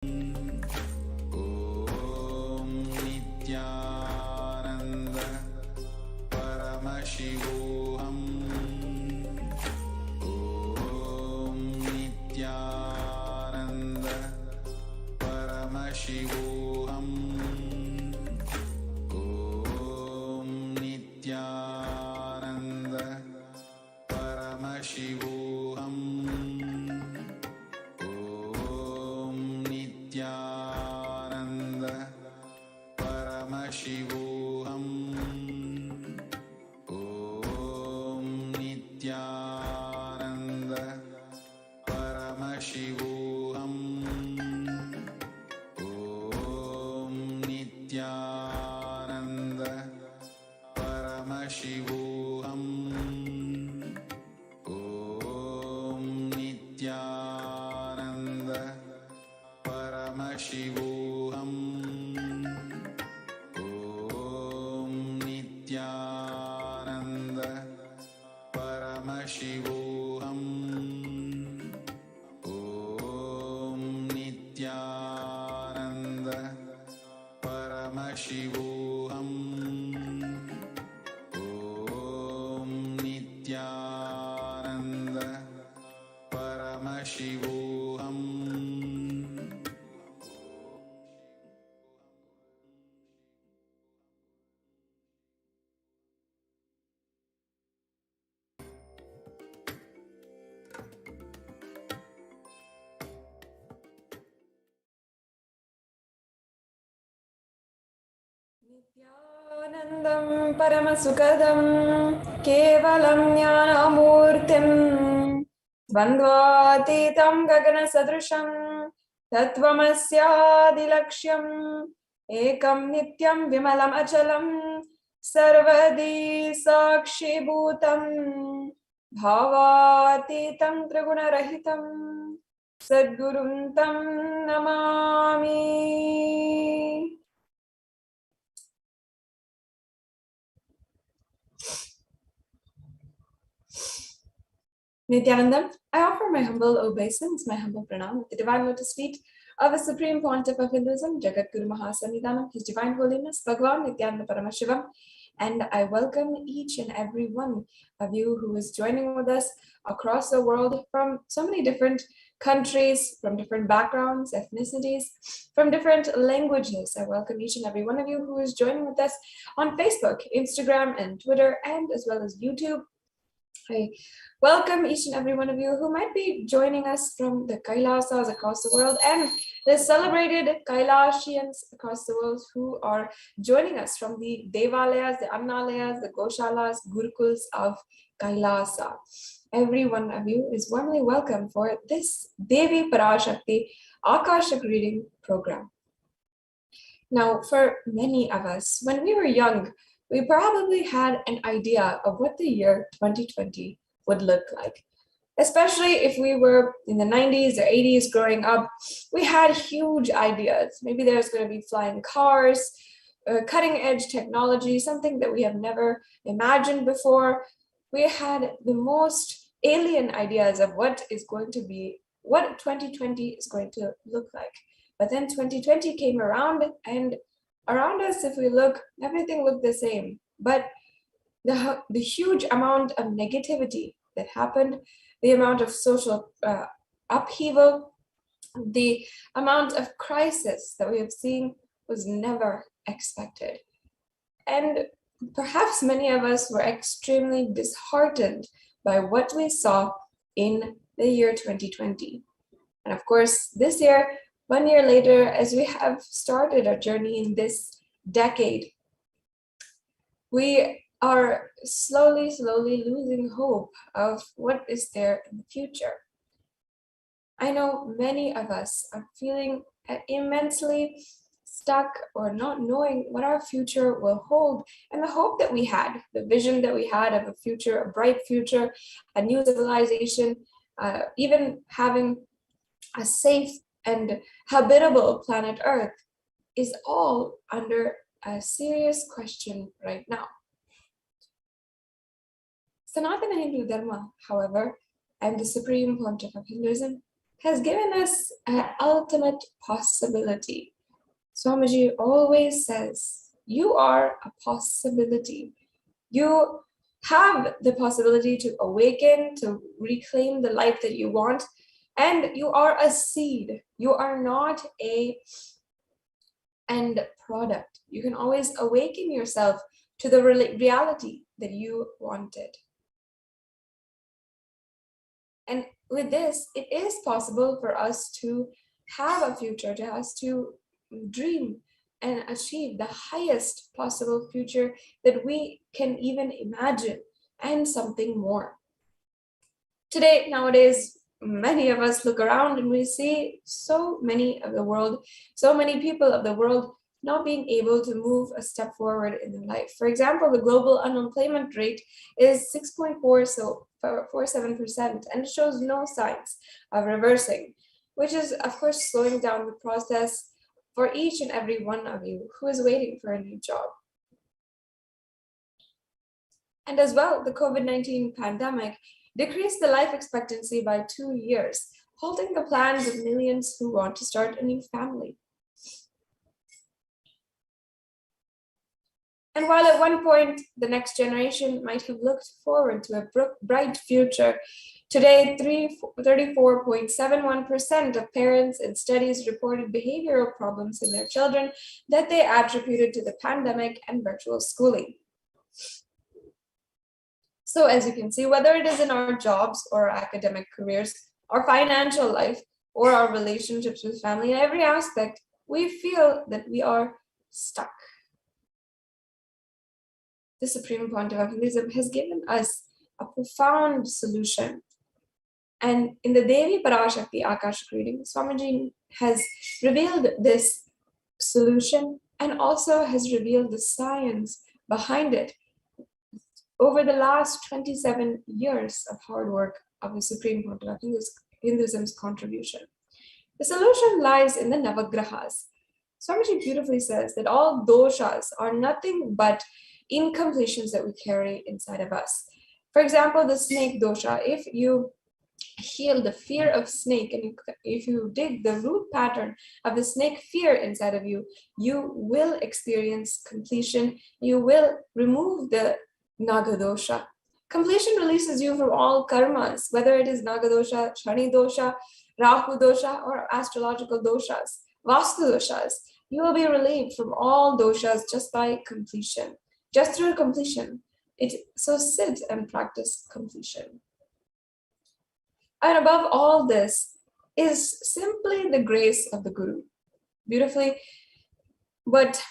Om Nithyananda Paramashivoham. Om Nithyananda Paramashivoham. Om Nithyananda Paramashivoham. Om Nithyananda Paramashivoham. Om Nithyananda Paramashivoham. Om Nithyananda Paramashivoham. Om Nithyananda Paramashivoham. Om Nithyananda Paramashivoham. Om Nithyananda Paramashivoham. Om Nithyananda Paramashivoham. Nithyanandam Paramasukadam Kevalam Jnanamurtim Bandvatitam Gagana Sadrisham Tattvamasyaadilaksham Ekam Nityam Vimalam Achalam Sarvadi Sakshi Bhutam Bhavatitam Triguna-rahitam Sadgurum Tam Namami. Nithyanandam, I offer my humble obeisance, my humble pranam, the divine lotus feet of the Supreme Pontiff of Hinduism, Jagat Guru Mahasannidhanam, His Divine Holiness, Bhagavan Nithyananda Paramashivam, and I welcome each and every one of you who is joining with us across the world from so many different countries, from different backgrounds, ethnicities, from different languages. I welcome each and every one of you who is joining with us on Facebook, Instagram, and Twitter, and as well as YouTube. I welcome each and every one of you who might be joining us from the Kailasas across the world and the celebrated Kailasians across the world who are joining us from the Devalayas, the Annalayas, the Goshalas, Gurukuls of Kailasa. Every one of you is warmly welcome for this Devi Parashakti Akashak reading program. Now, for many of us, when we were young, we probably had an idea of what the year 2020 would look like. Especially if we were in the 90s or 80s growing up, we had huge ideas. Maybe there's going to be flying cars, cutting edge technology, something that we have never imagined before. We had the most alien ideas of what 2020 is going to look like. But then 2020 came around, and around us, if we look, everything looked the same. But the huge amount of negativity that happened, the amount of social upheaval, the amount of crisis that we have seen was never expected. And perhaps many of us were extremely disheartened by what we saw in the year 2020. And of course, this year, 1 year later, as we have started our journey in this decade, we are slowly losing hope of what is there in the future. I know many of us are feeling immensely stuck or not knowing what our future will hold, and the hope that we had, the vision that we had of a future, a bright future, a new civilization, even having a safe and habitable planet Earth is all under a serious question right now. Sanatana Hindu Dharma, however, and the Supreme Pontiff of Hinduism, has given us an ultimate possibility. Swamiji always says, you are a possibility. You have the possibility to awaken, to reclaim the life that you want, and you are a seed. You are not a end product. You can always awaken yourself to the reality that you wanted. And with this, it is possible for us to have a future, to us to dream and achieve the highest possible future that we can even imagine, and something more. Today, nowadays, many of us look around and we see so many people of the world not being able to move a step forward in their life. For example, the global unemployment rate is 6.47%, and it shows no signs of reversing, which is, of course, slowing down the process for each and every one of you who is waiting for a new job. And as well, the COVID-19 pandemic decreased the life expectancy by 2 years, halting the plans of millions who want to start a new family. And while at one point the next generation might have looked forward to a bright future, today 34.71% of parents in studies reported behavioral problems in their children that they attributed to the pandemic and virtual schooling. So as you can see, whether it is in our jobs or our academic careers, our financial life, or our relationships with family, in every aspect, we feel that we are stuck. The Supreme Pontiff of Hinduism has given us a profound solution. And in the Devi Parashakti Akashik reading, Swamiji has revealed this solution and also has revealed the science behind it over the last 27 years of hard work of the Supreme Pontiff of Hinduism's contribution. The solution lies in the Navagrahas. Swamiji beautifully says that all doshas are nothing but incompletions that we carry inside of us. For example, the snake dosha, if you heal the fear of snake and if you dig the root pattern of the snake fear inside of you, you will experience completion. You will remove the Nagadosha. Completion releases you from all karmas, whether it is Nagadosha, Shani dosha, Rahu dosha, or astrological doshas, Vastu doshas. You will be relieved from all doshas just by completion, just through completion. So sit and practice completion. And above all this is simply the grace of the Guru. Beautifully, what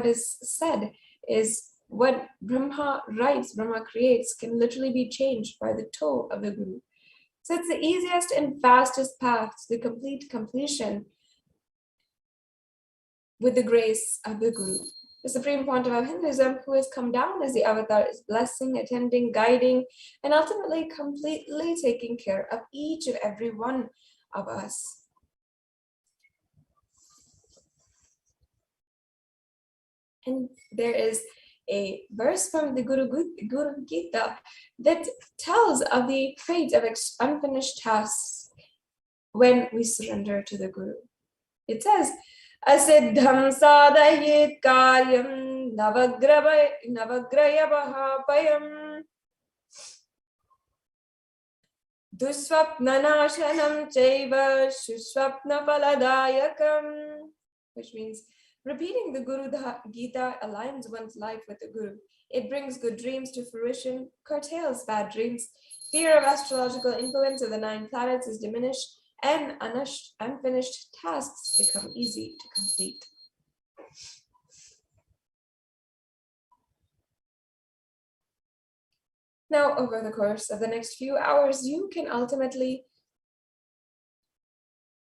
is said is what Brahma writes, Brahma creates, can literally be changed by the toe of the Guru. So it's the easiest and fastest path to the complete completion with the grace of the Guru. The Supreme Pontiff of Hinduism, who has come down as the avatar, is blessing, attending, guiding, and ultimately completely taking care of each and every one of us. And there is a verse from the Guru Gita that tells of the fate of unfinished tasks when we surrender to the Guru. It says, Asiddham sadayet karyam navagraya mahapayam dusvapnanashanam chaiva shushvapna paladayakam, which means repeating the Guru Gita aligns one's life with the Guru. It brings good dreams to fruition, curtails bad dreams, fear of astrological influence of the 9 planets is diminished, and unfinished tasks become easy to complete. Now, over the course of the next few hours, you can ultimately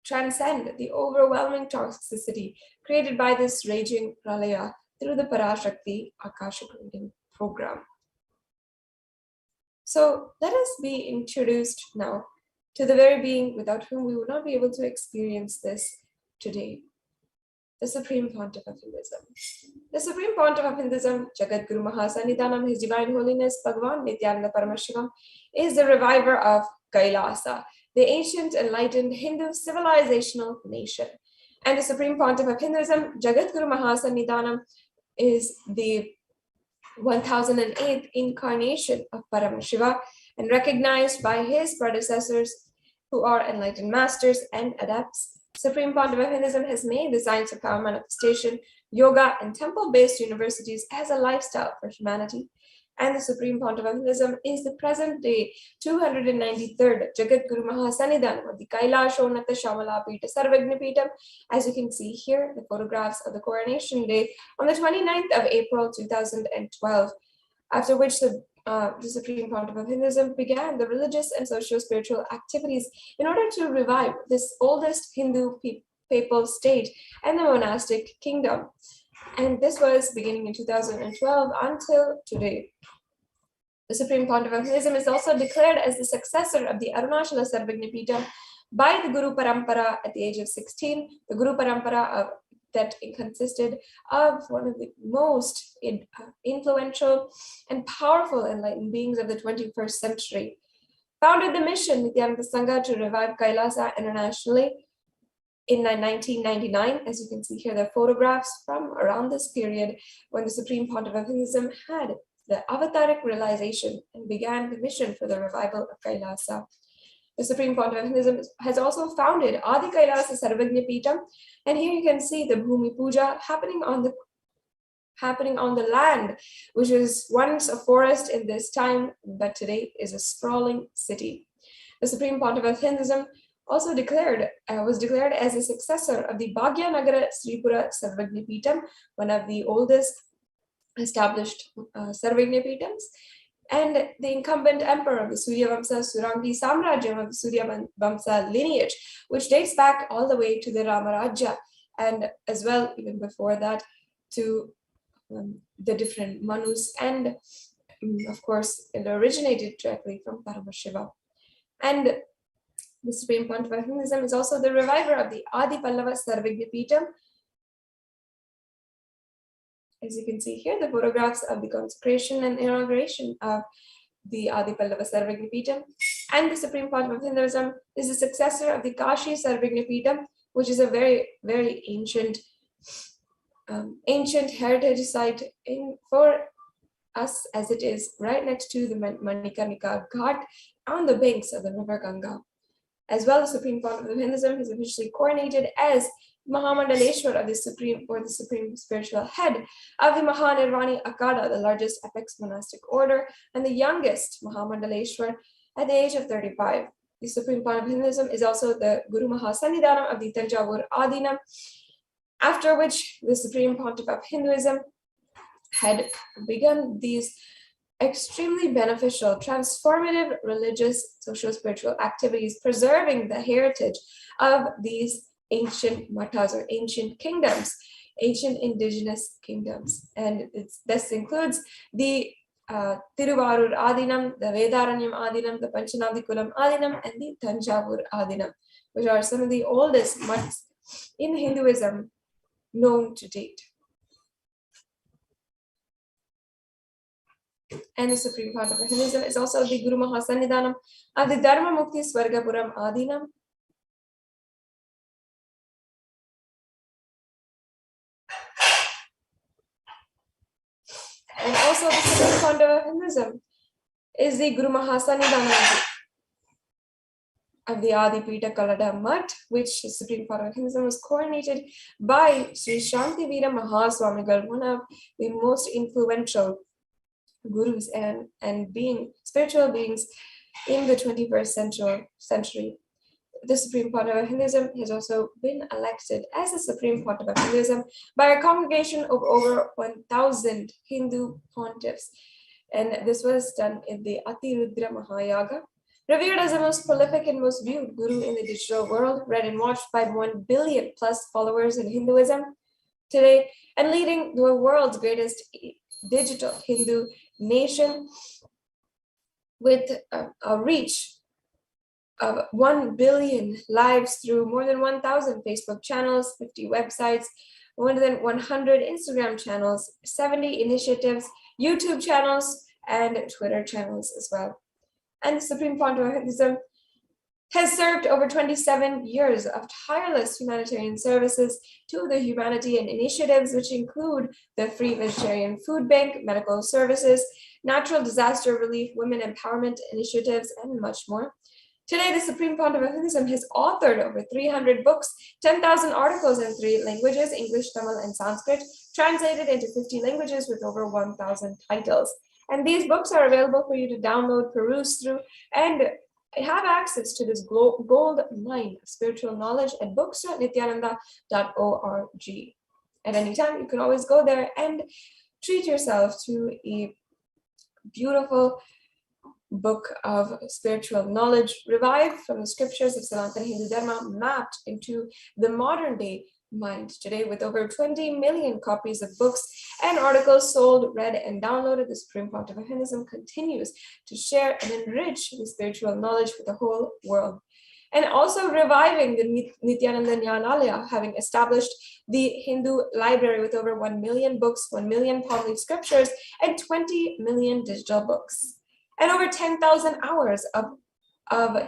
transcend the overwhelming toxicity created by this raging pralaya through the Parashakti Akashic reading program. So let us be introduced now to the very being without whom we would not be able to experience this today. the Supreme Pontiff of Hinduism. The Supreme Pontiff of Hinduism, Jagat Guru Mahasannidhanam, His Divine Holiness Bhagavan Nithyananda Paramashivam, is the reviver of KAILASA, the ancient enlightened Hindu civilizational nation. And the Supreme Pontiff of Hinduism, Jagat Guru Mahasannidhanam, is the 1008th incarnation of Paramashiva and recognized by his predecessors who are enlightened masters and adepts. Supreme Pontiff of Hinduism has made the science of power manifestation, yoga, and temple-based universities as a lifestyle for humanity. And the Supreme Pontiff of Hinduism is the present-day 293rd Jagat Guru Mahasannidhanam of the KAILASA Shamala Pita Sarvagna Pitam. As you can see here, the photographs of the coronation day on the 29th of April 2012, after which the Supreme Pontiff of Hinduism began the religious and socio-spiritual activities in order to revive this oldest Hindu papal state and the monastic kingdom. And this was beginning in 2012 until today. The Supreme Pontiff of Hinduism is also declared as the successor of the Arunachala Sarvagna Pitam by the Guru Parampara at the age of 16. The Guru Parampara that consisted of one of the most influential and powerful enlightened beings of the 21st century. Founded the mission Nithyananda Sangha to revive KAILASA internationally in 1999. As you can see here, the photographs from around this period when the Supreme Pontiff of Hinduism had the avataric realization and began the mission for the revival of KAILASA. The Supreme Pontiff of Hinduism has also founded Adi KAILASA Sarvagna Pitam, and here you can see the Bhumi Puja happening on the land, which was once a forest in this time, but today is a sprawling city. The Supreme Pontiff of Hinduism also was declared as a successor of the Bhagyanagara Sripura Sarvagna Pitam, one of the oldest established Sarvagna Pitams, and the incumbent emperor of the Surya Vamsa Surangi Samrajyam of the Surya Vamsa lineage, which dates back all the way to the Ramarajya, and as well, even before that, to the different Manus, and of course, it originated directly from Paramashiva. And the Supreme Pontiff of Hinduism is also the reviver of the Adi Pallava Sarvagna Pitam. As you can see here, the photographs of the consecration and inauguration of the Adi Pallava Sarvagna Pitam. And the Supreme Pontiff of Hinduism is the successor of the Kashi Sarvagna Pitam, which is a very, very ancient heritage site for us, as it is right next to the Manikarnika Ghat on the banks of the river Ganga. As well, the Supreme Pontiff of Hinduism is officially coronated as Mahamandaleshwar of the Supreme Spiritual Head of the Mahanirvani Akada, the largest apex monastic order, and the youngest Mahamandaleshwar at the age of 35. The Supreme Pontiff of Hinduism is also the Guru Mahasannidhanam of the Tanjavur Adinam, after which the Supreme Pontiff of Hinduism had begun these extremely beneficial, transformative religious, socio-spiritual activities, preserving the heritage of these ancient mathas or ancient kingdoms, ancient indigenous kingdoms. And this includes the Tiruvarur Adinam, the Vedaranyam Adinam, the Panchanadikulam Adinam, and the Tanjavur Adinam, which are some of the oldest maths in Hinduism known to date. And the Supreme Pontiff of Hinduism is also the Guru Mahasannidhanam of the Dharma Mukti Swargapuram Adinam. And also the Supreme Pontiff of Hinduism is the Guru Mahasannidhanam of the Adi Pita Kalada Mutt, which the Supreme Pontiff of Hinduism was coronated by Sri Shantivira Mahaswamigal, one of the most influential gurus and spiritual beings in the 21st century. The Supreme Pontiff of Hinduism has also been elected as the Supreme Pontiff of Hinduism by a congregation of over 1,000 Hindu pontiffs. And this was done in the Atirudra Mahayaga, revered as the most prolific and most viewed guru in the digital world, read and watched by 1 billion plus followers in Hinduism today, and leading the world's greatest digital Hindu nation with a reach of 1 billion lives through more than 1,000 Facebook channels, 50 websites, more than 100 Instagram channels, 70 initiatives, YouTube channels, and Twitter channels as well. And the Supreme Pontiff of Hinduism has served over 27 years of tireless humanitarian services to the humanity and initiatives which include the Free Vegetarian Food Bank, medical services, natural disaster relief, women empowerment initiatives, and much more. Today, the Supreme Pontiff of Hinduism has authored over 300 books, 10,000 articles in 3 languages, English, Tamil, and Sanskrit, translated into 50 languages with over 1,000 titles. And these books are available for you to download, peruse through, and have access to this gold mine of spiritual knowledge at books.nithyananda.org. At any time, you can always go there and treat yourself to a beautiful book of spiritual knowledge revived from the scriptures of Sanatana Hindu Dharma, mapped into the modern day mind today. With over 20 million copies of books and articles sold, read, and downloaded, the Supreme Pontiff of Hinduism continues to share and enrich the spiritual knowledge for the whole world. And also reviving the Nithyananda Jnanalaya, having established the Hindu library with over 1 million books, 1 million palm leaf scriptures, and 20 million digital books, and over 10,000 hours of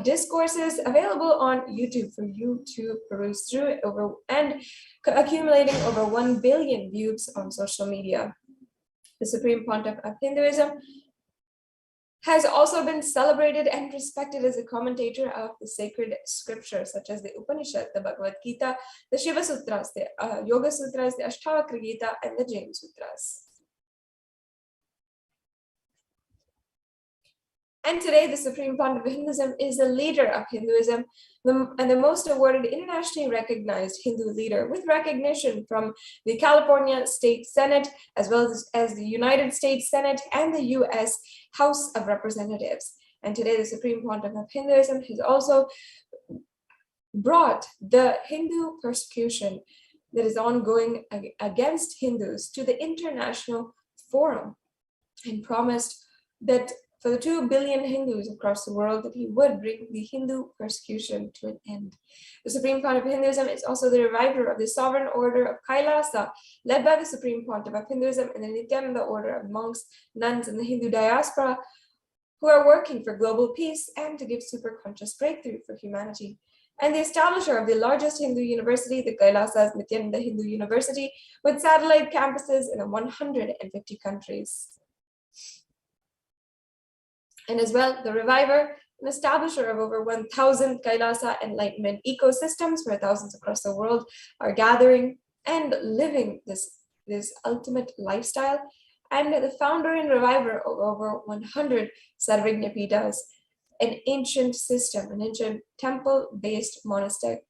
discourses available on YouTube for you to peruse through, and accumulating over 1 billion views on social media. The Supreme Pontiff of Hinduism has also been celebrated and respected as a commentator of the sacred scriptures such as the Upanishad, the Bhagavad Gita, the Shiva Sutras, the Yoga Sutras, the Ashtavakra Gita, and the Jain Sutras. And today, the Supreme Pontiff of Hinduism is the leader of Hinduism and the most awarded internationally recognized Hindu leader, with recognition from the California State Senate, as well as the United States Senate and the US House of Representatives. And today, the Supreme Pontiff of Hinduism has also brought the Hindu persecution that is ongoing against Hindus to the international forum, and promised that for the 2 billion Hindus across the world, that he would bring the Hindu persecution to an end. The Supreme Pontiff of Hinduism is also the reviver of the Sovereign Order of KAILASA, led by the Supreme Pontiff of Hinduism and the Nithyananda Order of monks, nuns, and the Hindu diaspora, who are working for global peace and to give superconscious breakthrough for humanity. And the establisher of the largest Hindu university, the KAILASA's Nithyananda Hindu University, with satellite campuses in 150 countries. And as well, the reviver and establisher of over 1,000 KAILASA Enlightenment ecosystems, where thousands across the world are gathering and living this ultimate lifestyle, and the founder and reviver of over 100 Sarvajnapitas, an ancient system, an ancient temple-based monastic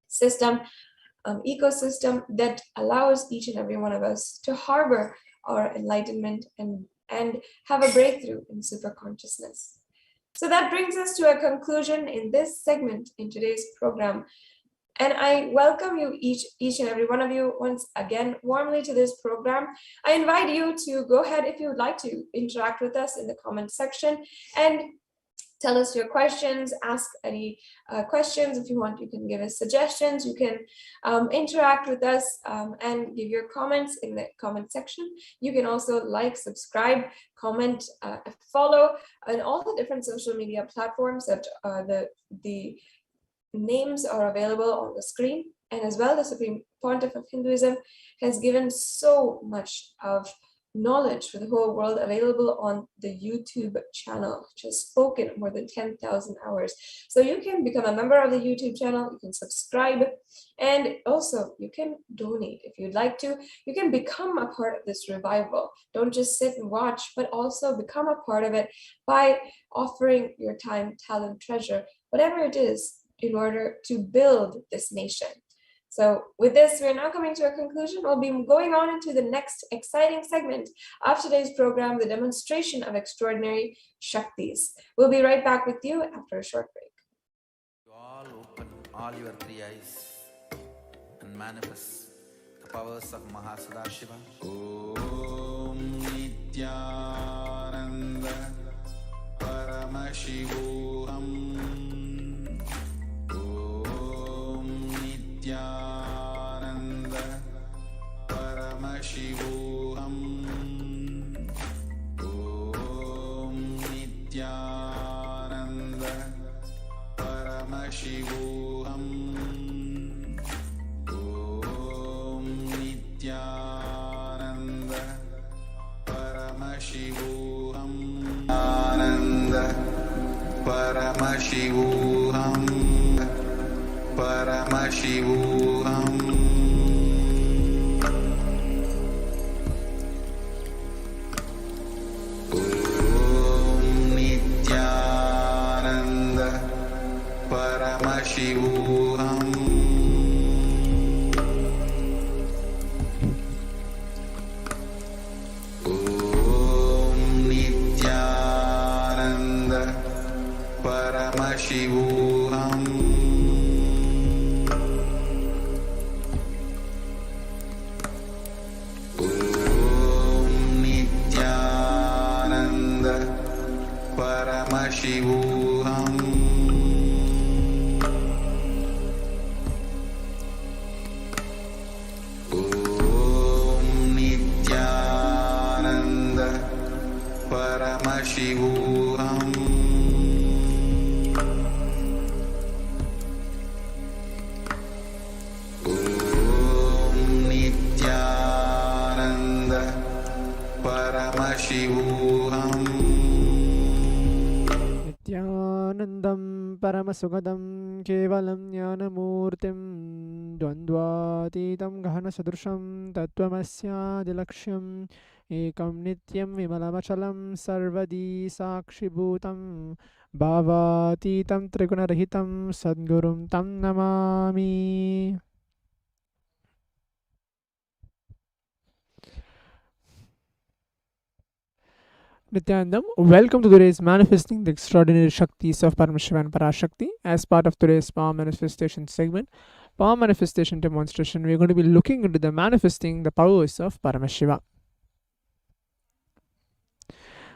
system, ecosystem that allows each and every one of us to harbor our enlightenment and have a breakthrough in super consciousness. So that brings us to a conclusion in this segment in today's program. And I welcome you each and every one of you once again warmly to this program. I invite you to go ahead, if you would like to, interact with us in the comment section and tell us your questions, ask any questions. If you want, you can give us suggestions. You can interact with us and give your comments in the comment section. You can also like, subscribe, comment, follow on all the different social media platforms that the names are available on the screen. And as well, the Supreme Pontiff of Hinduism has given so much of knowledge for the whole world available on the YouTube channel, which has spoken more than 10,000 hours. So you can become a member of the YouTube channel, you can subscribe, and also you can donate if you'd like to. You can become a part of this revival. Don't just sit and watch, but also become a part of it by offering your time, talent, treasure, whatever it is, in order to build this nation. So with this, we're now coming to a conclusion. We'll be going on into the next exciting segment of today's program, the demonstration of extraordinary Shaktis. We'll be right back with you after a short break. You all open all your 3 eyes and manifest the powers of Mahasudashiva. Om Nithyananda Paramashivoham. Om Nithyananda Paramashivoham, Paramashivoham. Om Nithyananda Paramashivoham. Om Nithyananda Paramashivoham. Om Nithyananda Paramashivoham. Om Nithyananda Paramashivoham. Om Nithyananda Paramashivoham. Nithyanandam Paramasukadam Kevalam Jnanamurtim Dvandvatitam Gahanasadrusham Tattvamasyaadilaksham Ekam Nityam Vimalamachalam Sarvadi Sakshibhutam Bhavatitam Trigunarahitam Sadgurum Tam Namami. Nithyanandam, welcome to today's Manifesting the Extraordinary Shaktis of Paramashiva and Parashakti. As part of today's Power Manifestation segment, Power Manifestation Demonstration, we are going to be looking into the manifesting the powers of Paramashiva.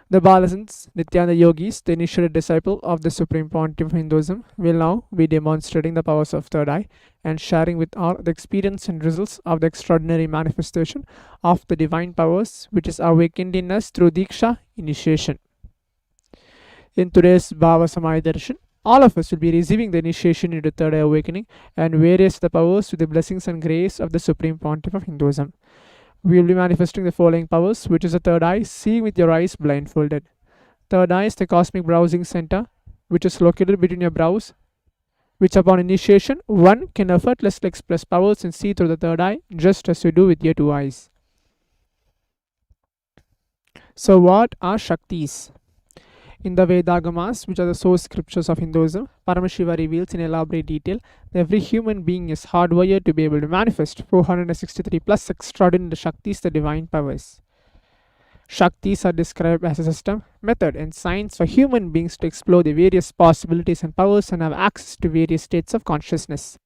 The Balasants, Nityananda Yogis, the initiated disciple of the Supreme Pontiff of Hinduism, will now be demonstrating the powers of third eye and sharing with all the experience and results of the extraordinary manifestation of the divine powers which is awakened in us through Diksha initiation. In today's Bhava Samaya Darshan, all of us will be receiving the initiation into third eye awakening and various the powers with the blessings and grace of the Supreme Pontiff of Hinduism. We will be manifesting the following powers, which is the third eye, seeing with your eyes blindfolded. Third eye is the cosmic browsing center, which is located between your brows, which upon initiation, one can effortlessly express powers and see through the third eye, just as you do with your two eyes. So what are Shaktis? In the Vedagamas, which are the source scriptures of Hinduism, Paramashiva reveals in elaborate detail that every human being is hardwired to be able to manifest 463 plus extraordinary Shaktis, the divine powers. Shaktis are described as a system, method, and science for human beings to explore the various possibilities and powers and have access to various states of consciousness.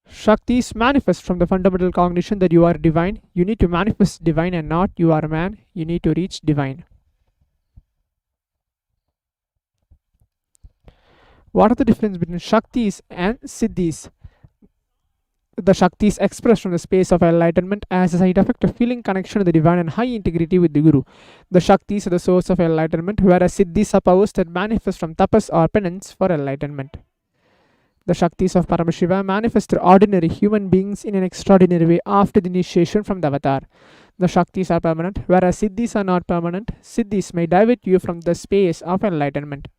Shaktis manifest from the fundamental cognition that you are divine. You need to manifest divine and not you are a man. You need to reach divine. What are the difference between Shaktis and Siddhis? The Shaktis expressed from the space of enlightenment as a side effect of feeling connection to the divine and high integrity with the Guru. The Shaktis are the source of enlightenment, whereas Siddhis are powers that manifest from tapas or penance for enlightenment. The Shaktis of Paramashiva manifest through ordinary human beings in an extraordinary way after the initiation from the avatar. The Shaktis are permanent, whereas Siddhis are not permanent. Siddhis may divert you from the space of enlightenment.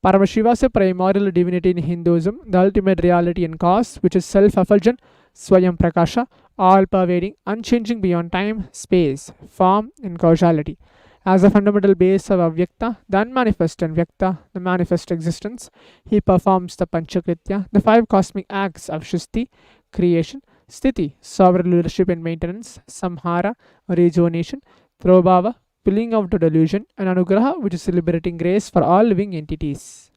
Paramashiva is a primordial divinity in Hinduism, the ultimate reality and cause, which is self-effulgent, Swayam Prakasha, all-pervading, unchanging beyond time, space, form, and causality. As a fundamental base of Avyakta, the unmanifest, and Vyakta, the manifest existence, he performs the Panchakritya, the five cosmic acts of Shristi, creation, Sthiti, sovereign leadership and maintenance, Samhara, rejuvenation, Throbhava, pulling out to delusion, and Anugraha, which is liberating grace for all living entities.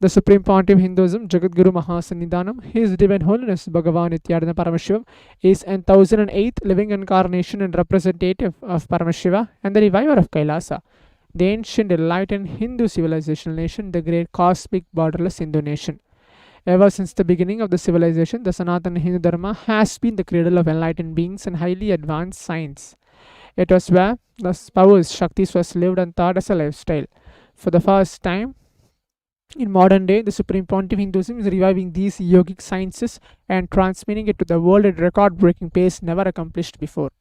The Supreme Pontiff of Hinduism, Jagadguru Mahasannidhanam, His Divine Holiness Bhagavan Nithyananda Paramashivam, is an 1008th living incarnation and representative of Paramashiva and the reviver of Kailasa, the ancient enlightened Hindu civilizational nation, the great cosmic borderless Hindu nation. Ever since the beginning of the civilization, the Sanatana Hindu Dharma has been the cradle of enlightened beings and highly advanced science. It was where the powers, Shaktis, was lived and taught as a lifestyle. For the first time, In modern day, the Supreme Pontiff Hinduism is reviving these yogic sciences and transmitting it to the world at record-breaking pace never accomplished before.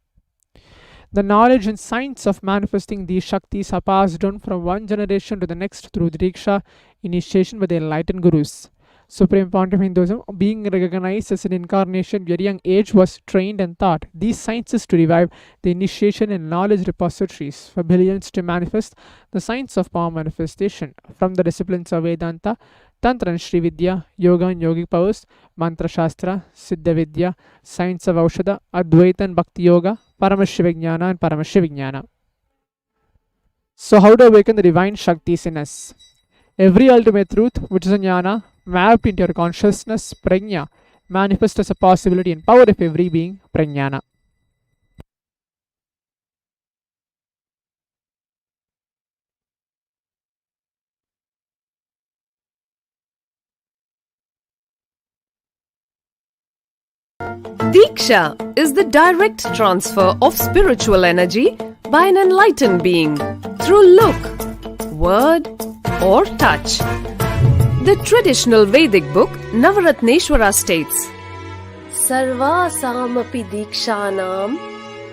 The knowledge and science of manifesting these Shaktis are passed on from one generation to the next through the Diksha initiation by the enlightened Gurus. Supreme Pontiff Hinduism, being recognized as an incarnation at a very young age, was trained and taught these sciences to revive the initiation and knowledge repositories for billions to manifest the science of power manifestation from the disciplines of Vedanta, Tantra and Sri Vidya, Yoga and Yogic powers, Mantra Shastra, Siddha Vidya, Science of Aushadha, Advaita and Bhakti Yoga, Paramashivoham and Paramashivoham. So, how to awaken the divine Shaktis in us? Every ultimate truth, which is a jnana, mapped into your consciousness, prajna, manifests as a possibility and power of every being, prajnana. Diksha is the direct transfer of spiritual energy by an enlightened being through look, word, or touch. The traditional Vedic book Navaratneshwara states, Sarvasamapi dikshanam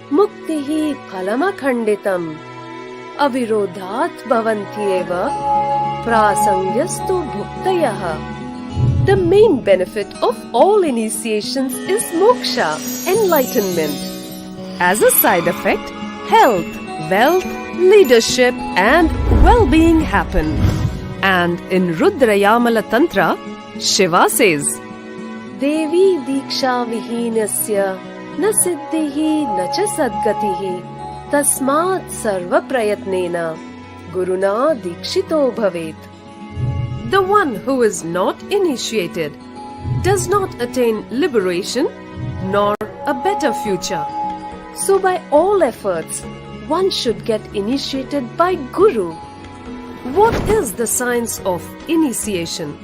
muktihi phalamakhanditam avirodhat bhavantyeva prasangyastu bhuktayah. The main benefit of all initiations is moksha, enlightenment. As a side effect, health, wealth, leadership, and well-being happen. And in Rudrayamala Tantra, Shiva says, Devi diksha vihinasya na siddhihi na cha sadgatihi tasmat sarva prayatnena guruna dikshito bhavet. The one who is not initiated does not attain liberation nor a better future. So by all efforts, one should get initiated by Guru. What is the science of initiation?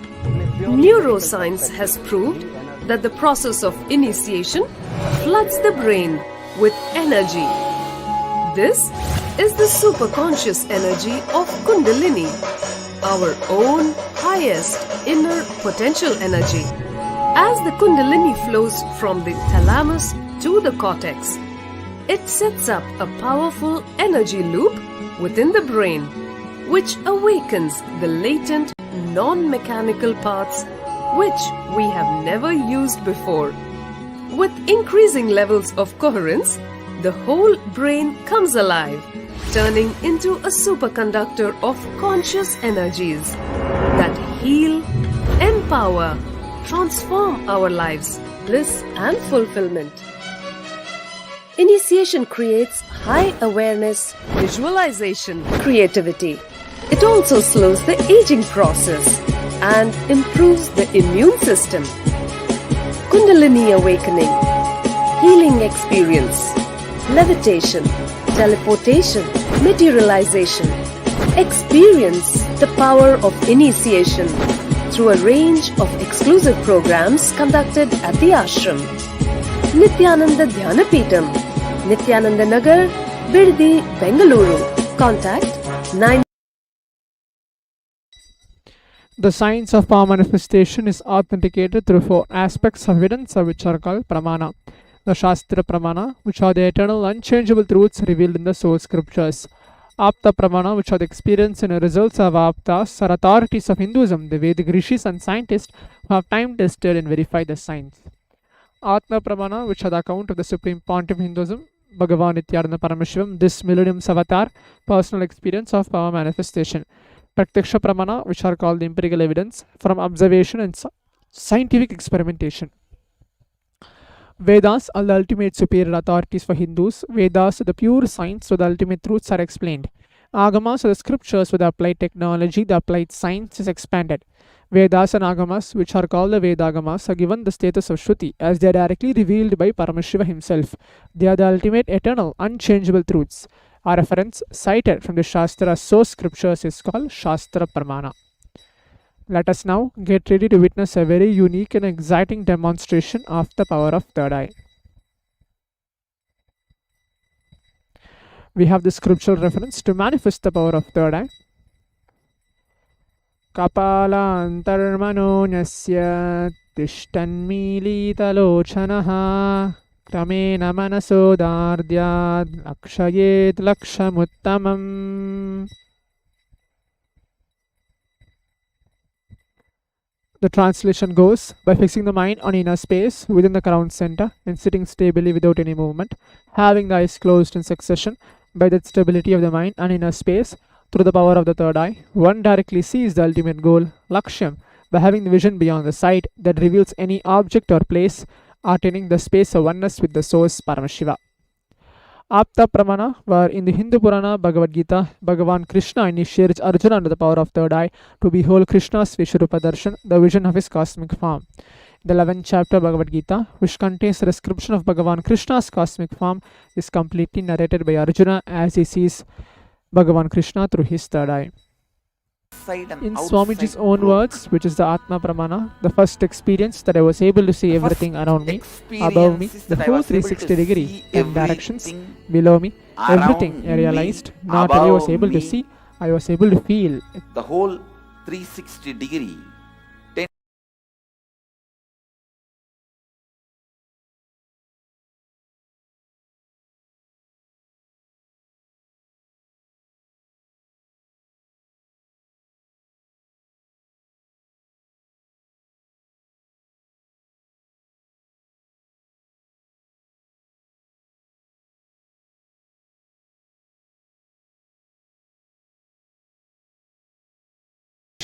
Neuroscience has proved that the process of initiation floods the brain with energy. This is the superconscious energy of Kundalini, our own highest inner potential energy. As the Kundalini flows from the thalamus to the cortex, it sets up a powerful energy loop within the brain, which awakens the latent non-mechanical parts which we have never used before. With increasing levels of coherence, the whole brain comes alive, turning into a superconductor of conscious energies that heal, empower, transform our lives, bliss and fulfillment. Initiation creates high awareness, visualization, creativity. It also slows the aging process and improves the immune system. Kundalini awakening, healing experience, levitation, teleportation, materialization. Experience the power of initiation through a range of exclusive programs conducted at the ashram. Nithyananda Dhyanapitham, Nithyananda Nagar, Birdi, Bengaluru. Contact 9. The science of power manifestation is authenticated through four aspects of evidence, which are called pramana. The Shastra Pramana, which are the eternal unchangeable truths revealed in the source scriptures. Apta Pramana, which are the experience and results of Aptas, are authorities of Hinduism, the Vedic rishis and scientists who have time tested and verified the science. Atma Pramana, which are the account of the Supreme Pontiff Hinduism, Bhagavan Nithyananda Paramashivam, this millennium's avatar, personal experience of power manifestation. Pratyaksha Pramana, which are called the empirical evidence from observation and scientific experimentation. Vedas are the ultimate superior authorities for Hindus. Vedas are the pure science, so the ultimate truths are explained. Agamas are the scriptures with the applied technology, the applied science is expanded. Vedas and Agamas, which are called the Vedagamas, are given the status of Shruti as they are directly revealed by Paramashiva himself. They are the ultimate, eternal, unchangeable truths. A reference cited from the Shastra source scriptures is called Shastra Pramana. Let us now get ready to witness a very unique and exciting demonstration of the power of third eye. We have the scriptural reference to manifest the power of third eye. Kapalantarmanonyasya Tishtanmilitalochanaha Kramena Manasodardyad Lakshayet Lakshamuttamam. The translation goes, by fixing the mind on inner space within the crown center and sitting stably without any movement, having the eyes closed in succession, by that stability of the mind and inner space, through the power of the third eye, one directly sees the ultimate goal, Lakshyam, by having the vision beyond the sight that reveals any object or place, attaining the space of oneness with the source Paramashiva. Apta Pramana, where in the Hindu Purana Bhagavad Gita, Bhagavan Krishna initiates Arjuna under the power of third eye to behold Krishna's Vishwarupa Darshan, the vision of his cosmic form. The 11th chapter Bhagavad Gita, which contains a description of Bhagavan Krishna's cosmic form, is completely narrated by Arjuna as he sees Bhagavan Krishna through his third eye. In Swamiji's own words, which is the Atma Pramana, the first experience that I was able to see everything around me, above me, the whole 360 degree, 10 directions, below me, everything I realized, not only was able to see, I was able to feel. The whole 360 degree.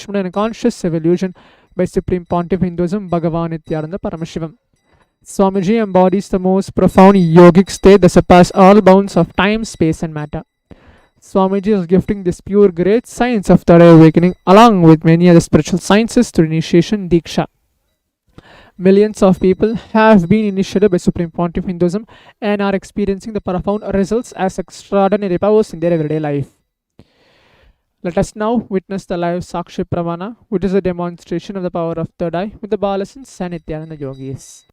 And a conscious evolution by Supreme Pontiff Hinduism, Bhagavan Nithyananda Paramashivam. Swamiji embodies the most profound yogic state that surpasses all bounds of time, space, and matter. Swamiji is gifting this pure great science of third eye awakening along with many other spiritual sciences through initiation Diksha. Millions of people have been initiated by Supreme Pontiff Hinduism and are experiencing the profound results as extraordinary powers in their everyday life. Let us now witness the live Sakshi Pramana, which is a demonstration of the power of third eye with the Balasins and Nithyananda Yogis.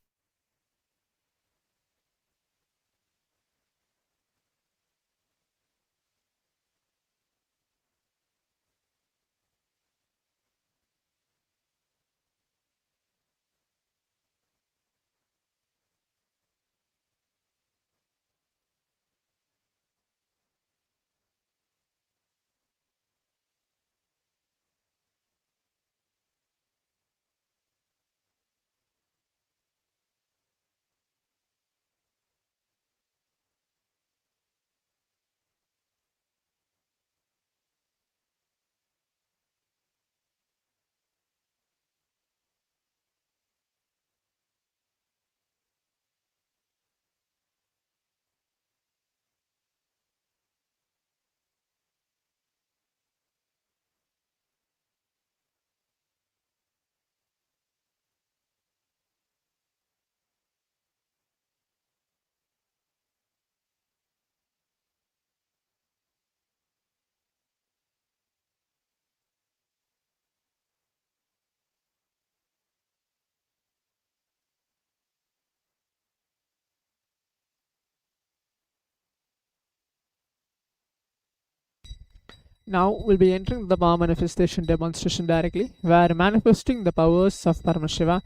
Now we'll be entering the power manifestation demonstration directly, where manifesting the powers of Paramashiva,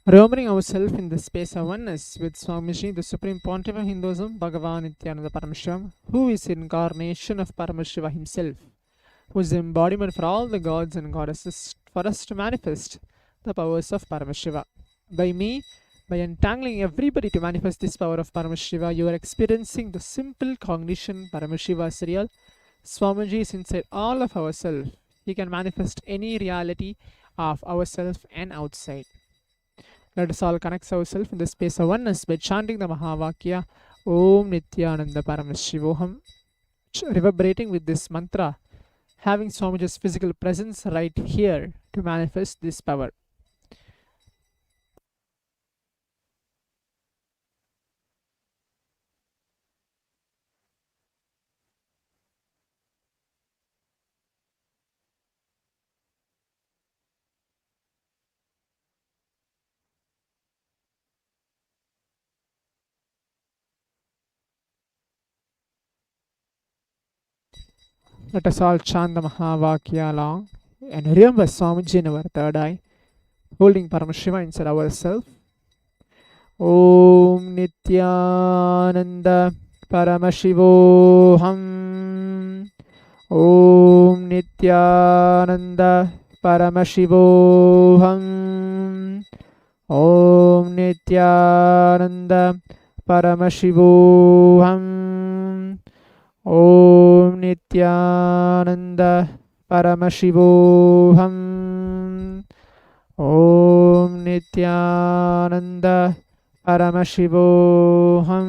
remembering ourselves in the space of oneness with Swamiji, the Supreme Pontiff of Hinduism, Bhagavan Nithyananda Paramashivam, who is the incarnation of Paramashiva himself, who is the embodiment for all the gods and goddesses, for us to manifest the powers of Paramashiva. By entangling everybody to manifest this power of Paramashiva, you are experiencing the simple cognition Paramashiva is real. Swamiji is inside all of ourselves. He can manifest any reality of ourselves and outside. Let us all connect ourselves in the space of oneness by chanting the Mahavakya Om Nithyananda Paramashivoham, reverberating with this mantra, having Swamiji's physical presence right here to manifest this power. Let us all chant the Mahavakya along. And remember Swamiji in our third eye, holding Paramashiva inside ourselves. Om Nithyananda Paramashivoham. Om Nithyananda Paramashivoham. Om Nithyananda Paramashivoham. Om Nithyananda Paramashivoham. Om Nithyananda Paramashivoham.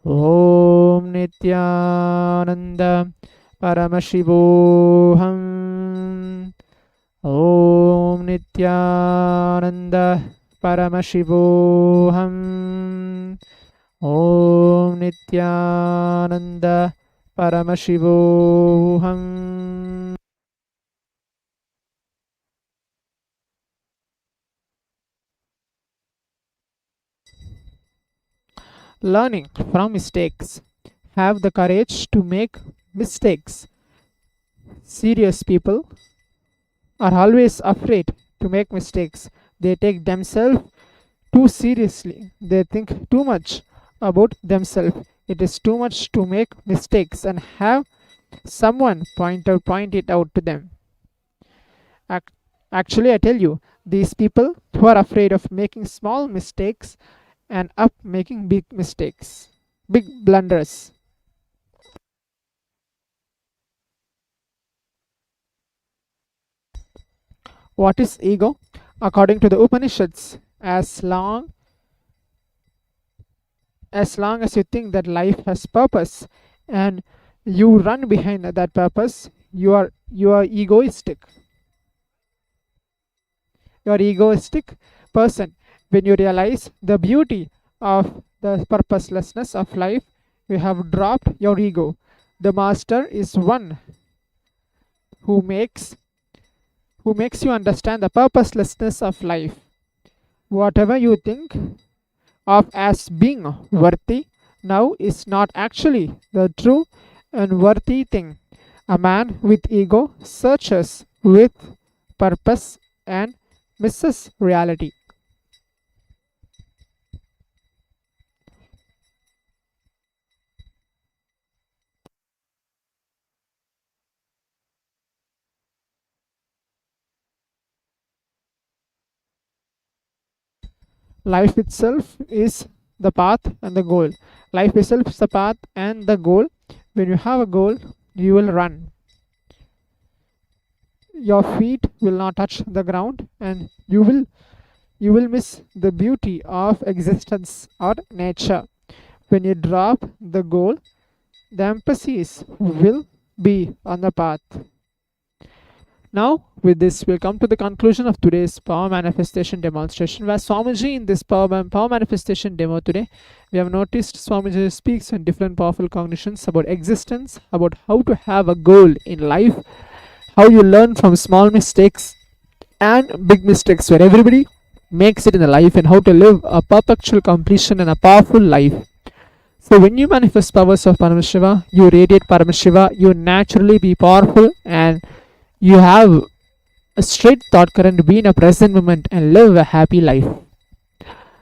Om Nithyananda Paramashivoham. Om Nithyananda Paramashivoham. Om Nithyananda Paramashivoham. Learning from mistakes. Have the courage to make mistakes. Serious people are always afraid to make mistakes. They take themselves too seriously. They think too much about themselves. It is too much to make mistakes and have someone point it out to them. Actually, I tell you, these people who are afraid of making small mistakes and up making big mistakes, big blunders. What is ego? According to the Upanishads, as long as you think that life has purpose and you run behind that purpose, you are egoistic. You are egoistic person. When you realize the beauty of the purposelessness of life, you have dropped your ego. The master is one who makes you understand the purposelessness of life. Whatever you think of as being worthy now is not actually the true and worthy thing. A man with ego searches with purpose and misses reality. Life itself is the path and the goal. Life itself is the path and the goal. When you have a goal, you will run. Your feet will not touch the ground and you will miss the beauty of existence or nature. When you drop the goal, the emphasis will be on the path. Now, with this, we'll come to the conclusion of today's power manifestation demonstration, where Swamiji in this power manifestation demo today, we have noticed Swamiji speaks on different powerful cognitions about existence, about how to have a goal in life, how you learn from small mistakes and big mistakes where everybody makes it in the life, and how to live a perpetual completion and a powerful life. So when you manifest powers of Paramashiva, you radiate Paramashiva, you naturally be powerful and you have a straight thought current, be in a present moment and live a happy life.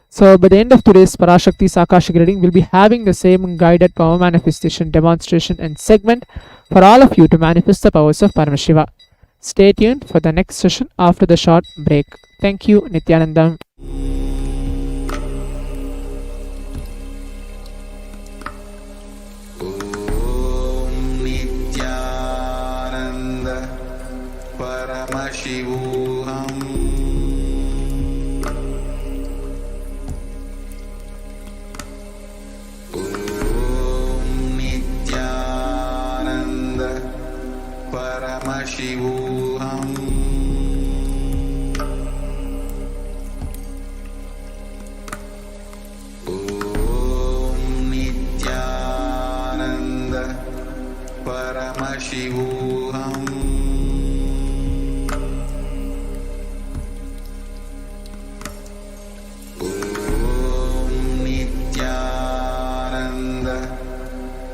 So by the end of today's Parashakti's Akashic reading, we'll be having the same guided power manifestation demonstration and segment for all of you to manifest the powers of Paramashiva. Stay tuned for the next session after the short break. Thank you, Nithyanandam. Paramashivoham. Om Nithyananda Paramashivoham. Om Nithyananda Paramashivoham.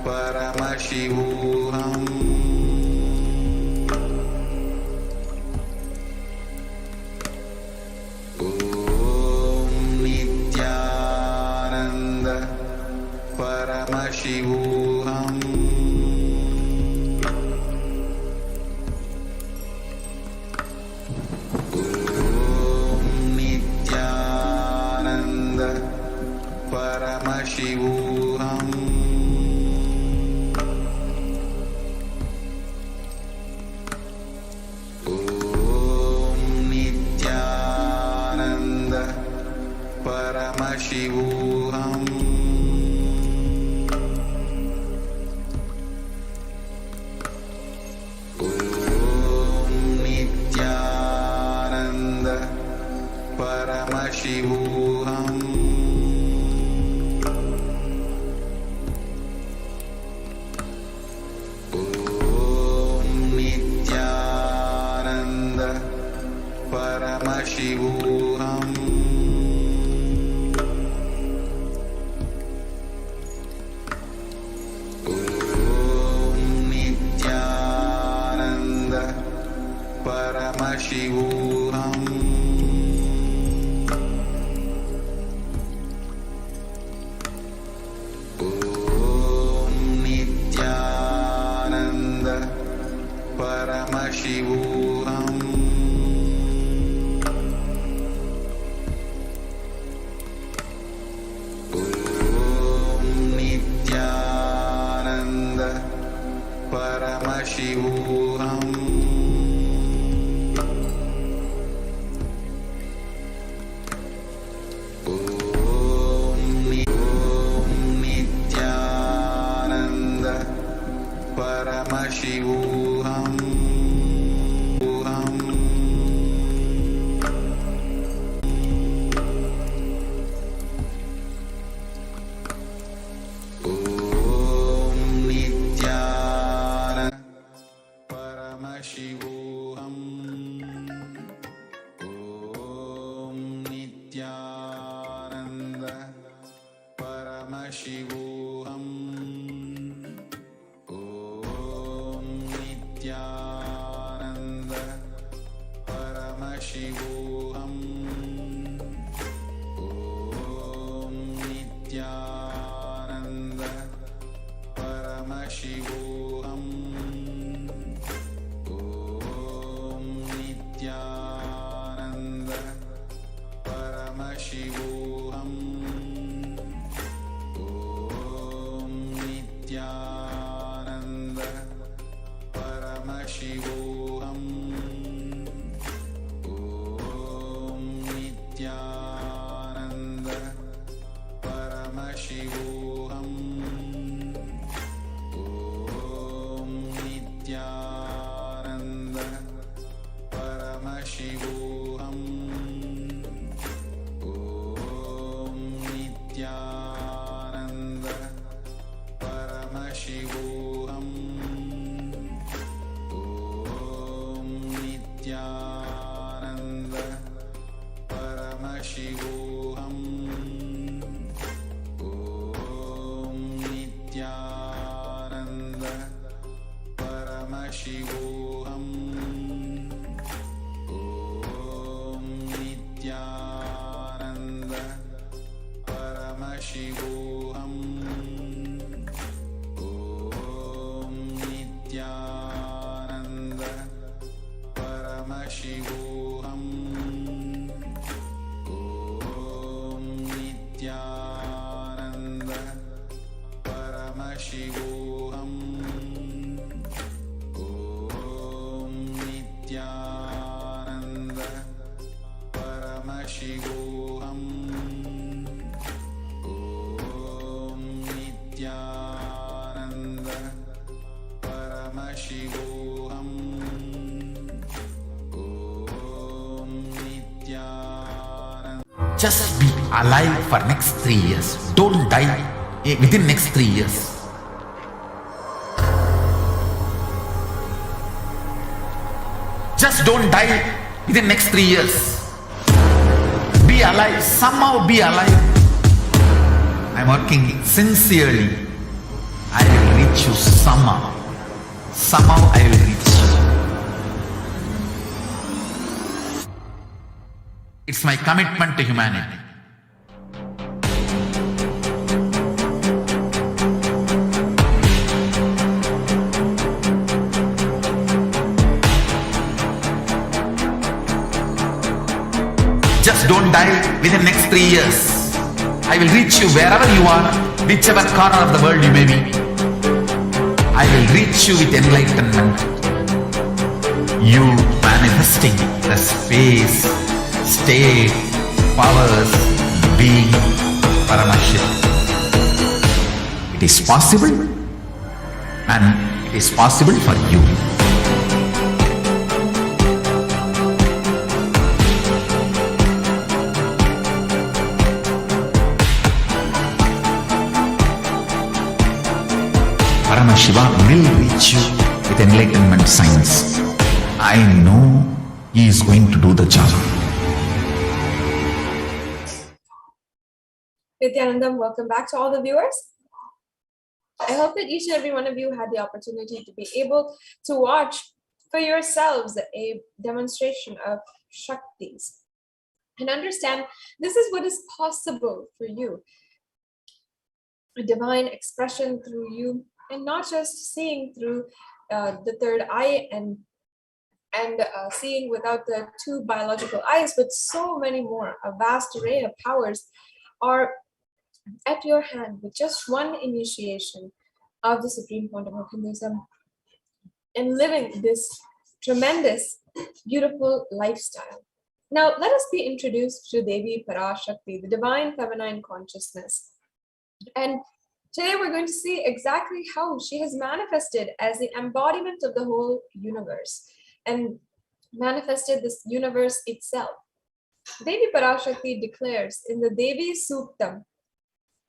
Paramashivoham. Paramashivoham. Om Nithyananda Paramashivoham. Om Nithyananda Paramashivoham. Paramashivoham. Om Nithyananda Paramashivoham. Om Nithyananda Paramashivoham. Paramashivoham. Om Nithyananda Paramashivoham. Om Nithyananda Paramashivoham. Paramashivoham. Om Nithyananda Paramashivoham. Om Nithyananda Paramashivoham. Om Nithyananda Paramashivoham. Nithyananda Paramashivoham. Om Nithyananda Paramashivoham. Om Nithyananda Paramashivoham. Om Nithyananda Paramashivoham. Om Nithyananda Paramashivoham. Om Nithyananda Paramashivoham. Om Nithyananda Paramashivoham. Om Nithyananda Paramashivoham. Om Nithyananda Paramashivoham. Om Nithyananda Paramashivoham. Om Nithyananda Paramashivoham. Om Nithyananda Paramashivoham. Om Nithyananda. Just be alive for next 3 years. Don't die within next 3 years. Just don't die within next 3 years. Be alive. Somehow be alive. I'm working sincerely. I will reach you somehow. Somehow I will reach you. It's my commitment to humanity. don't die within next 3 years. I will reach you wherever you are, whichever corner of the world you may be. I will reach you with enlightenment. You manifesting the space, state, powers, being Paramashivam. It is possible, and it is possible for you. Paramashiva will reach you with enlightenment science. I know he is going to do the job. Nithyanandam, welcome back to all the viewers. I hope that each and every one of you had the opportunity to be able to watch for yourselves a demonstration of Shaktis and understand this is what is possible for you. A divine expression through you, and not just seeing through the third eye and seeing without the two biological eyes, but so many more. A vast array of powers are at your hand with just one initiation of the Supreme Quantum of Hinduism and living this tremendous, beautiful lifestyle. Now, let us be introduced to Devi Parashakti, the divine feminine consciousness. And today we're going to see exactly how she has manifested as the embodiment of the whole universe and manifested this universe itself. Devi Parashakti declares in the Devi Suktam,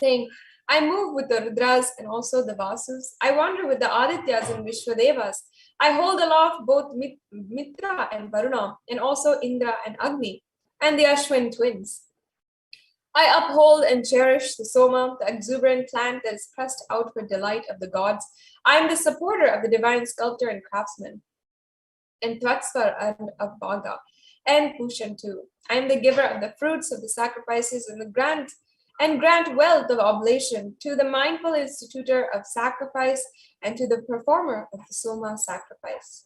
saying, I move with the Rudras and also the Vasus. I wander with the Adityas and Vishwadevas. I hold aloft both Mitra and Varuna, and also Indra and Agni, and the Ashwin twins. I uphold and cherish the Soma, the exuberant plant that is pressed out for delight of the gods. I am the supporter of the divine sculptor and craftsman, and Tvatsvar and of Bhaga, and Pushan too. I am the giver of the fruits of the sacrifices and grant wealth of oblation to the mindful institutor of sacrifice and to the performer of the Soma sacrifice.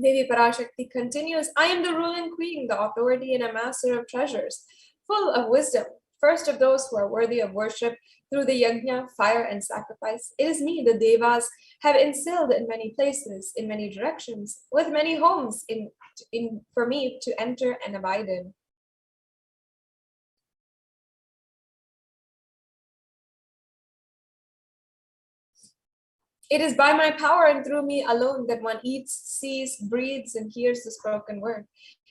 Devi Parashakti continues, I am the ruling queen, the authority and a master of treasures, full of wisdom, first of those who are worthy of worship through the yajna, fire and sacrifice. It is me the Devas have instilled in many places, in many directions, with many homes for me to enter and abide in. It is by my power and through me alone that one eats, sees, breathes, and hears the spoken word.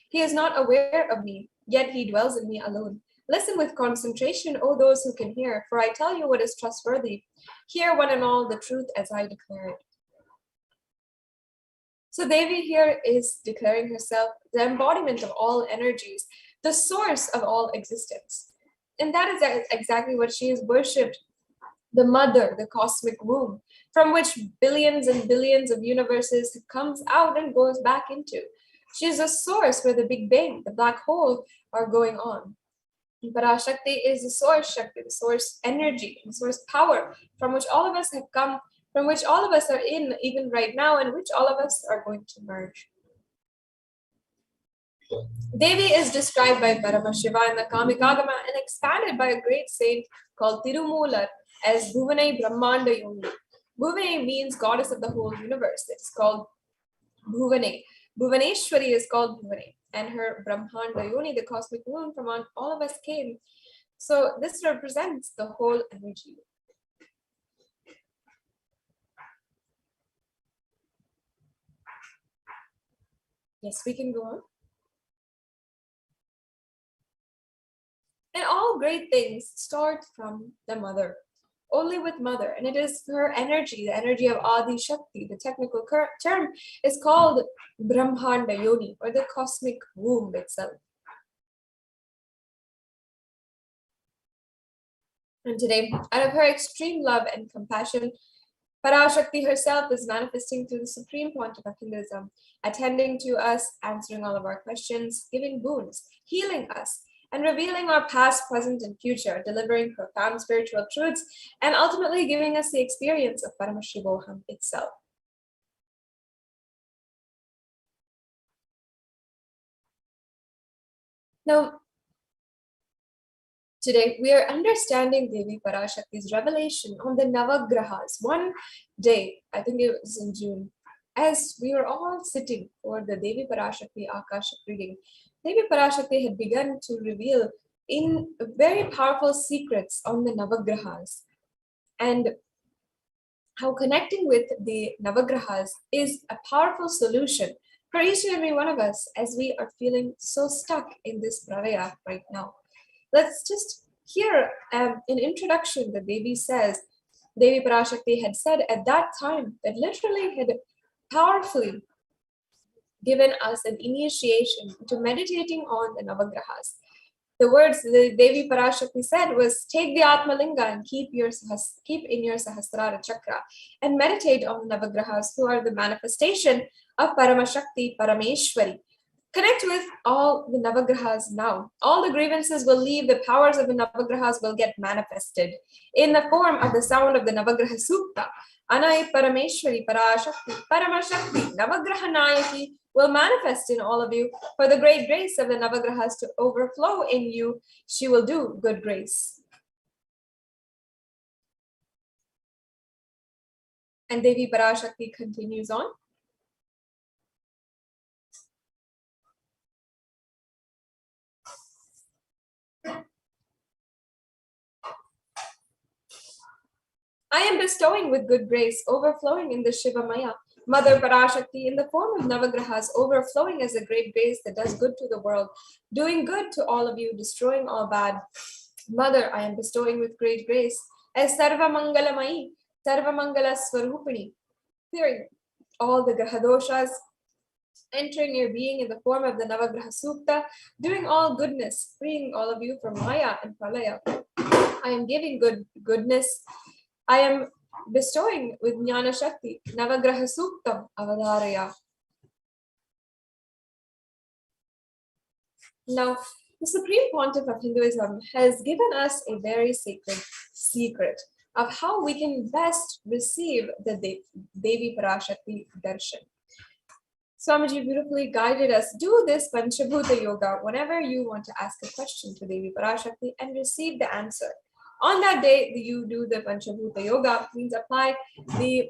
He is not aware of me, yet he dwells in me alone. Listen with concentration, O those who can hear, for I tell you what is trustworthy. Hear one and all the truth as I declare it. So Devi here is declaring herself the embodiment of all energies, the source of all existence. And that is exactly what she is worshipped, the mother, the cosmic womb, from which billions and billions of universes comes out and goes back into. She is a source where the Big Bang, the black hole, are going on. Parashakti is the source Shakti, the source energy, the source power from which all of us have come, from which all of us are in even right now, and which all of us are going to merge. Devi is described by Paramashiva in the Kamikagama and expanded by a great saint called Tirumular as Bhuvanai Brahmanda Yoni. Bhuvanai means goddess of the whole universe. It's called Bhuvanai. Bhuvaneshwari is called Bhuvanai, and her Brahmanda Yoni, the cosmic womb from on all of us came. So this represents the whole energy. Yes, we can go on. And all great things start from the mother, only with mother, and it is her energy, the energy of Adi Shakti. The technical term is called Brahmanda Yoni, or the cosmic womb itself. And today, out of her extreme love and compassion, Parashakti herself is manifesting through the Supreme Quantum of Hinduism, attending to us, answering all of our questions, giving boons, healing us, and revealing our past, present, and future, delivering profound spiritual truths, and ultimately giving us the experience of Paramashivoham itself. Now, today we are understanding Devi Parashakti's revelation on the Navagrahas. One day, I think it was in June, as we were all sitting for the Devi Parashakti Akashic reading, Devi Parashakti had begun to reveal in very powerful secrets on the Navagrahas, and how connecting with the Navagrahas is a powerful solution for each and every one of us as we are feeling so stuck in this Pralaya right now. Let's just hear an introduction that Devi says. Devi Parashakti had said at that time that literally had powerfully given us an initiation to meditating on the Navagrahas. The words the Devi Parashakti said was, take the Atma Linga and keep in your Sahasrara Chakra and meditate on the Navagrahas, who are the manifestation of Paramashakti, Parameshwari. Connect with all the Navagrahas now. All the grievances will leave, the powers of the Navagrahas will get manifested in the form of the sound of the Navagraha Sukta. Anai Parameshwari, Parashakti, Paramashakti, Navagraha Nayaki will manifest in all of you for the great grace of the Navagrahas to overflow in you. She will do good grace. And Devi Parashakti continues on. I am bestowing with good grace, overflowing in the Shiva Maya, Mother Parashakti, in the form of Navagrahas, overflowing as a great grace that does good to the world, doing good to all of you, destroying all bad. Mother, I am bestowing with great grace, as Sarva Mangalamai, Sarva Mangala Swarupini, clearing all the Grahadoshas, entering your being in the form of the Navagraha Sukta, doing all goodness, freeing all of you from Maya and Pralaya. I am giving goodness. I am bestowing with Jnana Shakti, Navagraha Suktam Avadharaya. Now, the Supreme Pontiff of Hinduism has given us a very sacred secret of how we can best receive the Devi Parashakti Darshan. Swamiji beautifully guided us. Do this Panchabhuta Yoga whenever you want to ask a question to Devi Parashakti and receive the answer. On that day, you do the Panchabhuta Yoga, means apply the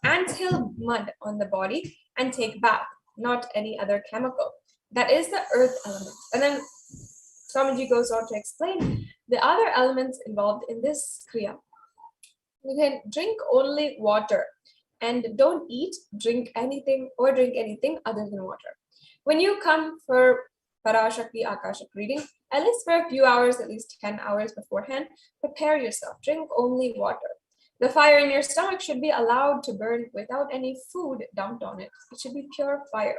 anthill mud on the body and take bath, not any other chemical. That is the earth element. And then Swamiji goes on to explain the other elements involved in this Kriya. You can drink only water and don't eat, drink anything other than water. When you come for Parashakti Akashic reading, at least for a few hours, at least 10 hours beforehand, prepare yourself. Drink only water. The fire in your stomach should be allowed to burn without any food dumped on it. It should be pure fire.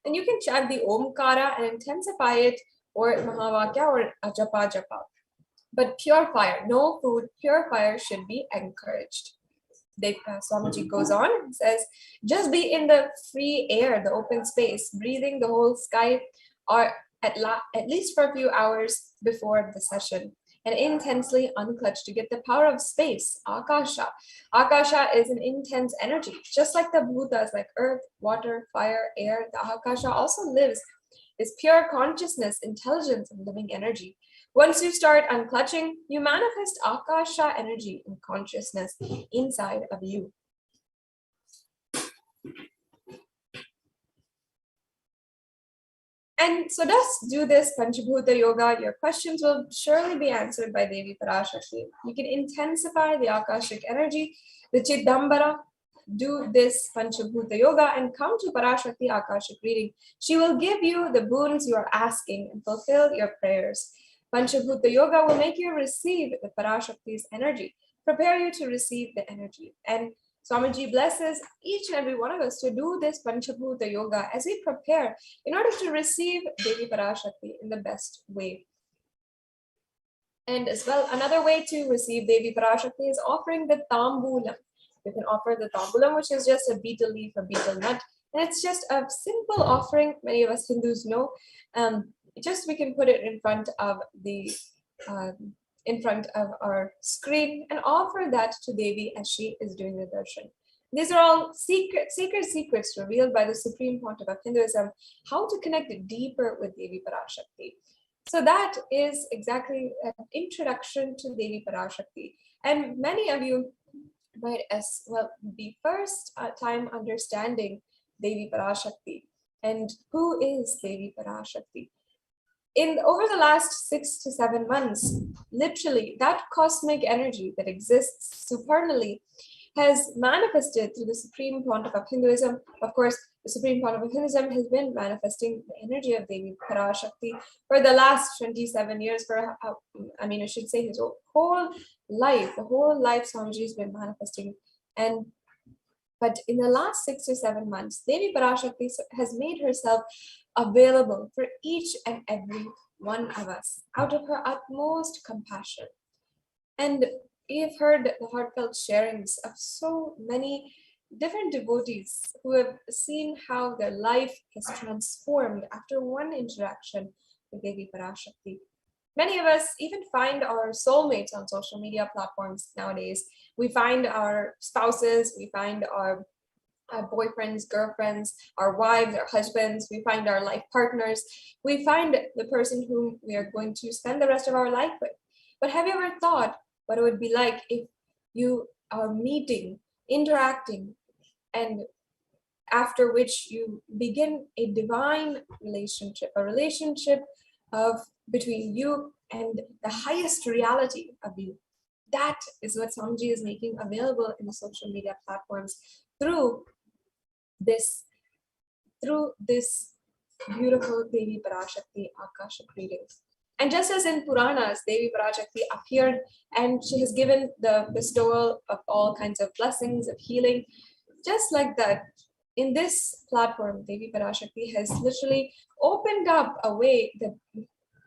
And you can chant the Omkara and intensify it, or Mahavakya or Ajapa Japa. But pure fire, no food, pure fire should be encouraged. Swamiji goes on and says, just be in the free air, the open space, breathing the whole sky, or at least for a few hours before the session, and intensely unclutch to get the power of space, Akasha. Akasha is an intense energy, just like the Bhutas, like earth, water, fire, air. The Akasha also lives, is pure consciousness, intelligence, and living energy. Once you start unclutching, you manifest Akasha energy and consciousness inside of you. And so just do this Panchabhuta Yoga. Your questions will surely be answered by Devi Parashakti. You can intensify the Akashic energy, the Chidambara. Do this Panchabhuta Yoga and come to Parashakti Akashic reading. She will give you the boons you are asking and fulfill your prayers. Panchabhuta Yoga will make you receive the Parashakti's energy, prepare you to receive the energy. And Swamiji blesses each and every one of us to do this Panchabhuta Yoga as we prepare in order to receive Devi Parashakti in the best way. And as well, another way to receive Devi Parashakti is offering the Tambulam. You can offer the Tambulam, which is just a betel leaf, a betel nut. And it's just a simple offering. Many of us Hindus know. just we can put it in front of the in front of our screen and offer that to Devi as she is doing the darshan. These are all sacred secrets revealed by the Supreme Pontiff of Hinduism, how to connect deeper with Devi Parashakti. So that is exactly an introduction to Devi Parashakti. And many of you might as well be first time understanding Devi Parashakti. And who is Devi Parashakti? Over the last 6 to 7 months, literally that cosmic energy that exists supernally has manifested through the Supreme Pontiff of Hinduism. Of course, the Supreme Pontiff of Hinduism has been manifesting the energy of Devi Parashakti for the last 27 years, I should say his whole life, the whole life Swamiji has been manifesting. But in the last 6 to 7 months, Devi Parashakti has made herself available for each and every one of us out of her utmost compassion. And we've heard the heartfelt sharings of so many different devotees who have seen how their life has transformed after one interaction with Devi Parashakti. Many of us even find our soulmates on social media platforms nowadays. We find our spouses, we find our boyfriends, girlfriends, our wives, our husbands, we find our life partners, we find the person whom we are going to spend the rest of our life with. But have you ever thought what it would be like if you are meeting, interacting, and after which you begin a divine relationship, a relationship between you and the highest reality of you? That is what Swamiji is making available in the social media platforms through this beautiful Devi Parashakti Akashic readings. And just as in Puranas, Devi Parashakti appeared and she has given the bestowal of all kinds of blessings, of healing, just like that, in this platform, Devi Parashakti has literally opened up a way that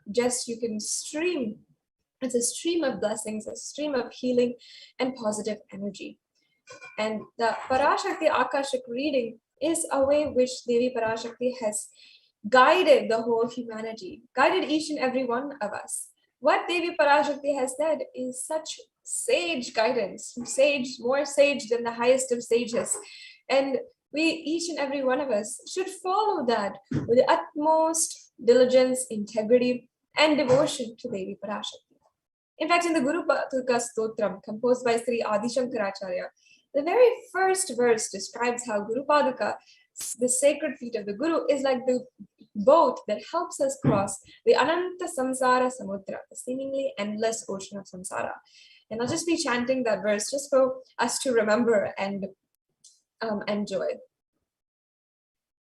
just you can stream. It's a stream of blessings, a stream of healing and positive energy. And the Parashakti Akashic reading is a way which Devi Parashakti has guided the whole humanity, guided each and every one of us. What Devi Parashakti has said is such sage guidance, more sage than the highest of sages. And we, each and every one of us, should follow that with the utmost diligence, integrity, and devotion to Devi Parashakti. In fact, in the Guru Paduka Stotram, composed by Sri Adi Shankaracharya, the very first verse describes how Guru Paduka, the sacred feet of the Guru, is like the boat that helps us cross the Ananta Samsara Samudra, the seemingly endless ocean of samsara. And I'll just be chanting that verse just for us to remember and enjoy.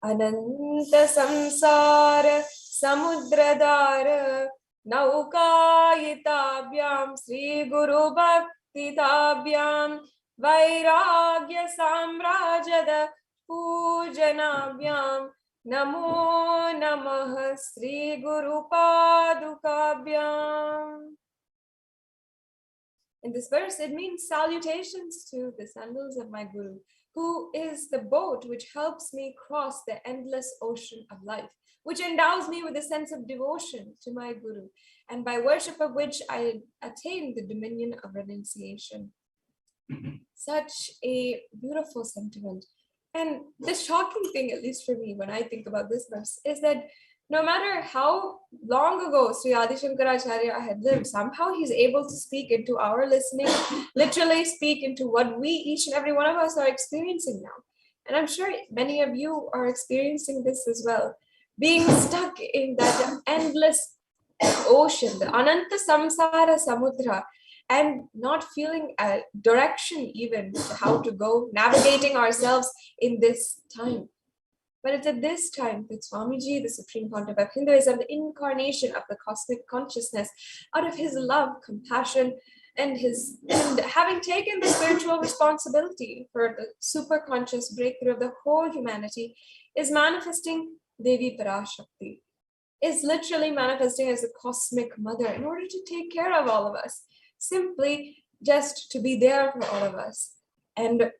Ananta Samsara Samudradara Naukayitabhyam Sri Guru Bhaktitabhyam Vairagya Samrajada Pujanabhyam Namo Namah Sri Guru Padukabhyam. In this verse, it means salutations to the sandals of my Guru, who is the boat which helps me cross the endless ocean of life, which endows me with a sense of devotion to my Guru, and by worship of which I attain the dominion of renunciation. Such a beautiful sentiment. And the shocking thing, at least for me, when I think about this verse, is that no matter how long ago Sri Adi Shankaracharya had lived, somehow he's able to speak into our listening, literally speak into what we, each and every one of us, are experiencing now. And I'm sure many of you are experiencing this as well, being stuck in that endless ocean, the Ananta Samsara Samudra, and not feeling a direction even to how to go, navigating ourselves in this time. But it's at this time that Swamiji, the Supreme Pontiff of Hinduism, the incarnation of the cosmic consciousness, out of his love, compassion, and having taken the spiritual responsibility for the superconscious breakthrough of the whole humanity, is manifesting Devi Parashakti, is literally manifesting as a cosmic mother in order to take care of all of us, simply just to be there for all of us. And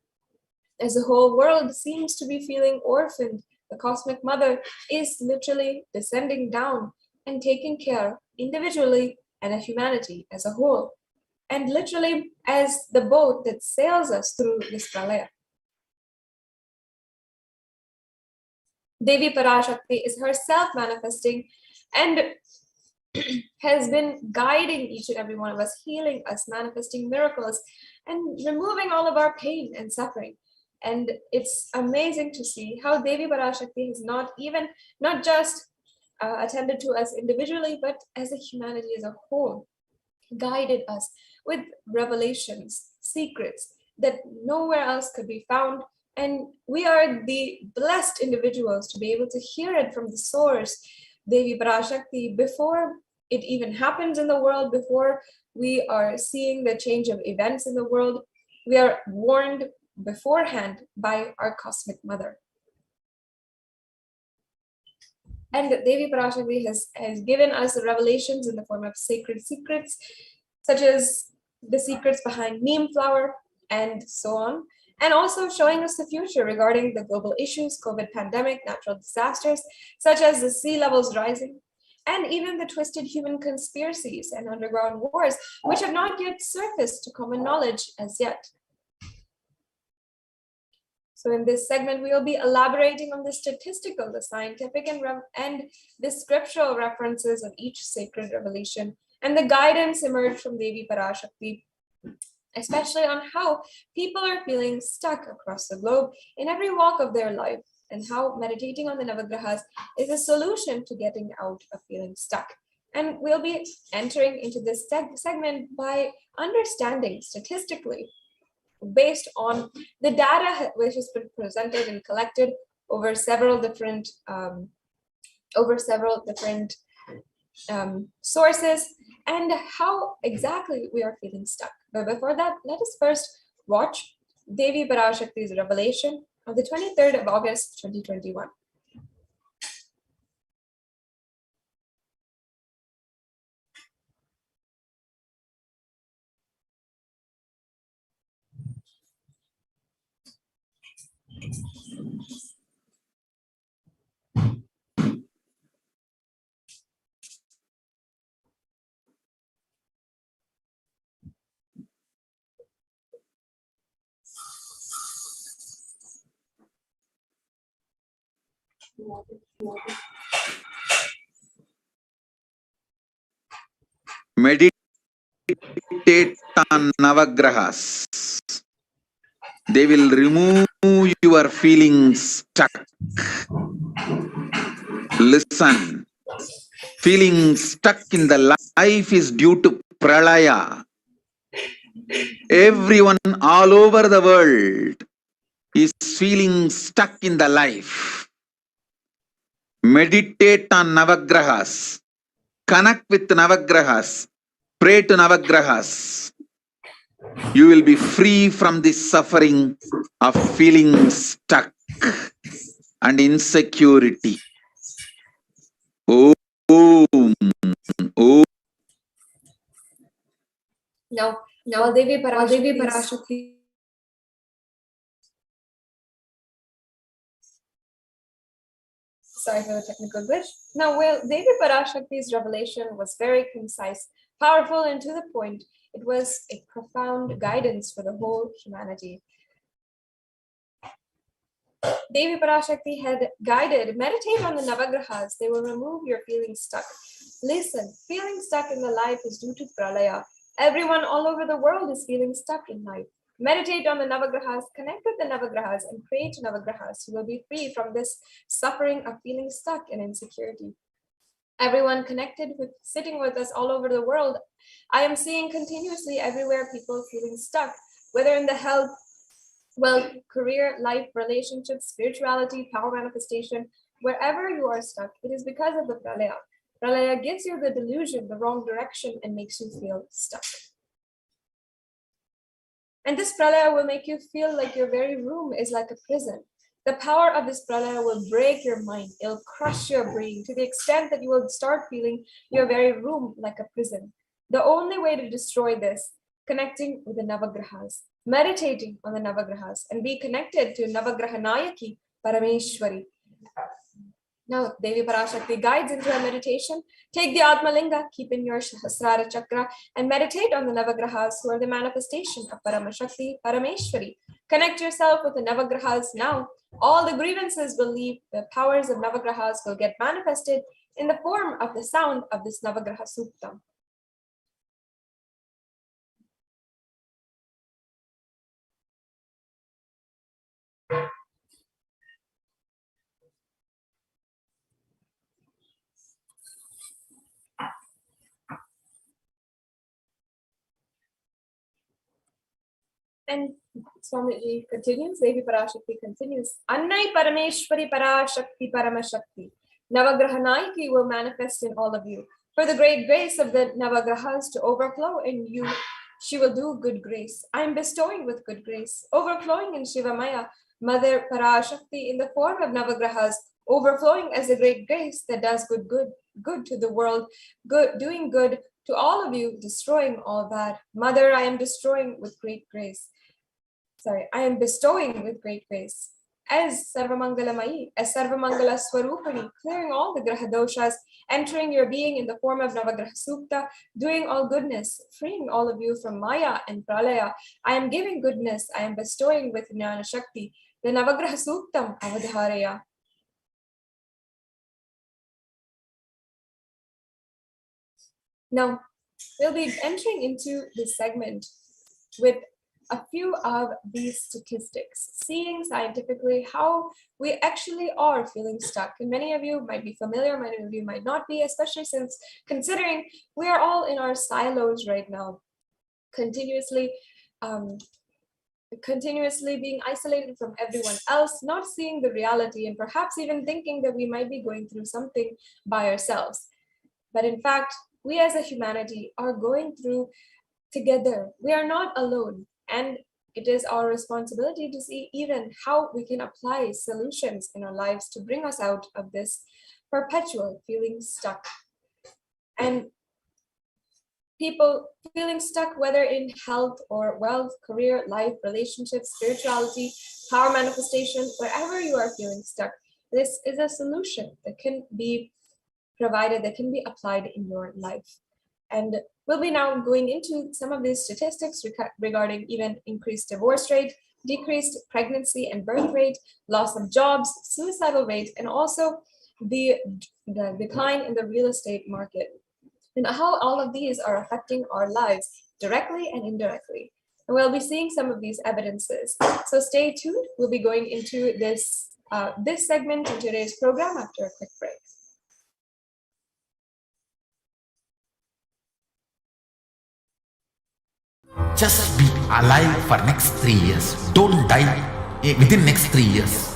as the whole world seems to be feeling orphaned, the cosmic mother is literally descending down and taken care individually and as humanity as a whole, and literally as the boat that sails us through this pralaya. Devi Parashakti is herself manifesting and has been guiding each and every one of us, healing us, manifesting miracles, and removing all of our pain and suffering. And it's amazing to see how Devi Parashakti has not just attended to us individually, but as a humanity as a whole, guided us with revelations, secrets that nowhere else could be found. And we are the blessed individuals to be able to hear it from the source, Devi Parashakti, before it even happens in the world, before we are seeing the change of events in the world. We are warned beforehand by our cosmic mother. And Devi Parashakti has given us the revelations in the form of sacred secrets, such as the secrets behind neem flower and so on, and also showing us the future regarding the global issues, COVID pandemic, natural disasters, such as the sea levels rising, and even the twisted human conspiracies and underground wars, which have not yet surfaced to common knowledge as yet. So in this segment, we will be elaborating on the statistical, the scientific, and the scriptural references of each sacred revelation, and the guidance emerged from Devi Parashakti, especially on how people are feeling stuck across the globe in every walk of their life, and how meditating on the Navagrahas is a solution to getting out of feeling stuck. And we'll be entering into this segment by understanding statistically, based on the data which has been presented and collected over several different sources, and how exactly we are feeling stuck. But before that, let us first watch Devi Parashakti's revelation of the 23rd of August 2021. Meditate on Navagrahas. They will remove your feelings stuck. Listen. Feeling stuck in the life is due to pralaya. Everyone all over the world is feeling stuck in the life. Meditate on Navagrahas. Connect with Navagrahas. Pray to Navagrahas. You will be free from the suffering of feeling stuck and insecurity. Om. Om. Now Devi Parashakti. Sorry for the technical glitch. Now, Devi Parashakti's revelation was very concise, powerful, and to the point. It was a profound guidance for the whole humanity. Devi Parashakti had guided, meditate on the Navagrahas. They will remove your feeling stuck. Listen, feeling stuck in the life is due to pralaya. Everyone all over the world is feeling stuck in life. Meditate on the Navagrahas, connect with the Navagrahas, and create Navagrahas. You will be free from this suffering of feeling stuck and insecurity. Everyone connected with, sitting with us all over the world, I am seeing continuously everywhere people feeling stuck, whether in the health, wealth, career, life, relationships, spirituality, power manifestation, wherever you are stuck, it is because of the pralaya. Pralaya gives you the delusion, the wrong direction, and makes you feel stuck. And this pralaya will make you feel like your very room is like a prison. The power of this pralaya will break your mind. It'll crush your brain to the extent that you will start feeling your very room like a prison. The only way to destroy this, connecting with the Navagrahas, meditating on the Navagrahas, and be connected to Navagrahanayaki Parameshwari. Now, Devi Parashakti guides into a meditation. Take the Atmalinga, keep in your Sahasrara Chakra, and meditate on the Navagrahas, who are the manifestation of Paramashakti, Parameshwari. Connect yourself with the Navagrahas now. All the grievances will leave. The powers of Navagrahas will get manifested in the form of the sound of this Navagraha Sukta. And Swamiji continues, Devi Parashakti continues, Annai Parameshwari Parashakti Paramashakti. Navagrahanayaki will manifest in all of you. For the great grace of the Navagrahas to overflow in you, she will do good grace. I am bestowing with good grace, overflowing in Shivamaya, Mother Parashakti in the form of Navagrahas, overflowing as a great grace that does good to the world, doing good to all of you, destroying all bad. Mother, I am destroying with great grace. I am bestowing with great grace. As Sarvamangalamayi, as Sarvamangala Swarupani, clearing all the Graha doshas, entering your being in the form of Navagraha Sukta, doing all goodness, freeing all of you from Maya and Pralaya. I am giving goodness, I am bestowing with Jnana Shakti, the Navagraha Suktam Avadharaya. Now, we'll be entering into this segment with a few of these statistics, seeing scientifically how we actually are feeling stuck. And many of you might be familiar, many of you might not be, especially since considering we are all in our silos right now, continuously being isolated from everyone else, not seeing the reality, and perhaps even thinking that we might be going through something by ourselves. But in fact, we as a humanity are going through together. We are not alone. And it is our responsibility to see even how we can apply solutions in our lives to bring us out of this perpetual feeling stuck. And people feeling stuck, whether in health or wealth, career, life, relationships, spirituality, power manifestation, wherever you are feeling stuck, this is a solution that can be provided, that can be applied in your life. And we'll be now going into some of these statistics regarding even increased divorce rate, decreased pregnancy and birth rate, loss of jobs, suicidal rate, and also the decline in the real estate market, and how all of these are affecting our lives directly and indirectly. And we'll be seeing some of these evidences. So stay tuned. We'll be going into this segment in today's program after a quick break. Just be alive for next 3 years. Don't die within next 3 years.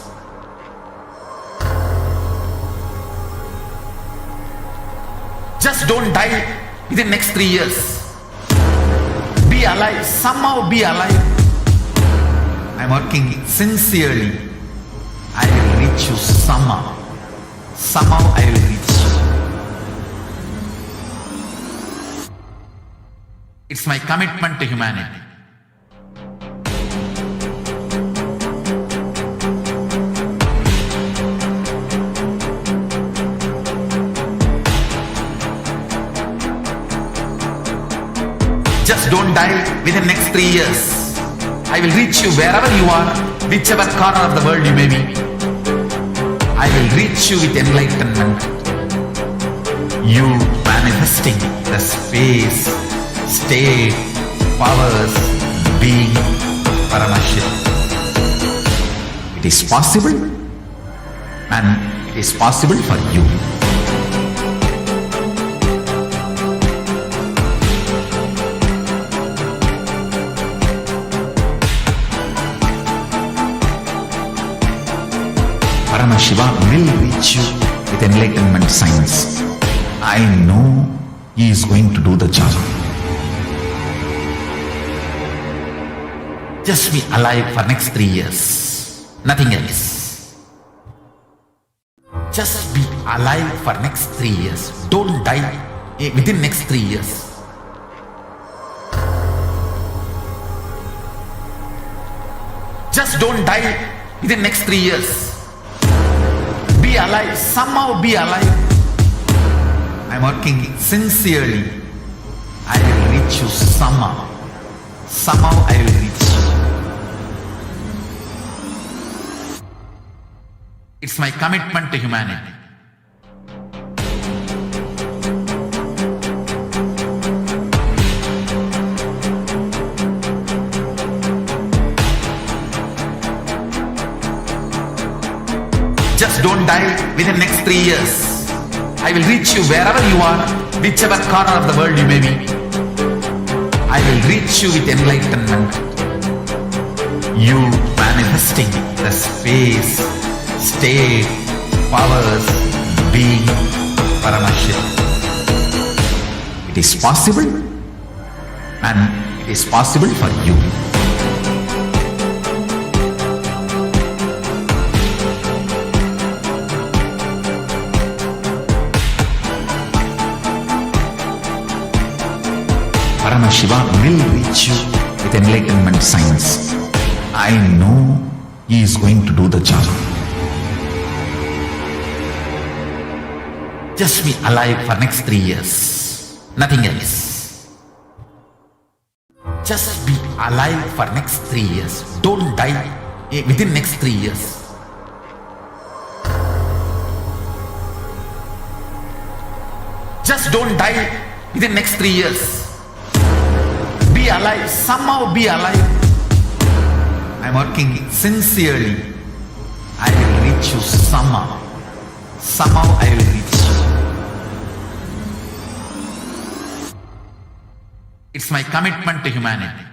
Just don't die within next 3 years. Be alive. Somehow be alive. I'm working sincerely. I will reach you somehow. Somehow I will reach you. It's my commitment to humanity. Just don't die within next 3 years. I will reach you wherever you are, whichever corner of the world you may be. I will reach you with enlightenment. You manifesting the space, state, powers, being Paramashivoham. It is possible, and it is possible for you. Paramashivoham will reach you with enlightenment science. I know he is going to do the job. Just be alive for next 3 years. Nothing else. Just be alive for next 3 years. Don't die within next 3 years. Just don't die within next 3 years. Be alive, somehow be alive. I'm working sincerely. I will reach you somehow. Somehow I will reach you. It's my commitment to humanity. Just don't die within the next 3 years. I will reach you wherever you are, whichever corner of the world you may be. I will reach you with enlightenment. You manifesting the space, state, powers, being, Paramashivoham. It is possible, and it is possible for you. Paramashivoham will reach you with enlightenment science. I know he is going to do the job. Just be alive for next 3 years. Nothing else. Just be alive for next 3 years. Don't die within next 3 years. Just don't die within next 3 years. Be alive, somehow be alive. I'm working sincerely. I will reach you somehow. Somehow I will reach you. It's my commitment to humanity.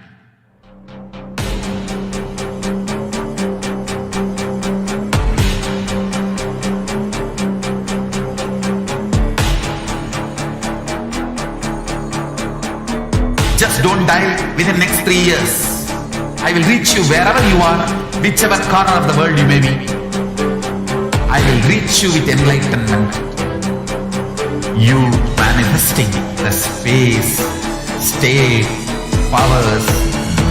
Just don't die within the next 3 years. I will reach you wherever you are, whichever corner of the world you may be. I will reach you with enlightenment. You manifesting the space, state, powers,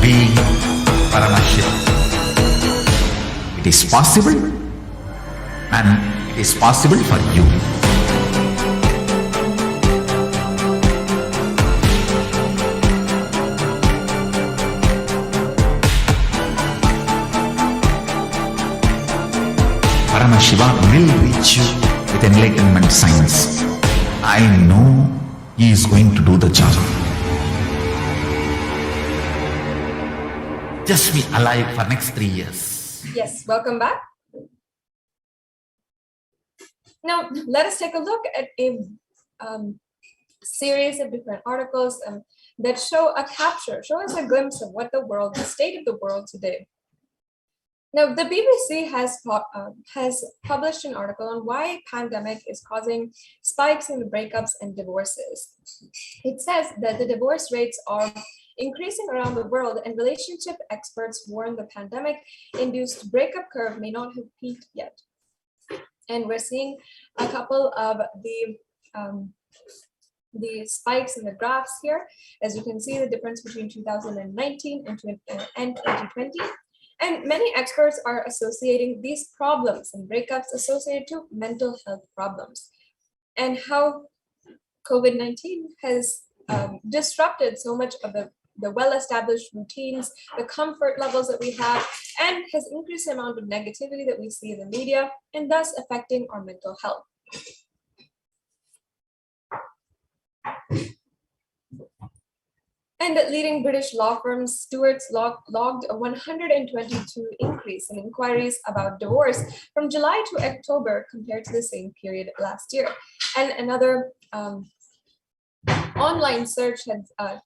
being, Paramashivoham. It is possible, and it is possible for you. Paramashivoham will reach you with enlightenment science. I know he is going to do the job. Just be alive for next 3 years. Yes, welcome back. Now, let us take a look at a series of different articles that show us a glimpse of what the state of the world today. Now, the BBC has published an article on why pandemic is causing spikes in the breakups and divorces. It says that the divorce rates are increasing around the world, and relationship experts warn the pandemic-induced breakup curve may not have peaked yet. And we're seeing a couple of the spikes in the graphs here. As you can see, the difference between 2019 and 2020. And many experts are associating these problems and breakups associated to mental health problems, and how COVID-19 has disrupted so much of the well-established routines, the comfort levels that we have, and has increased the amount of negativity that we see in the media, and thus affecting our mental health. And leading British law firm Stewart's logged a 122 increase in inquiries about divorce from July to October compared to the same period last year. And another online search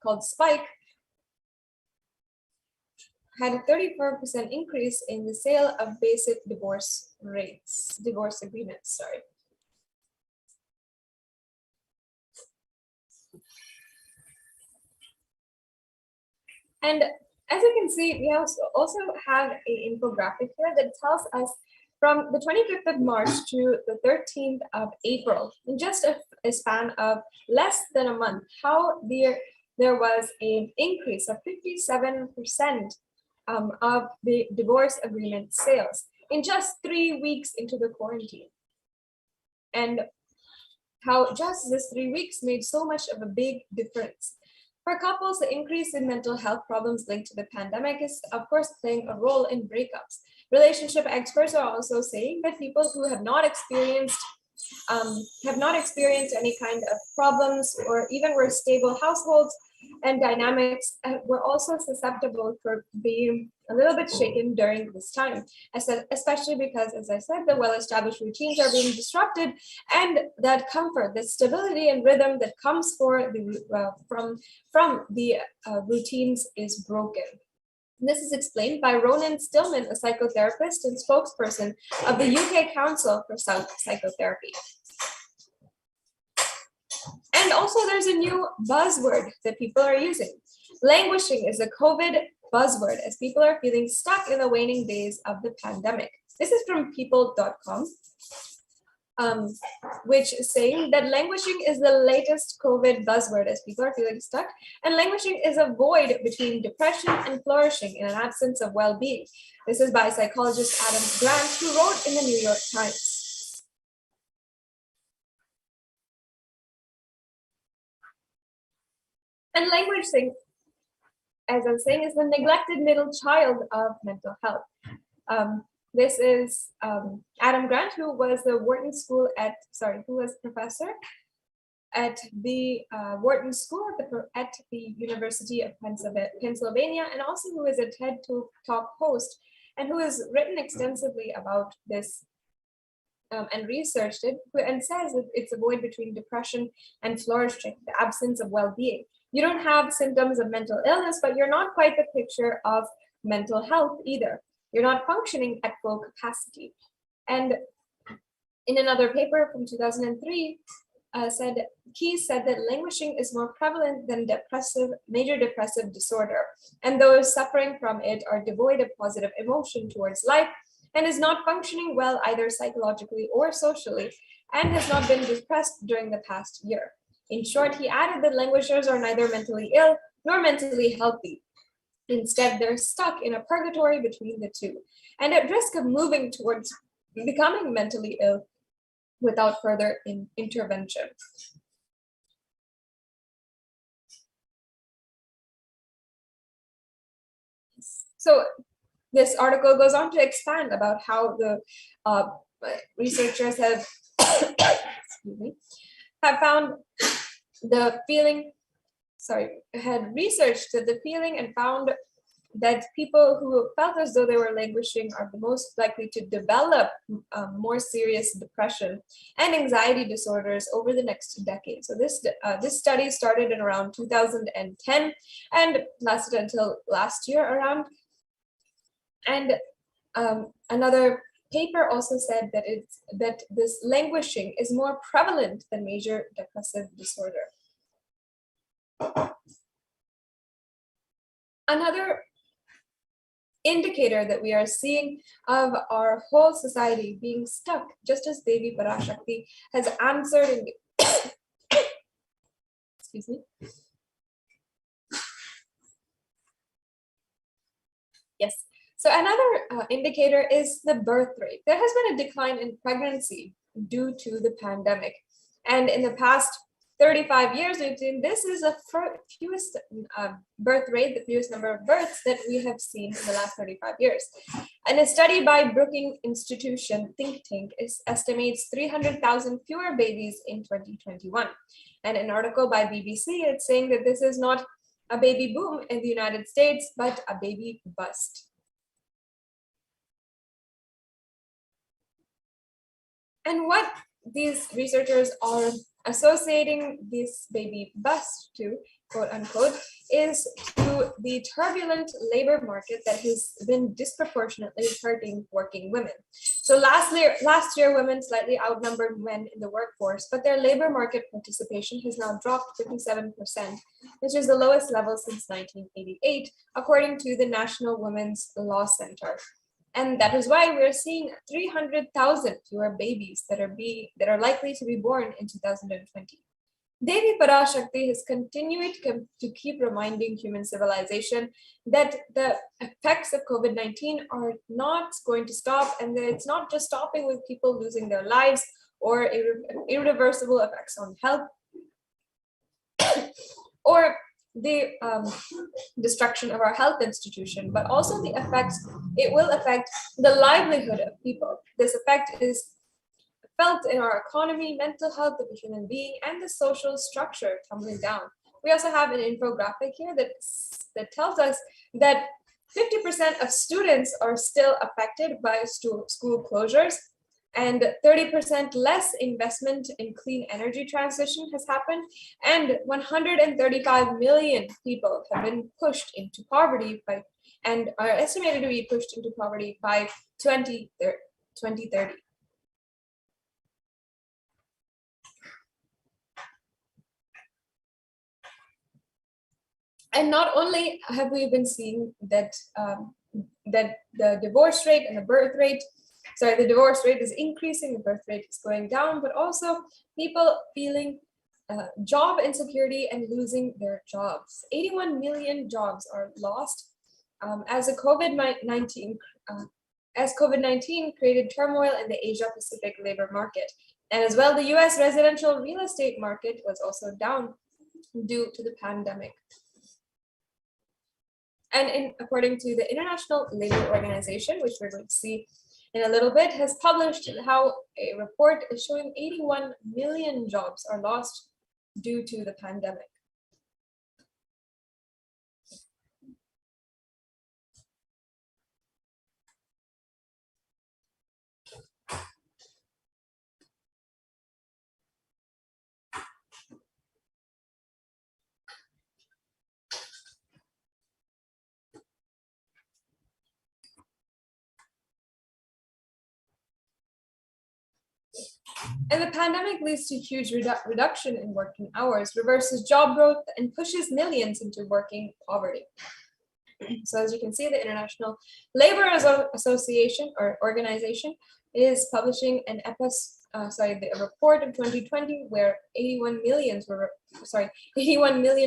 called Spike had a 34% increase in the sale of basic divorce agreements. And as you can see, we also have an infographic here that tells us from the 25th of March to the 13th of April, in just a span of less than a month, how there was an increase of 57% of the divorce agreement sales in just 3 weeks into the quarantine. and how just this 3 weeks made so much of a big difference. For couples, the increase in mental health problems linked to the pandemic is, of course, playing a role in breakups. Relationship experts are also saying that people who have not experienced any kind of problems, or even were stable households and dynamics, were also susceptible for being a little bit shaken during this time, especially because, as I said, the well-established routines are being disrupted, and that comfort, the stability and rhythm that comes from the routines is broken. This is explained by Ronan Stillman, a psychotherapist and spokesperson of the UK Council for Psychotherapy. And also there's a new buzzword that people are using. Languishing is a COVID buzzword as people are feeling stuck in the waning days of the pandemic. This is from people.com, which is saying that languishing is the latest COVID buzzword as people are feeling stuck, and languishing is a void between depression and flourishing in an absence of well-being. This is by psychologist Adam Grant, who wrote in the New York Times. And languishing, as I'm saying, is the neglected middle child of mental health. This is Adam Grant, who was the Wharton School who was professor at the Wharton School at the University of Pennsylvania, and also who is a TED Talk host, and who has written extensively about this and researched it, and says that it's a void between depression and flourishing, the absence of well-being. You don't have symptoms of mental illness, but you're not quite the picture of mental health either. You're not functioning at full capacity. And in another paper from 2003, Keyes said that languishing is more prevalent than major depressive disorder, and those suffering from it are devoid of positive emotion towards life and is not functioning well either psychologically or socially, and has not been depressed during the past year. In short, he added that languishers are neither mentally ill nor mentally healthy. Instead, they're stuck in a purgatory between the two, and at risk of moving towards becoming mentally ill without further intervention. So this article goes on to expand about how the researchers have found the feeling, had researched the feeling and found that people who felt as though they were languishing are the most likely to develop more serious depression and anxiety disorders over the next decade. So this study started in around 2010 and lasted until last year around. And another paper also said that this languishing is more prevalent than major depressive disorder. Another indicator that we are seeing of our whole society being stuck, just as Devi Parashakti has answered in excuse me. Yes. So another indicator is the birth rate. There has been a decline in pregnancy due to the pandemic. And in the past 35 years, this is the fewest birth rate, the fewest number of births that we have seen in the last 35 years. And a study by Brookings Institution think tank estimates 300,000 fewer babies in 2021. And an article by BBC, it's saying that this is not a baby boom in the United States, but a baby bust. And what these researchers are associating this baby bust to, quote unquote, is to the turbulent labor market that has been disproportionately hurting working women. So last year, women slightly outnumbered men in the workforce, but their labor market participation has now dropped 57%, which is the lowest level since 1988, according to the National Women's Law Center. And that is why we're seeing 300,000 fewer babies that are likely to be born in 2020. Devi Parashakti has continued to keep reminding human civilization that the effects of COVID-19 are not going to stop, and that it's not just stopping with people losing their lives or irreversible effects on health, or the destruction of our health institution, but also the effects, it will affect the livelihood of people. This effect is felt in our economy, mental health of the human being, and the social structure tumbling down. We also have an infographic here that tells us that 50% of students are still affected by school closures, and 30% less investment in clean energy transition has happened, and 135 million people have been pushed into poverty and are estimated to be pushed into poverty by 2030. And not only have we been seeing that that the divorce rate and the birth rate, the divorce rate is increasing, the birth rate is going down, but also people feeling job insecurity and losing their jobs. 81 million jobs are lost as COVID-19 created turmoil in the Asia Pacific labor market. And as well, the US residential real estate market was also down due to the pandemic. And according to the International Labour Organization, which we're going to see in a little bit, has published how a report is showing 81 million jobs are lost due to the pandemic. And the pandemic leads to huge reduction in working hours, reverses job growth, and pushes millions into working poverty. So as you can see, the International Labour Association or Organization is publishing a report of 2020 where 81 million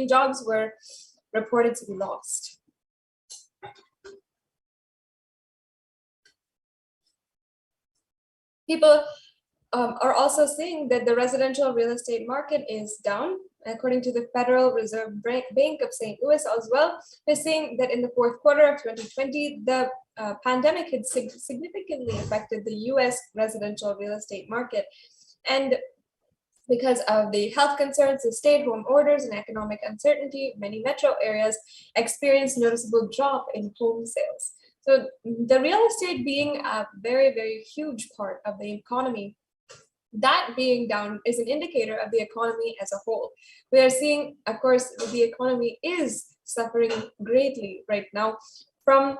jobs were reported to be lost. People are also seeing that the residential real estate market is down. According to the Federal Reserve Bank of St. Louis as well, they're seeing that in the fourth quarter of 2020, the pandemic had significantly affected the US residential real estate market. And because of the health concerns, the stay-at-home orders, and economic uncertainty, many metro areas experienced noticeable drop in home sales. So the real estate being a very, very huge part of the economy, that being down is an indicator of the economy as a whole. We are seeing, of course, the economy is suffering greatly right now from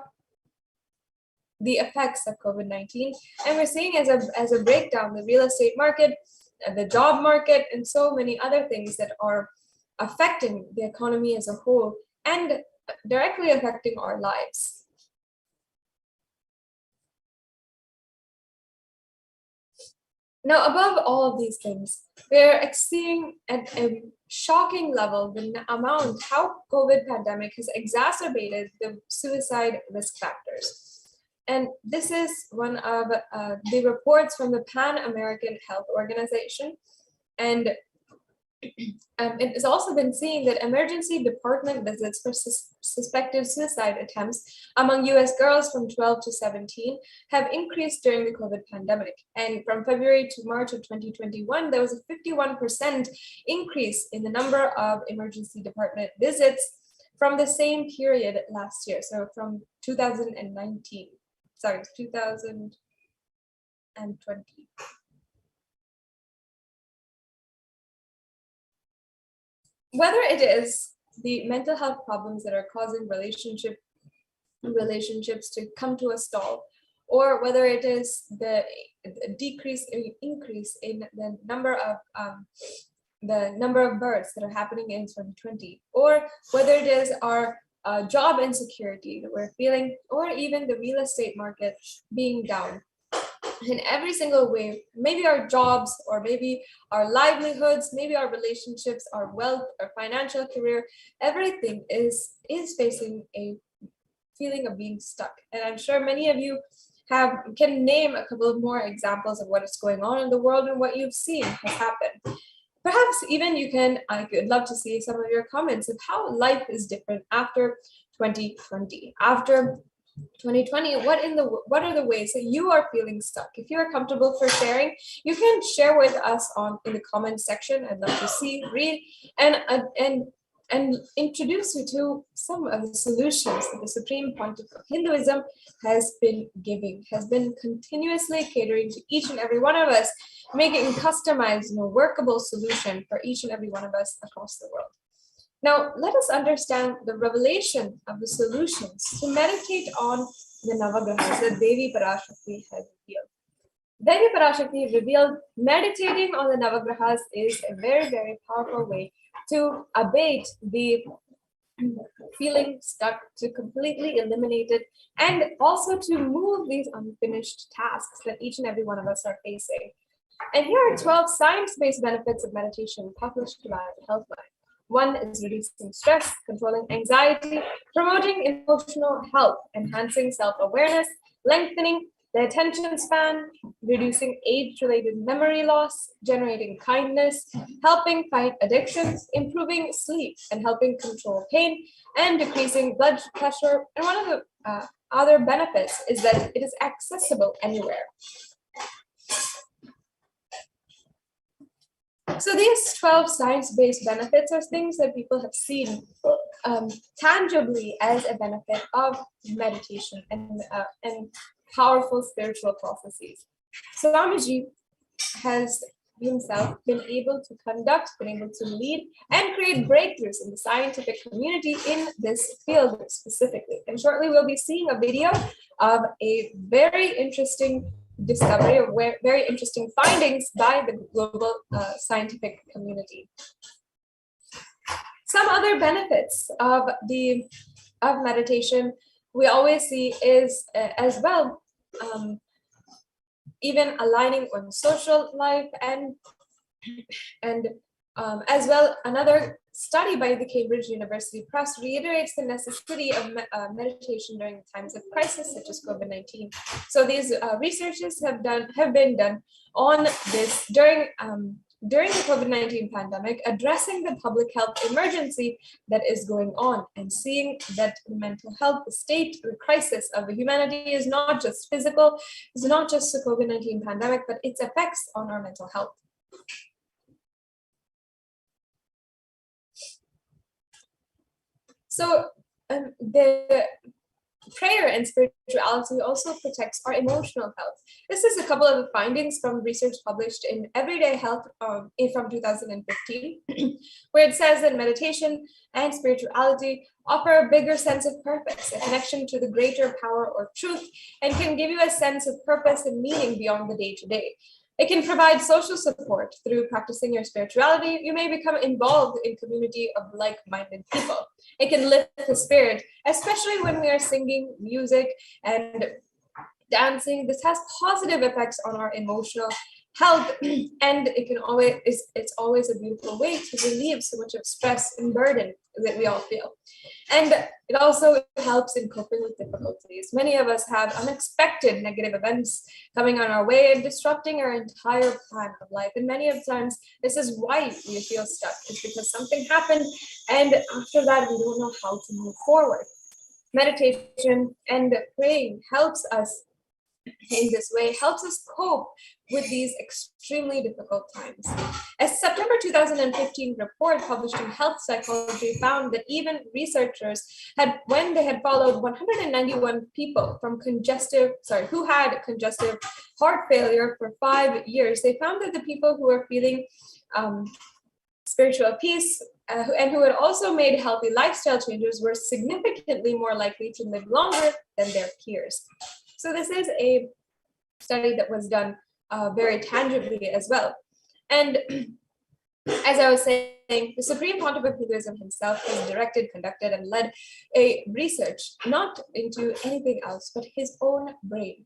the effects of COVID-19, and we're seeing as a breakdown the real estate market, the job market, and so many other things that are affecting the economy as a whole and directly affecting our lives. Now, above all of these things, we're seeing at a shocking level the amount how COVID pandemic has exacerbated the suicide risk factors. And this is one of the reports from the Pan American Health Organization. And it has also been seen that emergency department visits for suspected suicide attempts among US girls from 12 to 17 have increased during the COVID pandemic. And from February to March of 2021, there was a 51% increase in the number of emergency department visits from the same period last year. So from 2020. Whether it is the mental health problems that are causing relationships to come to a stall, or whether it is the increase in the number of births that are happening in 2020, or whether it is our job insecurity that we're feeling, or even the real estate market being down. In every single way, maybe our jobs, or maybe our livelihoods, maybe our relationships, our wealth, our financial career, everything is facing a feeling of being stuck. And I'm sure many of you can name a couple of more examples of what is going on in the world and what you've seen has happened. Perhaps even I could love to see some of your comments of how life is different after 2020. After 2020, what are the ways that you are feeling stuck? If you are comfortable for sharing, you can share with us in the comments section. I'd love to see, read, and introduce you to some of the solutions that the Supreme Pontiff of Hinduism has been continuously catering to each and every one of us, making a customized, workable solution for each and every one of us across the world. Now, let us understand the revelation of the solutions to meditate on the Navagrahas that Devi Parashakti has revealed. Devi Parashakti revealed meditating on the Navagrahas is a very, very powerful way to abate the feeling stuck, to completely eliminate it, and also to move these unfinished tasks that each and every one of us are facing. And here are 12 science-based benefits of meditation published by Healthline. 1 is reducing stress, controlling anxiety, promoting emotional health, enhancing self-awareness, lengthening the attention span, reducing age-related memory loss, generating kindness, helping fight addictions, improving sleep, and helping control pain, and decreasing blood pressure. And one of the other benefits is that it is accessible anywhere. So these 12 science-based benefits are things that people have seen tangibly as a benefit of meditation and powerful spiritual processes. Swamiji has himself been able to conduct, been able to lead, and create breakthroughs in the scientific community in this field specifically. And shortly we'll be seeing a video of a very interesting discovery of very interesting findings by the global scientific community. Some other benefits of meditation we always see is as well even aligning on social life and as well. Another study by the Cambridge University Press reiterates the necessity of meditation during times of crisis such as COVID-19. So these researches have been done on this during the COVID-19 pandemic, addressing the public health emergency that is going on and seeing that mental health, the state, the crisis of the humanity is not just physical, it's not just the COVID-19 pandemic, but its effects on our mental health. So the prayer and spirituality also protects our emotional health. This is a couple of the findings from research published in Everyday Health from 2015, where it says that meditation and spirituality offer a bigger sense of purpose, a connection to the greater power or truth, and can give you a sense of purpose and meaning beyond the day-to-day. It can provide social support. Through practicing your spirituality, you may become involved in a community of like-minded people. It can lift the spirit, especially when we are singing music and dancing. This has positive effects on our emotional health, and it's always a beautiful way to relieve so much of stress and burden that we all feel. And it also helps in coping with difficulties. Many of us have unexpected negative events coming on our way and disrupting our entire plan of life. And many of times, this is why we feel stuck. It's because something happened, and after that, we don't know how to move forward. Meditation and praying helps us in this way, helps us cope with these extremely difficult times. A September 2015 report published in Health Psychology found that even researchers when they had followed 191 people who had congestive heart failure for 5 years, they found that the people who were feeling spiritual peace and who had also made healthy lifestyle changes were significantly more likely to live longer than their peers. So this is a study that was done very tangibly as well. And as I was saying, the Supreme Pontiff of Hinduism himself has directed, conducted, and led a research not into anything else but his own brain.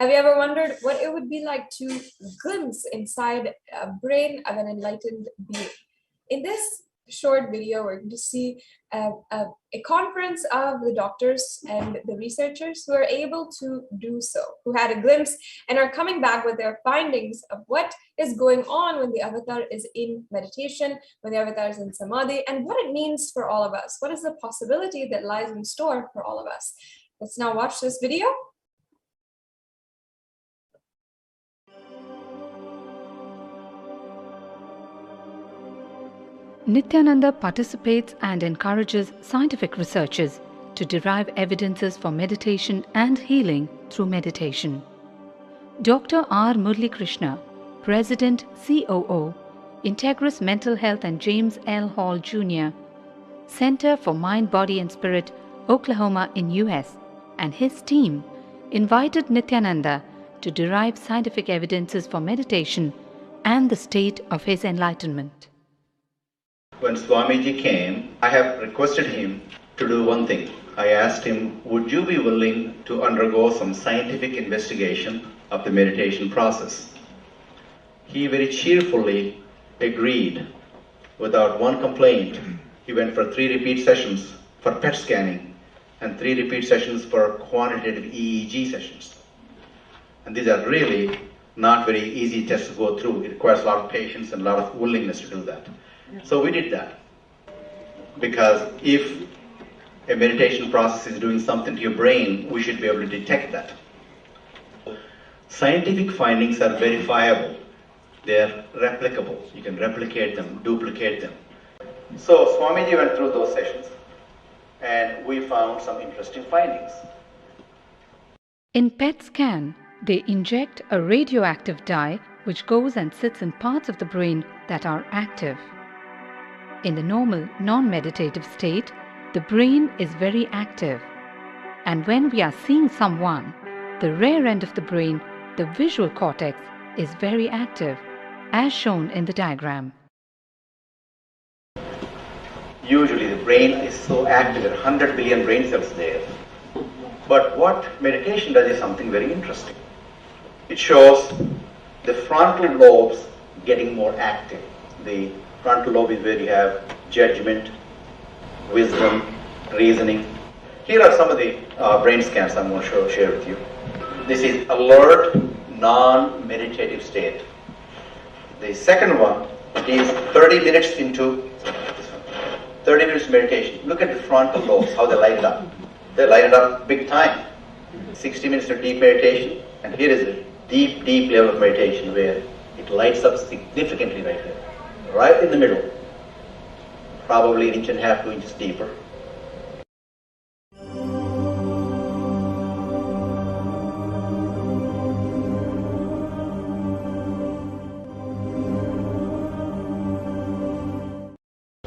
Have you ever wondered what it would be like to glimpse inside a brain of an enlightened being? In this short video, we're going to see a conference of the doctors and the researchers who are able to do so, who had a glimpse and are coming back with their findings of what is going on when the avatar is in meditation, when the avatar is in samadhi, and what it means for all of us. What is the possibility that lies in store for all of us? Let's now watch this video. Nithyananda participates and encourages scientific researchers to derive evidences for meditation and healing through meditation. Dr. R. Murli Krishna, President COO, Integris Mental Health and James L. Hall Jr., Center for Mind, Body and Spirit, Oklahoma in US, and his team invited Nithyananda to derive scientific evidences for meditation and the state of his enlightenment. When Swamiji came, I have requested him to do one thing. I asked him, would you be willing to undergo some scientific investigation of the meditation process? He very cheerfully agreed without one complaint. He went for 3 repeat sessions for PET scanning and 3 repeat sessions for quantitative EEG sessions. And these are really not very easy tests to go through. It requires a lot of patience and a lot of willingness to do that. So we did that, because if a meditation process is doing something to your brain, we should be able to detect that. Scientific findings are verifiable. They're replicable. You can replicate them, duplicate them. So Swamiji went through those sessions and we found some interesting findings. In PET scan, they inject a radioactive dye which goes and sits in parts of the brain that are active. In the normal, non-meditative state, the brain is very active. And when we are seeing someone, the rear end of the brain, the visual cortex, is very active, as shown in the diagram. Usually the brain is so active, there are 100 billion brain cells there. But what meditation does is something very interesting. It shows the frontal lobes getting more active. The frontal lobe is where you have judgment, wisdom, reasoning. Here are some of the brain scans I'm going to share with you. This is alert, non-meditative state. The second one is 30 minutes into 30 minutes meditation. Look at the frontal lobes, how they light up. They light it up big time. 60 minutes of deep meditation, and here is a deep, deep level of meditation where it lights up significantly right here. Right in the middle, probably 1.5 inches, 2 inches deeper.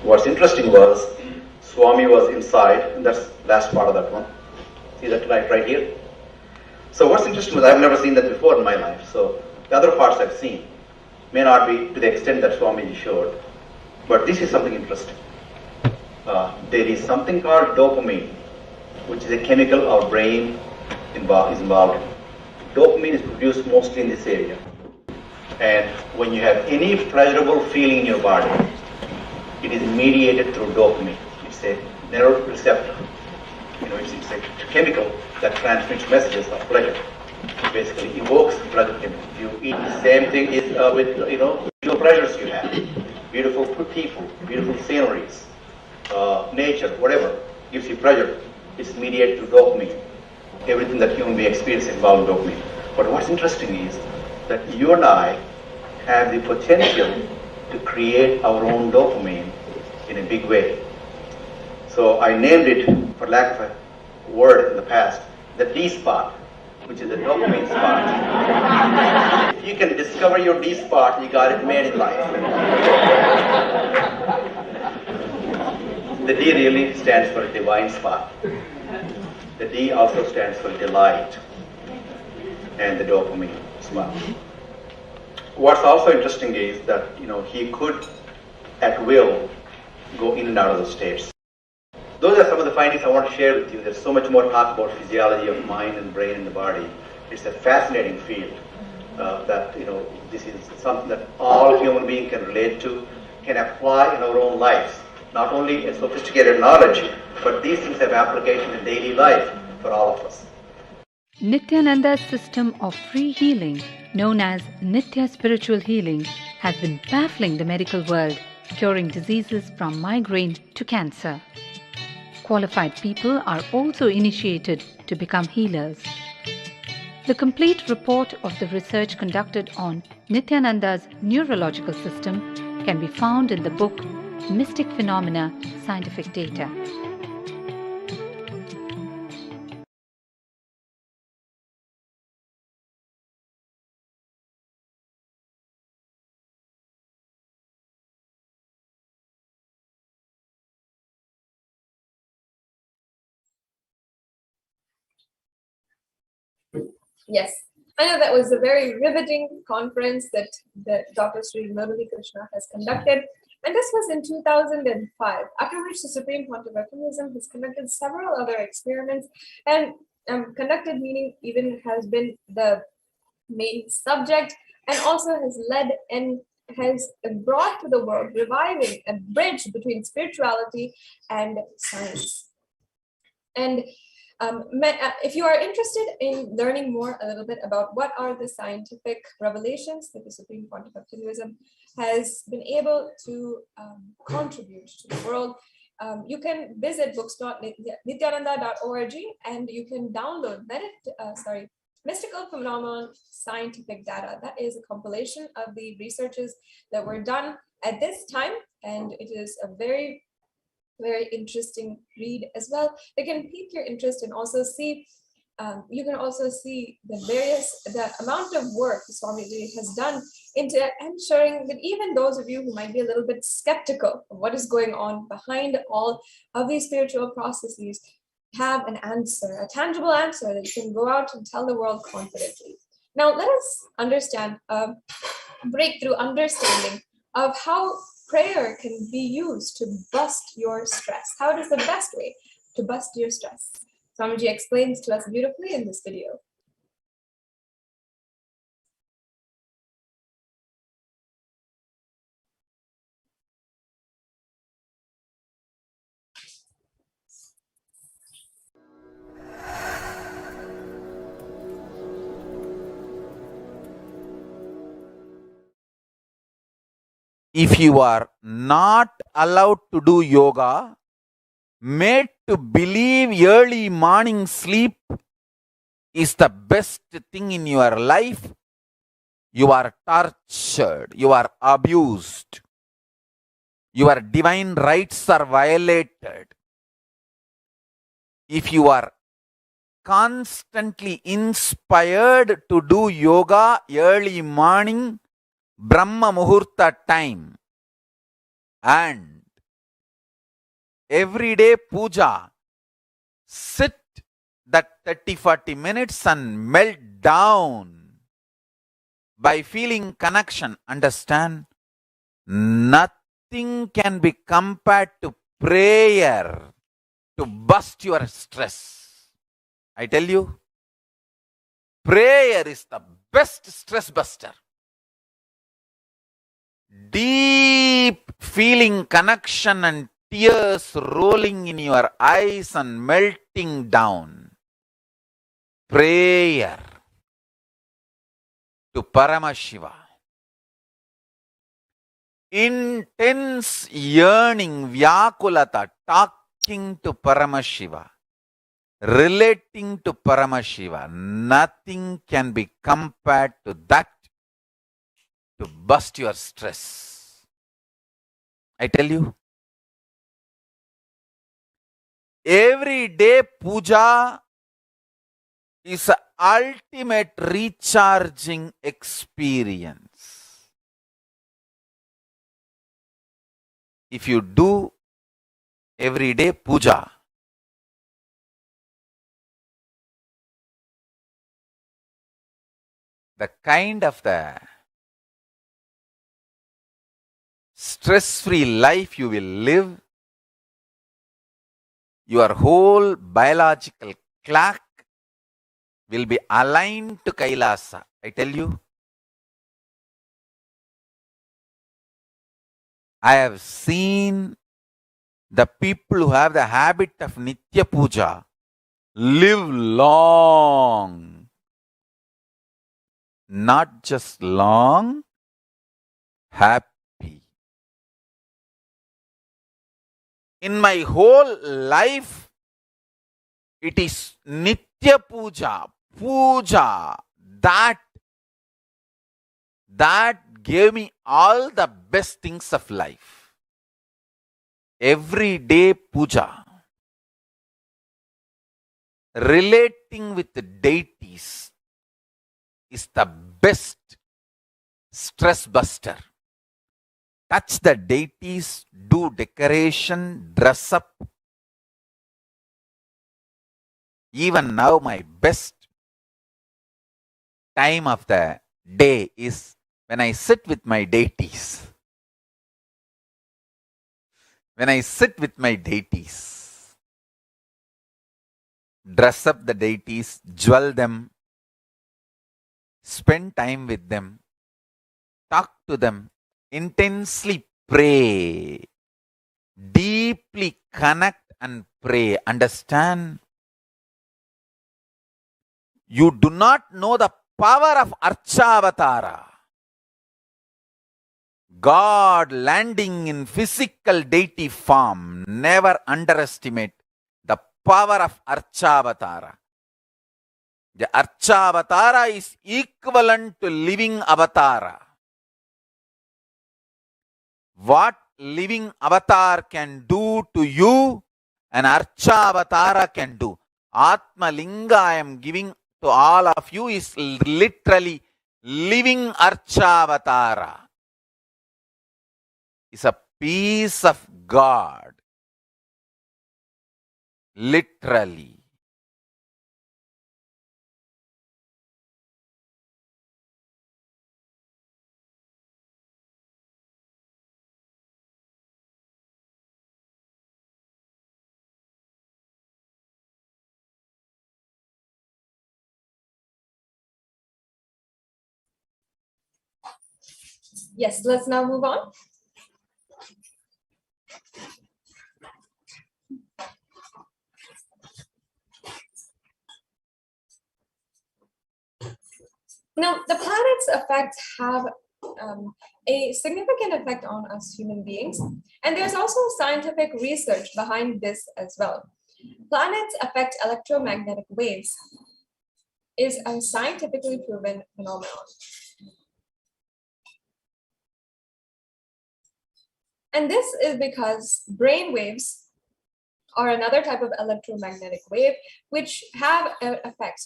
What's interesting was, Swami was inside, and that's the last part of that one. See that right here? So what's interesting was, I've never seen that before in my life, so the other parts I've seen. May not be to the extent that Swamiji showed, but this is something interesting. There is something called dopamine, which is a chemical our brain is involved in. Dopamine is produced mostly in this area. And when you have any pleasurable feeling in your body, it is mediated through dopamine. It's a neuroreceptor. It's a chemical that transmits messages of pleasure. It basically evokes pleasure. If you eat, the same thing is with visual pleasures you have. Beautiful people, beautiful sceneries, nature, whatever gives you pleasure. It's mediated through dopamine. Everything that human being experiences involves dopamine. But what's interesting is that you and I have the potential to create our own dopamine in a big way. So I named it, for lack of a word in the past, the D spot, which is the dopamine spot. If you can discover your D spot, you got it made in life. The D really stands for a divine spot. The D also stands for delight, and the dopamine spot. What's also interesting is that he could, at will, go in and out of those states. Those are some of the findings I want to share with you. There's so much more talk about physiology of mind and brain and the body. It's a fascinating field that this is something that all human beings can relate to, can apply in our own lives. not only a sophisticated knowledge, but these things have application in daily life for all of us. Nithyananda's system of free healing, known as Nithya Spiritual Healing, has been baffling the medical world, curing diseases from migraine to cancer. Qualified people are also initiated to become healers. The complete report of the research conducted on Nithyananda's neurological system can be found in the book Mystic Phenomena, Scientific Data. Yes, I know that was a very riveting conference that Dr. Sri Murali Krishna has conducted, and this was in 2005, after which the Supreme Pontiff of Hinduism has conducted several other experiments, and conducted meaning even has been the main subject, and also has led and has brought to the world reviving a bridge between spirituality and science. And if you are interested in learning more a little bit about what are the scientific revelations that the Supreme Pontiff of Hinduism has been able to contribute to the world, you can visit books.nithyananda.org and you can download Mystical Phenomenon Scientific Data. That is a compilation of the researches that were done at this time, and it is a very interesting read as well. They can pique your interest and also see, you can also see the amount of work Swamiji has done into ensuring that even those of you who might be a little bit skeptical of what is going on behind all of these spiritual processes have an answer, a tangible answer that you can go out and tell the world confidently. Now let us understand a breakthrough understanding of how prayer can be used to bust your stress. How is the best way to bust your stress? Swamiji explains to us beautifully in this video. If you are not allowed to do yoga, made to believe early morning sleep is the best thing in your life, you are tortured, you are abused, your divine rights are violated. If you are constantly inspired to do yoga early morning, Brahma Muhurta time, and everyday puja, sit that 30-40 minutes and melt down by feeling connection. Understand? Nothing can be compared to prayer to bust your stress. I tell you, prayer is the best stress buster. Deep feeling connection and tears rolling in your eyes and melting down. Prayer to Paramashiva. Intense yearning, Vyakulata, talking to Paramashiva, relating to Paramashiva. Nothing can be compared to that to bust your stress. I tell you, everyday puja is an ultimate recharging experience. If you do everyday puja, the kind of the stress-free life you will live, your whole biological clock will be aligned to KAILASA. I tell you, I have seen The people who have the habit of Nitya Puja live long. Not just long, happy. In my whole life, it is Nitya Puja, Puja, that gave me all the best things of life. Everyday puja. Relating with the deities is the best stress buster. Touch the deities, do decoration, dress up. Even now, my best time of the day is when I sit with my deities. When I sit with my deities, dress up the deities, jewel them, spend time with them, talk to them, intensely pray, deeply connect and pray. Understand? You do not know the power of Archavatara. God landing in physical deity form. Never underestimate the power of Archavatara. The Archavatara is equivalent to living avatara. What living avatar can do to you, an Archavatara can do. Atma Linga I am giving to all of you is literally living Archavatara. Is a piece of God. Literally. Yes, let's now move on. Now, the planet's effects have a significant effect on us human beings, and there's also scientific research behind this as well. Planets affect electromagnetic waves is a scientifically proven phenomenon. And this is because brain waves are another type of electromagnetic wave which have an effect.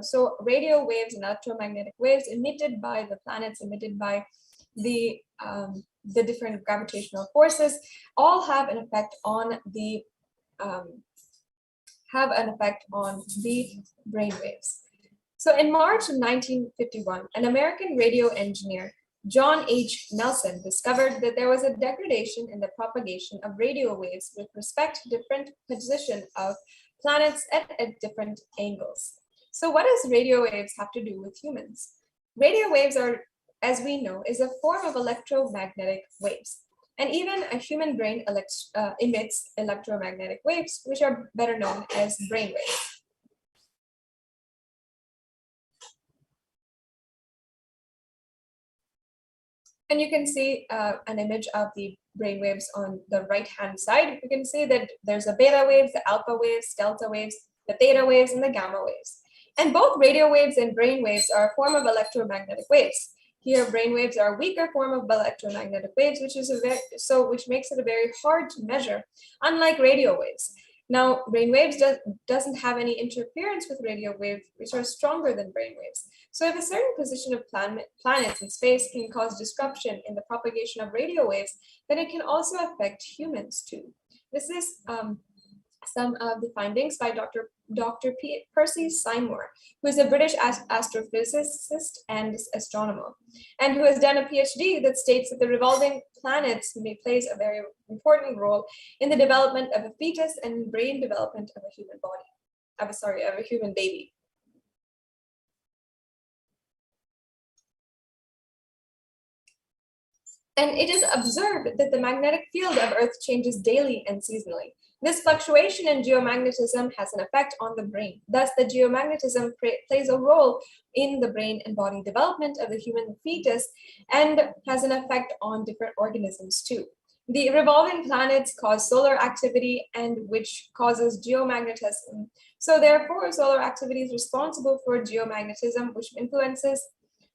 So radio waves and electromagnetic waves emitted by the planets, emitted by the different gravitational forces, all have an effect on the brain waves. So in March of 1951, an American radio engineer, John H. Nelson, discovered that there was a degradation in the propagation of radio waves with respect to different position of planets at different angles. So what does radio waves have to do with humans? Radio waves are, as we know, is a form of electromagnetic waves. And even a human brain emits electromagnetic waves, which are better known as brain waves. And you can see an image of the brainwaves on the right-hand side. You can see that there's the beta waves, the alpha waves, delta waves, the theta waves, and the gamma waves. And both radio waves and brain waves are a form of electromagnetic waves. Here, brain waves are a weaker form of electromagnetic waves, which makes it very hard to measure, unlike radio waves. Now, brain waves doesn't have any interference with radio waves, which are stronger than brain waves. So if a certain position of planets in space can cause disruption in the propagation of radio waves, then it can also affect humans too. This is some of the findings by Dr. Percy Seymour, who is a British astrophysicist and astronomer, and who has done a PhD that states that the revolving planets plays a very important role in the development of a fetus and brain development of a human body. Of a human baby. And it is observed that the magnetic field of Earth changes daily and seasonally. This fluctuation in geomagnetism has an effect on the brain. Thus, the geomagnetism plays a role in the brain and body development of the human fetus and has an effect on different organisms too. The revolving planets cause solar activity and which causes geomagnetism. So therefore, solar activity is responsible for geomagnetism, which influences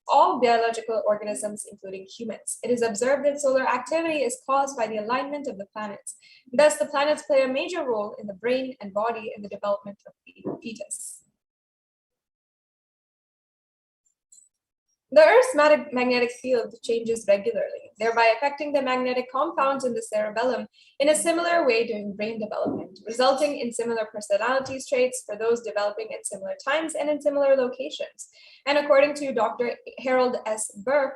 all biological organisms, including humans. It is observed that solar activity is caused by the alignment of the planets. Thus, the planets play a major role in the brain and body and the development of the fetus. The Earth's magnetic field changes regularly, thereby affecting the magnetic compounds in the cerebellum in a similar way during brain development, resulting in similar personality traits for those developing at similar times and in similar locations. And according to Dr. Harold S. Burr,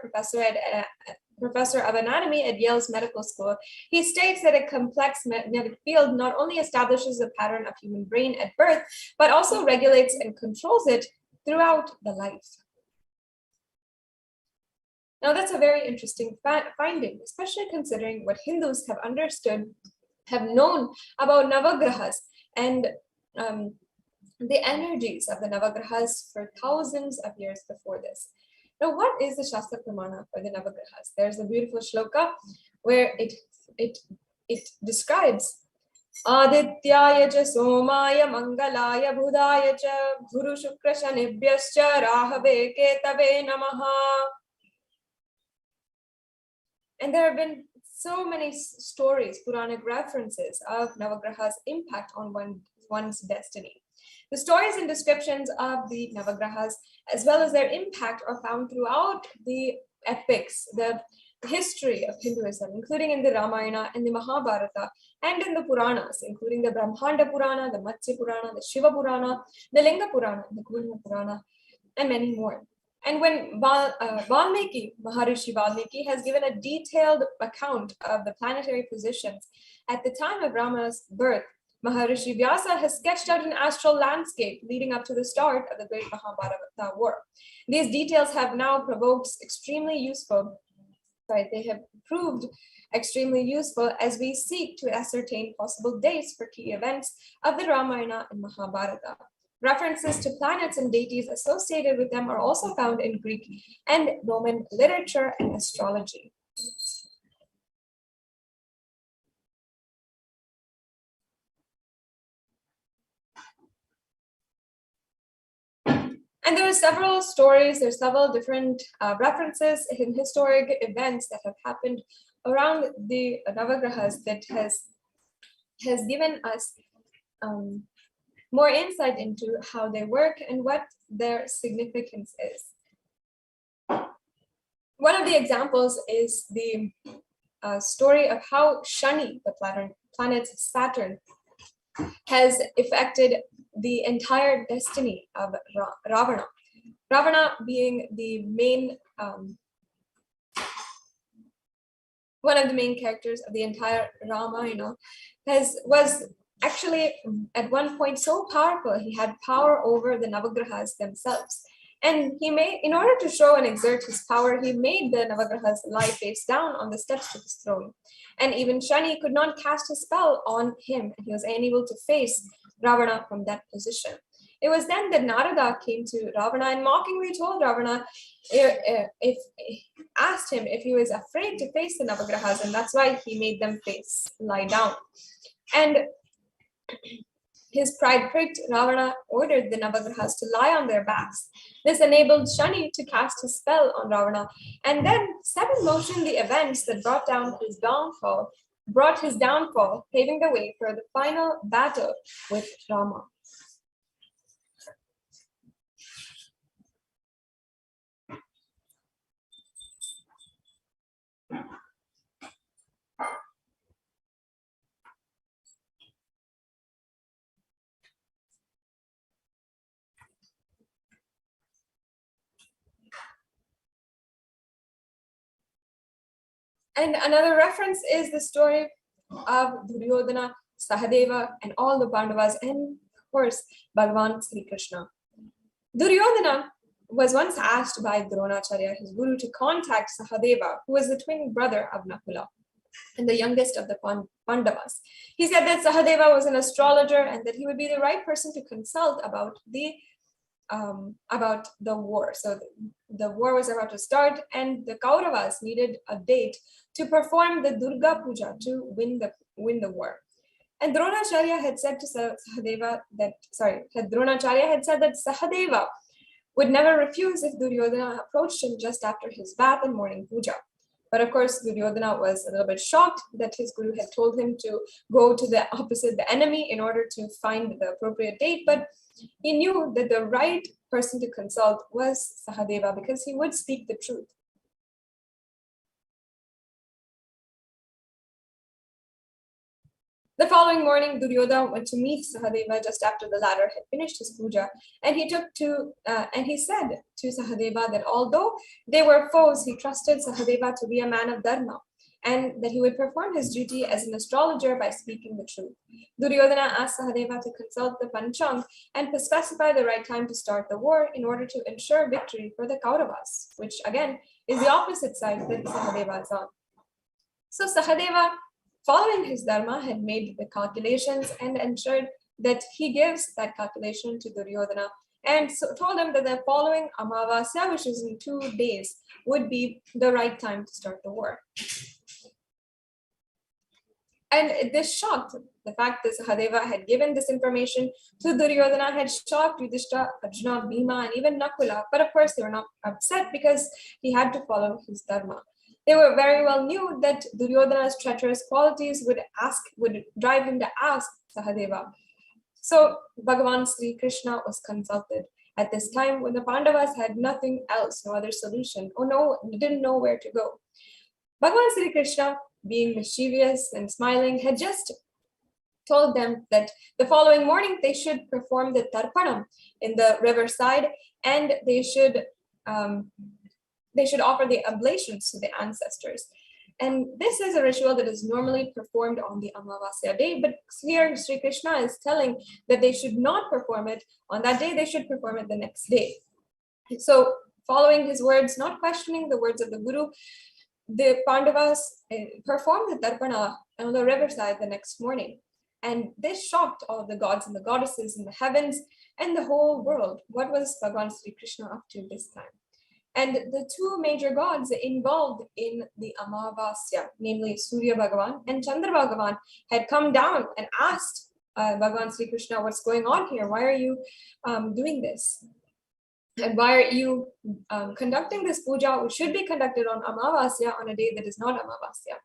professor of anatomy at Yale's Medical School, he states that a complex magnetic field not only establishes the pattern of human brain at birth, but also regulates and controls it throughout the life. Now, that's a very interesting finding, especially considering what Hindus have understood, have known about Navagrahas and the energies of the Navagrahas for thousands of years before this. Now, what is the Shastra Pramana for the Navagrahas? There's a beautiful shloka where it describes Adityaya cha Somaya Mangalaya Budaya cha Guru Shukra Shanibhyascha Rahave Ketave Namaha. And there have been so many stories, Puranic references of Navagrahas' impact on one's destiny. The stories and descriptions of the Navagrahas, as well as their impact, are found throughout the epics, the history of Hinduism, including in the Ramayana and the Mahabharata, and in the Puranas, including the Brahmanda Purana, the Matsya Purana, the Shiva Purana, the Linga Purana, the Kurma Purana, and many more. And when Maharishi Valmiki has given a detailed account of the planetary positions at the time of Rama's birth, Maharishi Vyasa has sketched out an astral landscape leading up to the start of the Great Mahabharata War. These details have now they have proved extremely useful as we seek to ascertain possible dates for key events of the Ramayana and Mahabharata. References to planets and deities associated with them are also found in Greek and Roman literature and astrology. And there are several stories, there's several different references in historic events that have happened around the Navagrahas that has given us more insight into how they work and what their significance is. One of the examples is the story of how Shani, the planet Saturn, has affected the entire destiny of Ravana. Ravana being the main, one of the main characters of the entire Ramayana, was actually at one point so powerful, he had power over the Navagrahas themselves. And in order to show and exert his power, he made the Navagrahas lie face down on the steps of his throne. And even Shani could not cast a spell on him, and he was unable to face Ravana from that position. It was then that Narada came to Ravana and mockingly told Ravana, asked him if he was afraid to face the Navagrahas, and that's why he made them lie down. And his pride pricked, Ravana ordered the Navagrahas to lie on their backs. This enabled Shani to cast his spell on Ravana, and then set in motion the events that brought his downfall, paving the way for the final battle with Rama. And another reference is the story of Duryodhana, Sahadeva, and all the Pandavas, and of course, Bhagavan Sri Krishna. Duryodhana was once asked by Dronacharya, his guru, to contact Sahadeva, who was the twin brother of Nakula and the youngest of the Pandavas. He said that Sahadeva was an astrologer and that he would be the right person to consult about the war. So the war was about to start, and the Kauravas needed a date to perform the Durga Puja to win the war. And Dronacharya had said to Sahadeva that Sahadeva would never refuse if Duryodhana approached him just after his bath and morning puja. But of course, Duryodhana was a little bit shocked that his guru had told him to go to the enemy, in order to find the appropriate date. But he knew that the right person to consult was Sahadeva, because he would speak the truth. The following morning, Duryodhana went to meet Sahadeva just after the latter had finished his puja, and he said to Sahadeva that although they were foes, he trusted Sahadeva to be a man of dharma, and that he would perform his duty as an astrologer by speaking the truth. Duryodhana asked Sahadeva to consult the Panchang and to specify the right time to start the war in order to ensure victory for the Kauravas, which again is the opposite side that Sahadeva is on. So Sahadeva, following his dharma, had made the calculations and ensured that he gives that calculation to Duryodhana, and so told him that the following Amavasya, which is in 2 days, would be the right time to start the war. And this shocked, the fact that Sahadeva had given this information to Duryodhana had shocked Yudhishthira, Arjuna, Bhima, and even Nakula. But of course, they were not upset because he had to follow his dharma. They were very well knew that Duryodhana's treacherous qualities would drive him to ask Sahadeva. So Bhagavan Sri Krishna was consulted at this time when the Pandavas had nothing else, no other solution, didn't know where to go. Bhagavan Sri Krishna, being mischievous and smiling, had just told them that the following morning they should perform the Tarpanam in the riverside, and they should offer the oblations to the ancestors. And this is a ritual that is normally performed on the Amavasya day, but here Sri Krishna is telling that they should not perform it on that day, they should perform it the next day. So following his words, not questioning the words of the Guru, the Pandavas performed the Tarpana on the riverside the next morning. And this shocked all of the gods and the goddesses in the heavens and the whole world. What was Bhagavan Sri Krishna up to this time? And the 2 major gods involved in the Amavasya, namely Surya Bhagavan and Chandra Bhagavan, had come down and asked Bhagavan Sri Krishna, what's going on here? Why are you doing this? And why are you conducting this puja, which should be conducted on Amavasya, on a day that is not Amavasya?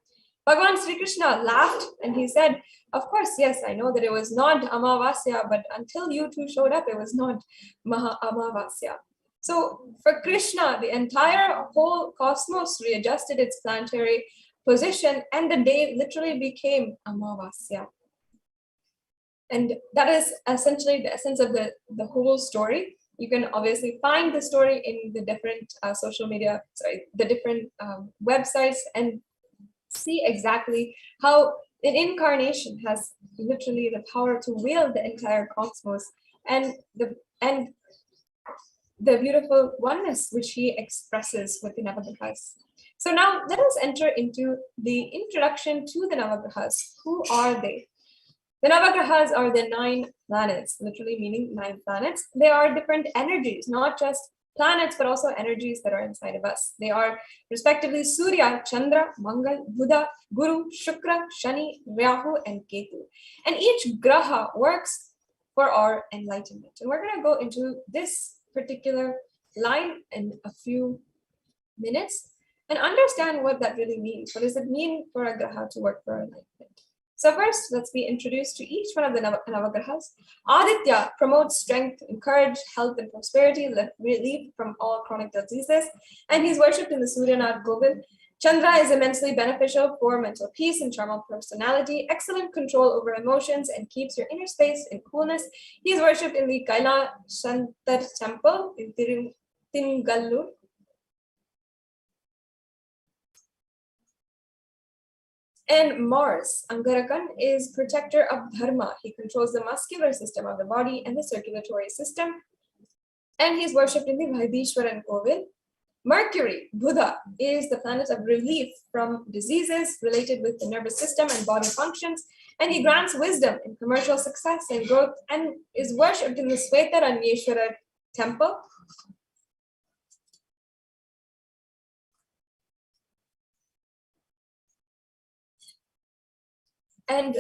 Bhagavan Sri Krishna laughed and he said, of course, yes, I know that it was not Amavasya, but until you 2 showed up, it was not Amavasya. So for Krishna, the entire whole cosmos readjusted its planetary position, and the day literally became Amavasya. And that is essentially the essence of the whole story. You can obviously find the story in the different different websites, and see exactly how an incarnation has literally the power to wield the entire cosmos, and the beautiful oneness which he expresses with the Navagrahas. So now let us enter into the introduction to the Navagrahas. Who are they? The Navagrahas are the 9 planets, literally meaning 9 planets. They are different energies, not just planets, but also energies that are inside of us. They are respectively Surya, Chandra, Mangal, Buddha, Guru, Shukra, Shani, Rahu, and Ketu. And each graha works for our enlightenment. And we're going to go into this particular line in a few minutes and understand what that really means. What does it mean for a graha to work for enlightenment? So first, let's be introduced to each one of the Navagrahas. Aditya promotes strength, courage, health, and prosperity, relief from all chronic diseases, and he's worshipped in the Suryanath Govil. Chandra is immensely beneficial for mental peace and charm of personality, excellent control over emotions, and keeps your inner space in coolness. He is worshipped in the KAILASA temple in Tirungallur. And Mars, Angarakan, is protector of dharma. He controls the muscular system of the body and the circulatory system. and he is worshipped in the Vaidishwaran Kovil. Mercury, Buddha, is the planet of relief from diseases related with the nervous system and body functions, and he grants wisdom in commercial success and growth, and is worshipped in the Svetaranyeshwara temple. And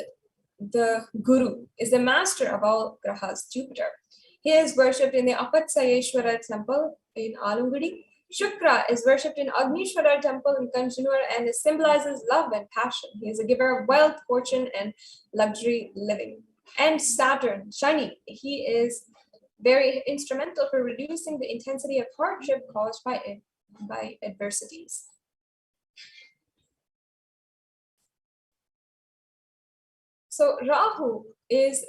the Guru is the master of all grahas, Jupiter. He is worshipped in the Apatsayeshwara temple in Alungudi. Shukra is worshipped in Agnishwara temple in Kanjanur and symbolizes love and passion. He is a giver of wealth, fortune, and luxury living. And Saturn, Shani, he is very instrumental for reducing the intensity of hardship caused by adversities. So Rahu is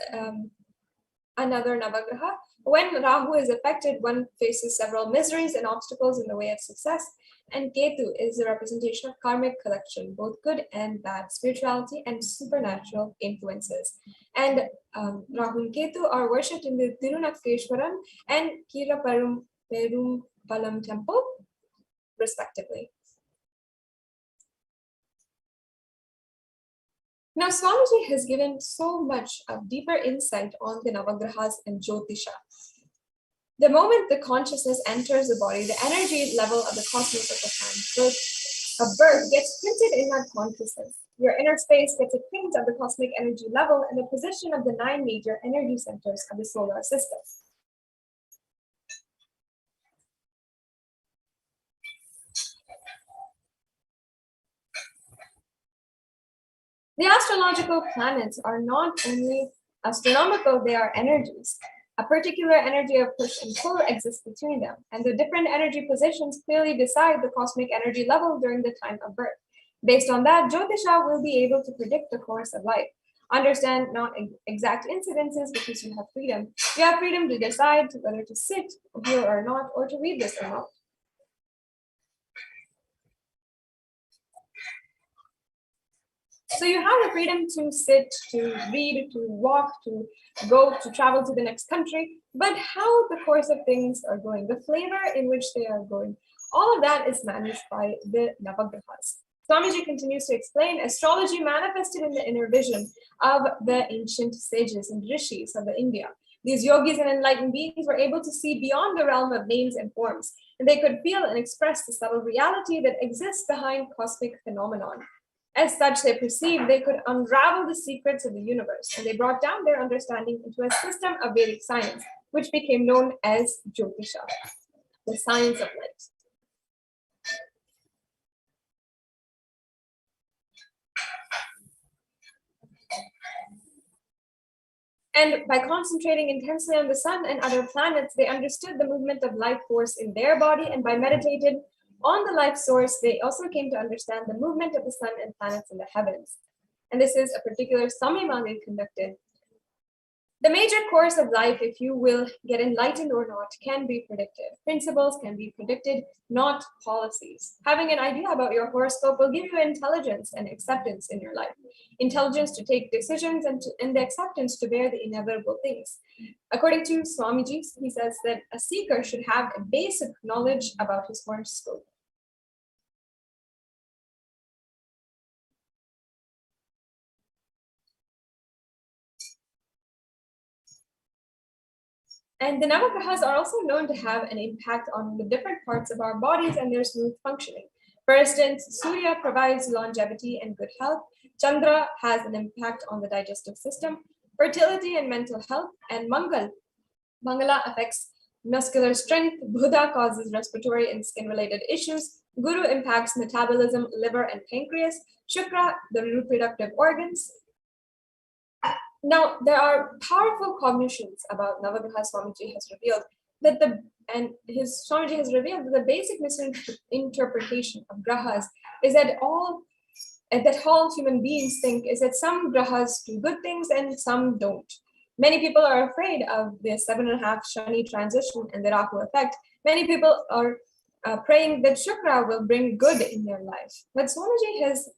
another Navagraha. When Rahu is affected, one faces several miseries and obstacles in the way of success. And Ketu is the representation of karmic collection, both good and bad, spirituality and supernatural influences. And Rahu and Ketu are worshipped in the Tirunakeshwaram and Perumpalam temple, respectively. Now, Swamiji has given so much of deeper insight on the Navagrahas and Jyotisha. The moment the consciousness enters the body, the energy level of the cosmos of the time of birth gets printed in that consciousness. Your inner space gets a print of the cosmic energy level and the position of the 9 major energy centers of the solar system. The astrological planets are not only astronomical, they are energies. A particular energy of push and pull exists between them, and the different energy positions clearly decide the cosmic energy level during the time of birth. Based on that, Jyotisha will be able to predict the course of life. Understand not exact incidences because you have freedom. You have freedom to decide whether to sit here or not, or to read this or not. So you have the freedom to sit, to read, to walk, to go, to travel to the next country, but how the course of things are going, the flavor in which they are going, all of that is managed by the Navagrahas. Swamiji continues to explain, astrology manifested in the inner vision of the ancient sages and rishis of the India. These yogis and enlightened beings were able to see beyond the realm of names and forms, and they could feel and express the subtle reality that exists behind cosmic phenomenon. As such, they perceived they could unravel the secrets of the universe, and they brought down their understanding into a system of Vedic science, which became known as Jyotisha, the science of light. And by concentrating intensely on the sun and other planets, they understood the movement of life force in their body, and by meditating on the life source, they also came to understand the movement of the sun and planets in the heavens. And this is a particular samyama they conducted. The major course of life, if you will get enlightened or not, can be predicted. Principles can be predicted, not policies. Having an idea about your horoscope will give you intelligence and acceptance in your life. Intelligence to take decisions and the acceptance to bear the inevitable things. According to Swamiji, he says that a seeker should have a basic knowledge about his horoscope. And the Navagrahas are also known to have an impact on the different parts of our bodies and their smooth functioning. For instance, Surya provides longevity and good health. Chandra has an impact on the digestive system, fertility and mental health, and Mangala affects muscular strength. Buddha causes respiratory and skin-related issues. Guru impacts metabolism, liver, and pancreas. Shukra, the reproductive organs. Now, there are powerful cognitions about Navagraha. Swamiji has revealed that Swamiji has revealed that the basic misinterpretation of grahas is that all human beings think is that some grahas do good things and some don't. Many people are afraid of the 7.5 Shani transition and the Rahu effect. Many people are praying that Shukra will bring good in their life. But Swamiji has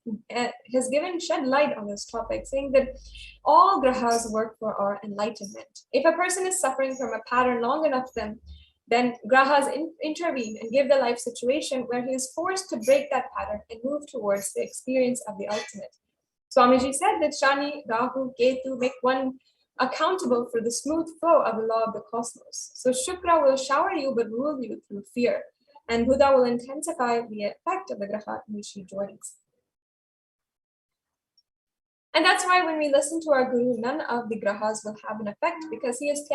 shed light on this topic, saying that all grahas work for our enlightenment. If a person is suffering from a pattern long enough, then Then grahas intervene and give the life situation where he is forced to break that pattern and move towards the experience of the ultimate. Swamiji said that Shani, Rahu, Ketu make one accountable for the smooth flow of the law of the cosmos. So Shukra will shower you but rule you through fear, and Buddha will intensify the effect of the graha in which he joins. And that's why when we listen to our Guru, none of the grahas will have an effect, because he is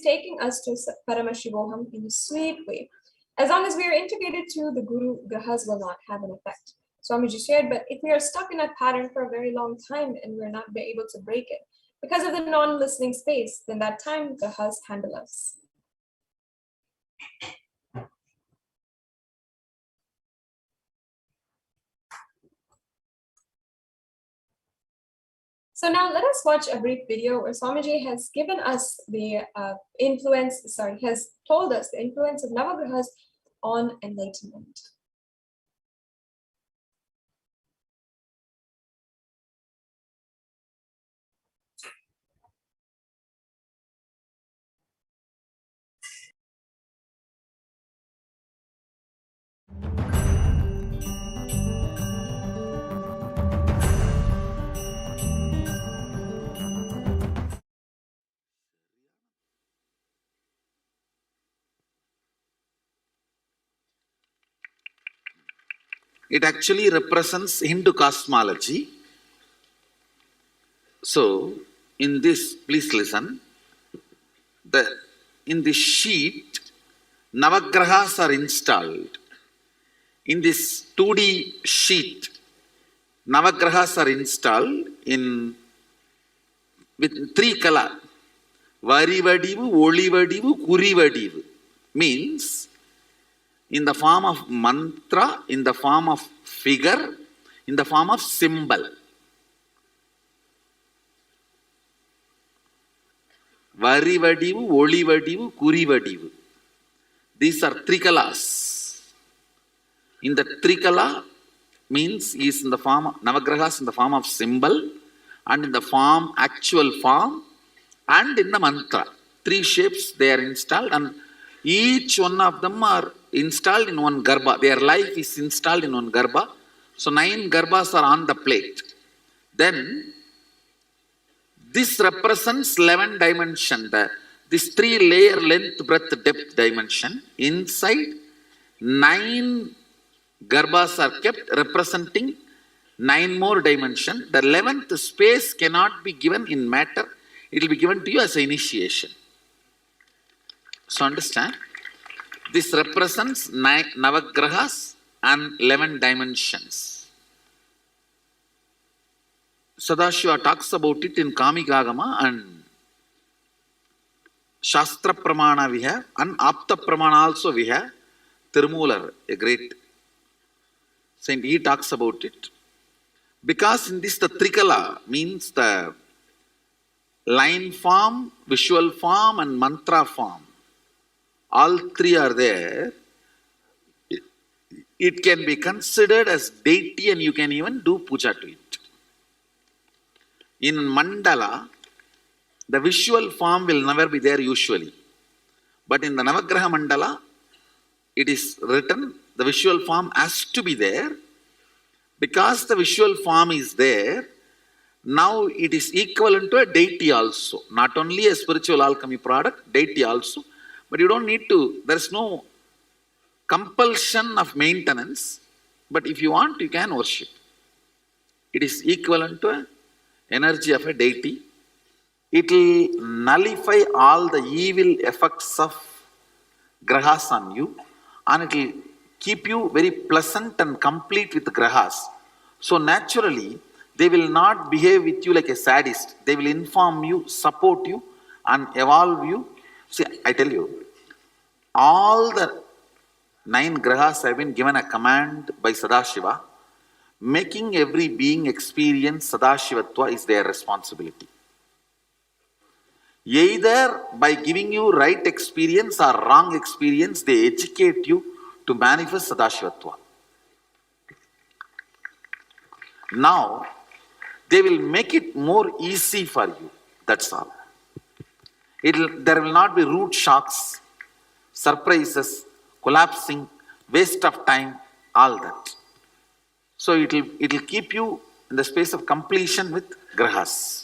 taking us to Paramashivoham in a sweet way. As long as we are integrated to the Guru, grahas will not have an effect. Swamiji shared, but if we are stuck in that pattern for a very long time and we're not able to break it because of the non-listening space, then that time grahas handle us. So now let us watch a brief video where Swamiji has given us the has told us the influence of Navagrahas on enlightenment. It actually represents Hindu cosmology. So, in this, please listen. In this sheet, Navagrahas are installed. In this 2D sheet, Navagrahas are installed with 3 colors. Varivadivu, Olivadivu, Kurivadivu. Means, in the form of mantra, in the form of figure, in the form of symbol. Varivadivu, Olivadivu, Kurivadivu. These are 3 colors. In the 3 color means is in the form of Navagrahas in the form of symbol, and in the form, actual form, and in the mantra. 3 shapes they are installed, and each one of them are installed in one garbha. Their life is installed in one garbha. So 9 garbhas are on the plate. Then this represents 11 dimension. This 3 layer length, breadth, depth dimension. Inside 9 garbhas are kept representing 9 more dimension. The 11th space cannot be given in matter. It will be given to you as an initiation. So understand? This represents 9 Navagrahas and 11 dimensions. Sadashiva talks about it in Kamikagama, and Shastra Pramana we have, and Apta Pramana also we have. Tirumular, a great saint, he talks about it. Because in this the Trikala means the line form, visual form and mantra form. All 3 are there. It can be considered as deity, and you can even do puja to it. In mandala, the visual form will never be there usually. But in the Navagraha mandala, it is written, the visual form has to be there. Because the visual form is there, now it is equivalent to a deity also. Not only a spiritual alchemy product, deity also. But you don't need to, there is no compulsion of maintenance. But if you want, you can worship. It is equivalent to an energy of a deity. It will nullify all the evil effects of grahas on you, and it will keep you very pleasant and complete with grahas. So naturally, they will not behave with you like a sadist. They will inform you, support you, and evolve you. See, I tell you, all the 9 grahas have been given a command by Sadashiva. Making every being experience Sadashivatva is their responsibility. Either by giving you right experience or wrong experience, they educate you to manifest Sadashivatva. Now, they will make it more easy for you. That's all. There will not be root shocks. surprises, collapsing, waste of time, all that. So it'll keep you in the space of completion with grahas.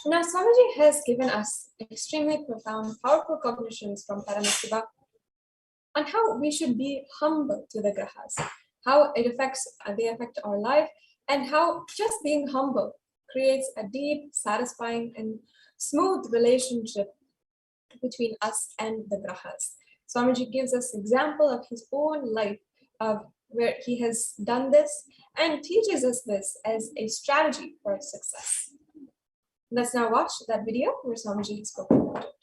Now, Swamiji has given us extremely profound, powerful cognitions from Paramashiva on how we should be humble to the grahas, how they affect our life, and how just being humble creates a deep, satisfying, and smooth relationship between us and the grahas. Swamiji gives us example of his own life of where he has done this and teaches us this as a strategy for success. Let's now watch that video where Swamiji spoke about it.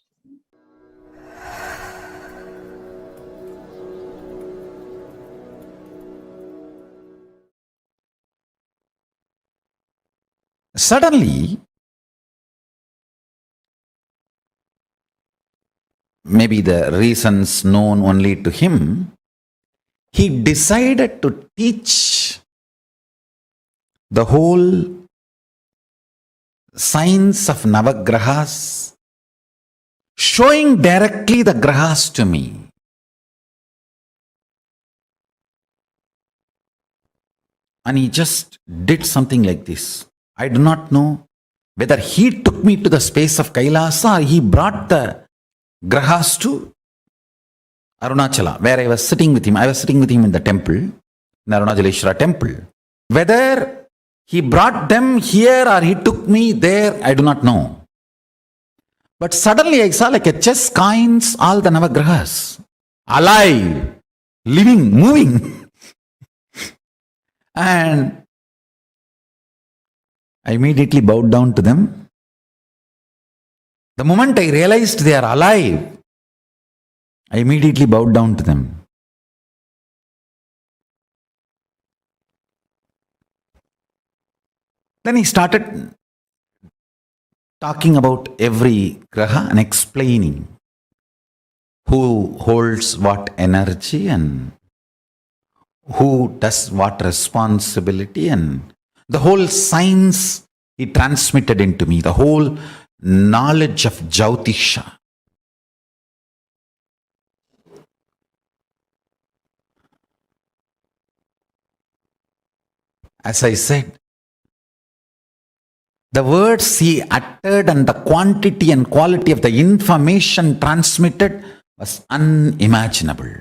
Suddenly, maybe the reasons known only to him, he decided to teach the whole science of Navagrahas, showing directly the grahas to me. And he just did something like this. I do not know whether he took me to the space of Kailasa or he brought the grahas to Arunachala, where I was sitting with him. I was sitting with him in the temple, in the Arunachaleshwara temple. Whether he brought them here or he took me there, I do not know. But suddenly I saw like a chess coins all the Navagrahas, alive, living, moving. And I immediately bowed down to them. The moment I realized they are alive, I immediately bowed down to them. Then he started talking about every graha and explaining who holds what energy and who does what responsibility, and the whole science he transmitted into me, the whole knowledge of Jyotisha. As I said, the words he uttered and the quantity and quality of the information transmitted was unimaginable.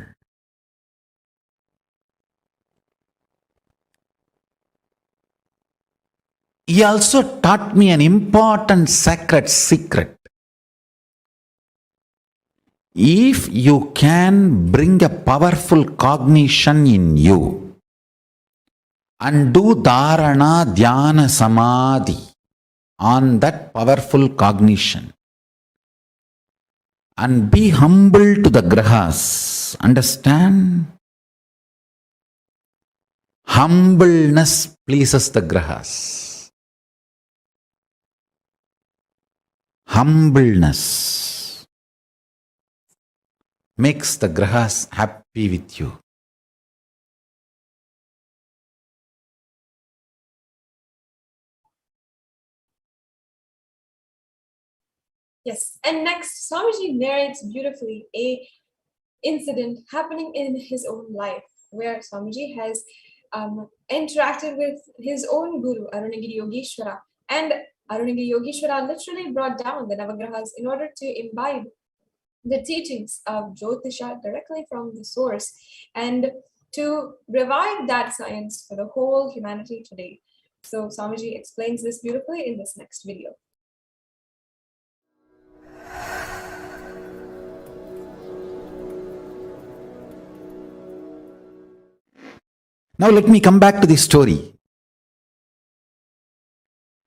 He also taught me an important sacred secret. If you can bring a powerful cognition in you and do dharana, dhyana, samadhi on that powerful cognition and be humble to the grahas, understand? Humbleness pleases the grahas. Humbleness makes the grahas happy with you. Yes, and next, Swamiji narrates beautifully a incident happening in his own life, where Swamiji has interacted with his own guru, Arunagiri Yogeshwara, and Arunagiri Yogeshwara literally brought down the Navagrahas in order to imbibe the teachings of Jyotisha directly from the source and to revive that science for the whole humanity today. So Swamiji explains this beautifully in this next video. Now let me come back to the story.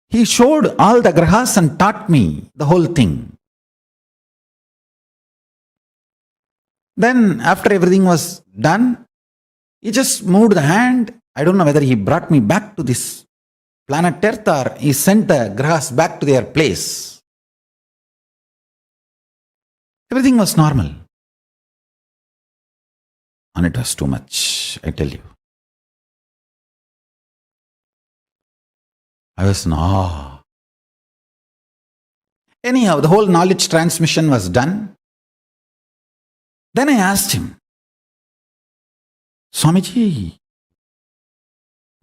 He showed all the grahas and taught me the whole thing. Then after everything was done, he just moved the hand. I don't know whether he brought me back to this planet Earth or he sent the grahas back to their place. Everything was normal. And it was too much, I tell you. I was in awe. Anyhow, the whole knowledge transmission was done. Then I asked him, Swamiji,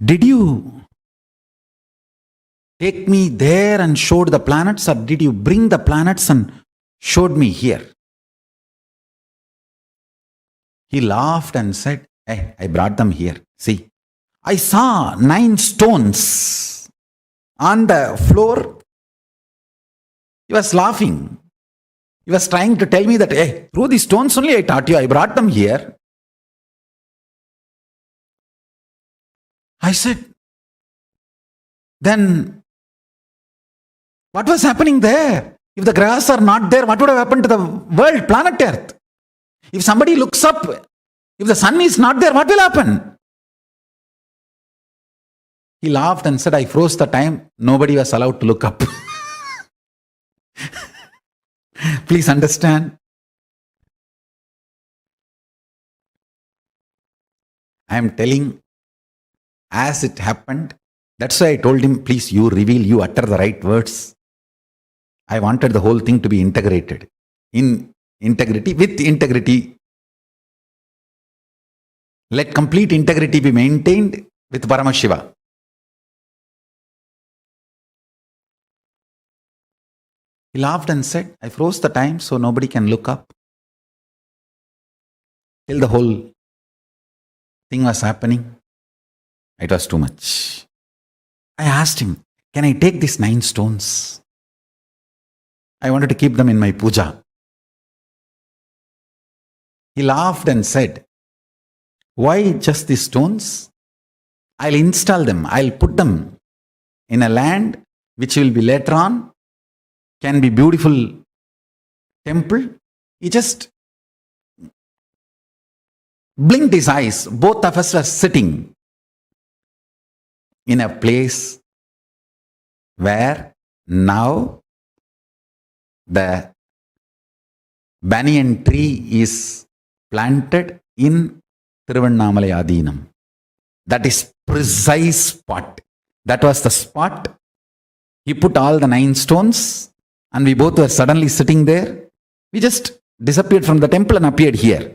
did you take me there and showed the planets, or did you bring the planets and showed me here? He laughed and said, hey, I brought them here. See, I saw 9 stones on the floor. He was laughing. He was trying to tell me that, hey, through these stones only I taught you. I brought them here. I said, then what was happening there? If the grahas are not there, what would have happened to the world, planet Earth? If somebody looks up, if the sun is not there, what will happen? He laughed and said, I froze the time. Nobody was allowed to look up. Please understand. I am telling as it happened. That's why I told him, please, you reveal, you utter the right words. I wanted the whole thing to be integrated. In integrity, with integrity. Let complete integrity be maintained with Paramashiva. He laughed and said, I froze the time so nobody can look up. Till the whole thing was happening, it was too much. I asked him, can I take these 9 stones? I wanted to keep them in my puja. He laughed and said, why just these stones? I'll install them. I'll put them in a land which will be later on can be beautiful temple. He just blinked his eyes. Both of us were sitting in a place where now the banyan tree is planted in Tiruvannamalai Adinam. That is precise spot. That was the spot. He put all the 9 stones and we both were suddenly sitting there. We just disappeared from the temple and appeared here.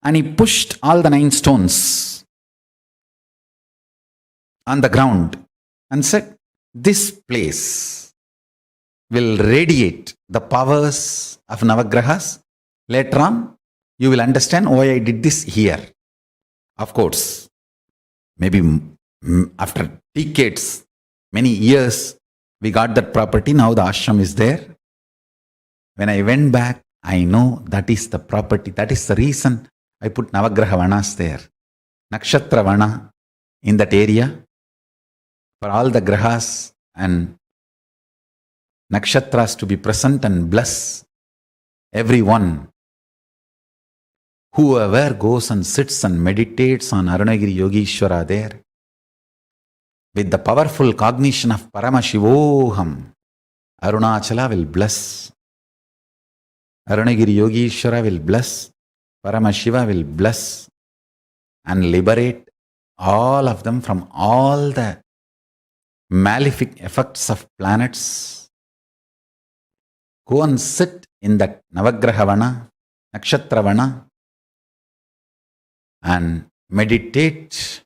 And he pushed all the 9 stones on the ground and said, this place will radiate the powers of Navagrahas. Later on, you will understand why I did this here. Of course, maybe after decades, many years, we got that property. Now the ashram is there. When I went back, I know that is the property. That is the reason I put Navagraha Vanas there. Nakshatra Vana in that area. For all the grahas and nakshatras to be present and bless everyone. Whoever goes and sits and meditates on Arunagiri Yogeshwara there, with the powerful cognition of Paramashivoham, Arunachala will bless. Arunagiri Yogeshwara will bless. Paramashiva will bless and liberate all of them from all the malefic effects of planets. Go and sit in that Navagrahavana, Nakshatravana, and meditate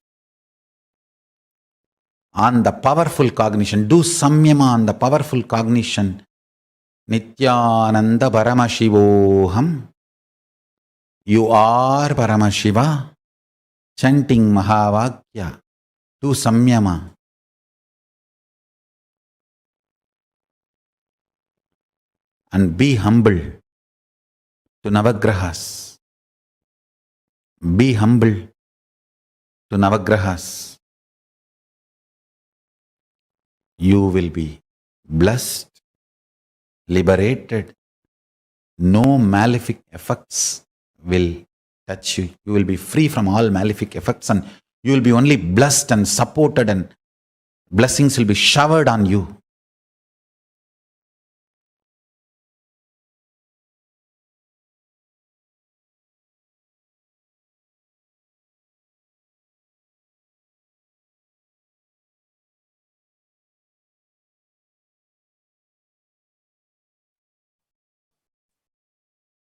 on the powerful cognition. Do samyama on the powerful cognition. Nithyananda Paramashivoham. You are Paramashiva. Chanting Mahavakya. Do samyama. And be humble to Navagrahas. Be humble to Navagrahas. You will be blessed, liberated. No malefic effects will touch you. You will be free from all malefic effects, and you will be only blessed and supported, and blessings will be showered on you.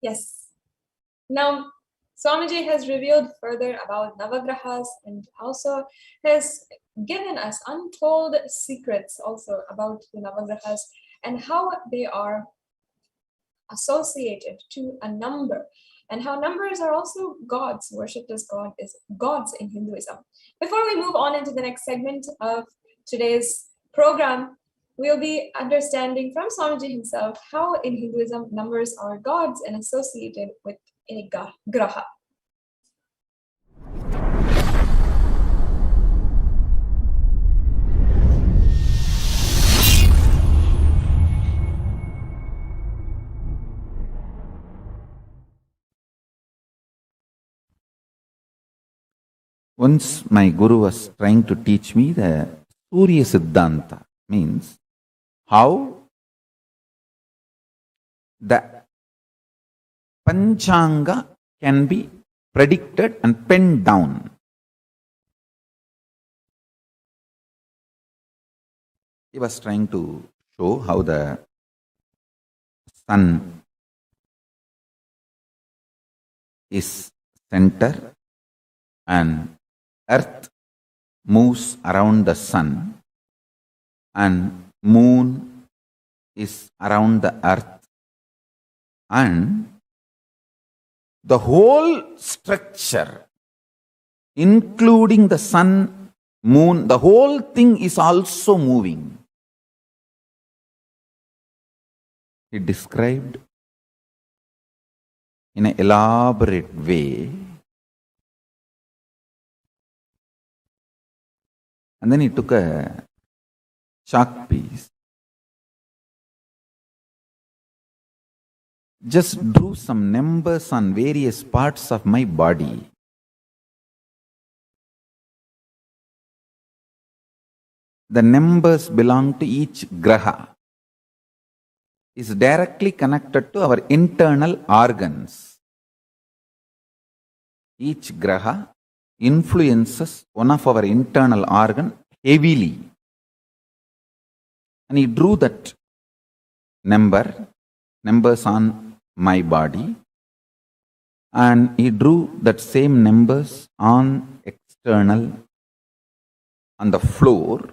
Yes. Now, Swamiji has revealed further about Navagrahas and also has given us untold secrets also about the Navagrahas and how they are associated to a number and how numbers are also gods, worshipped as gods in Hinduism. Before we move on into the next segment of today's program, we'll be understanding from Swamiji himself how in Hinduism numbers are gods and associated with a graha. Once my guru was trying to teach me the Surya Siddhanta, means how the Panchanga can be predicted and penned down. He was trying to show how the sun is center and earth moves around the sun and moon is around the earth, and the whole structure, including the sun, moon, the whole thing is also moving. He described in an elaborate way, and then he took a chalk piece, just drew some numbers on various parts of my body. The numbers belong to each graha, is directly connected to our internal organs. Each graha influences one of our internal organ heavily. And he drew that numbers on my body, and he drew that same numbers on external, on the floor,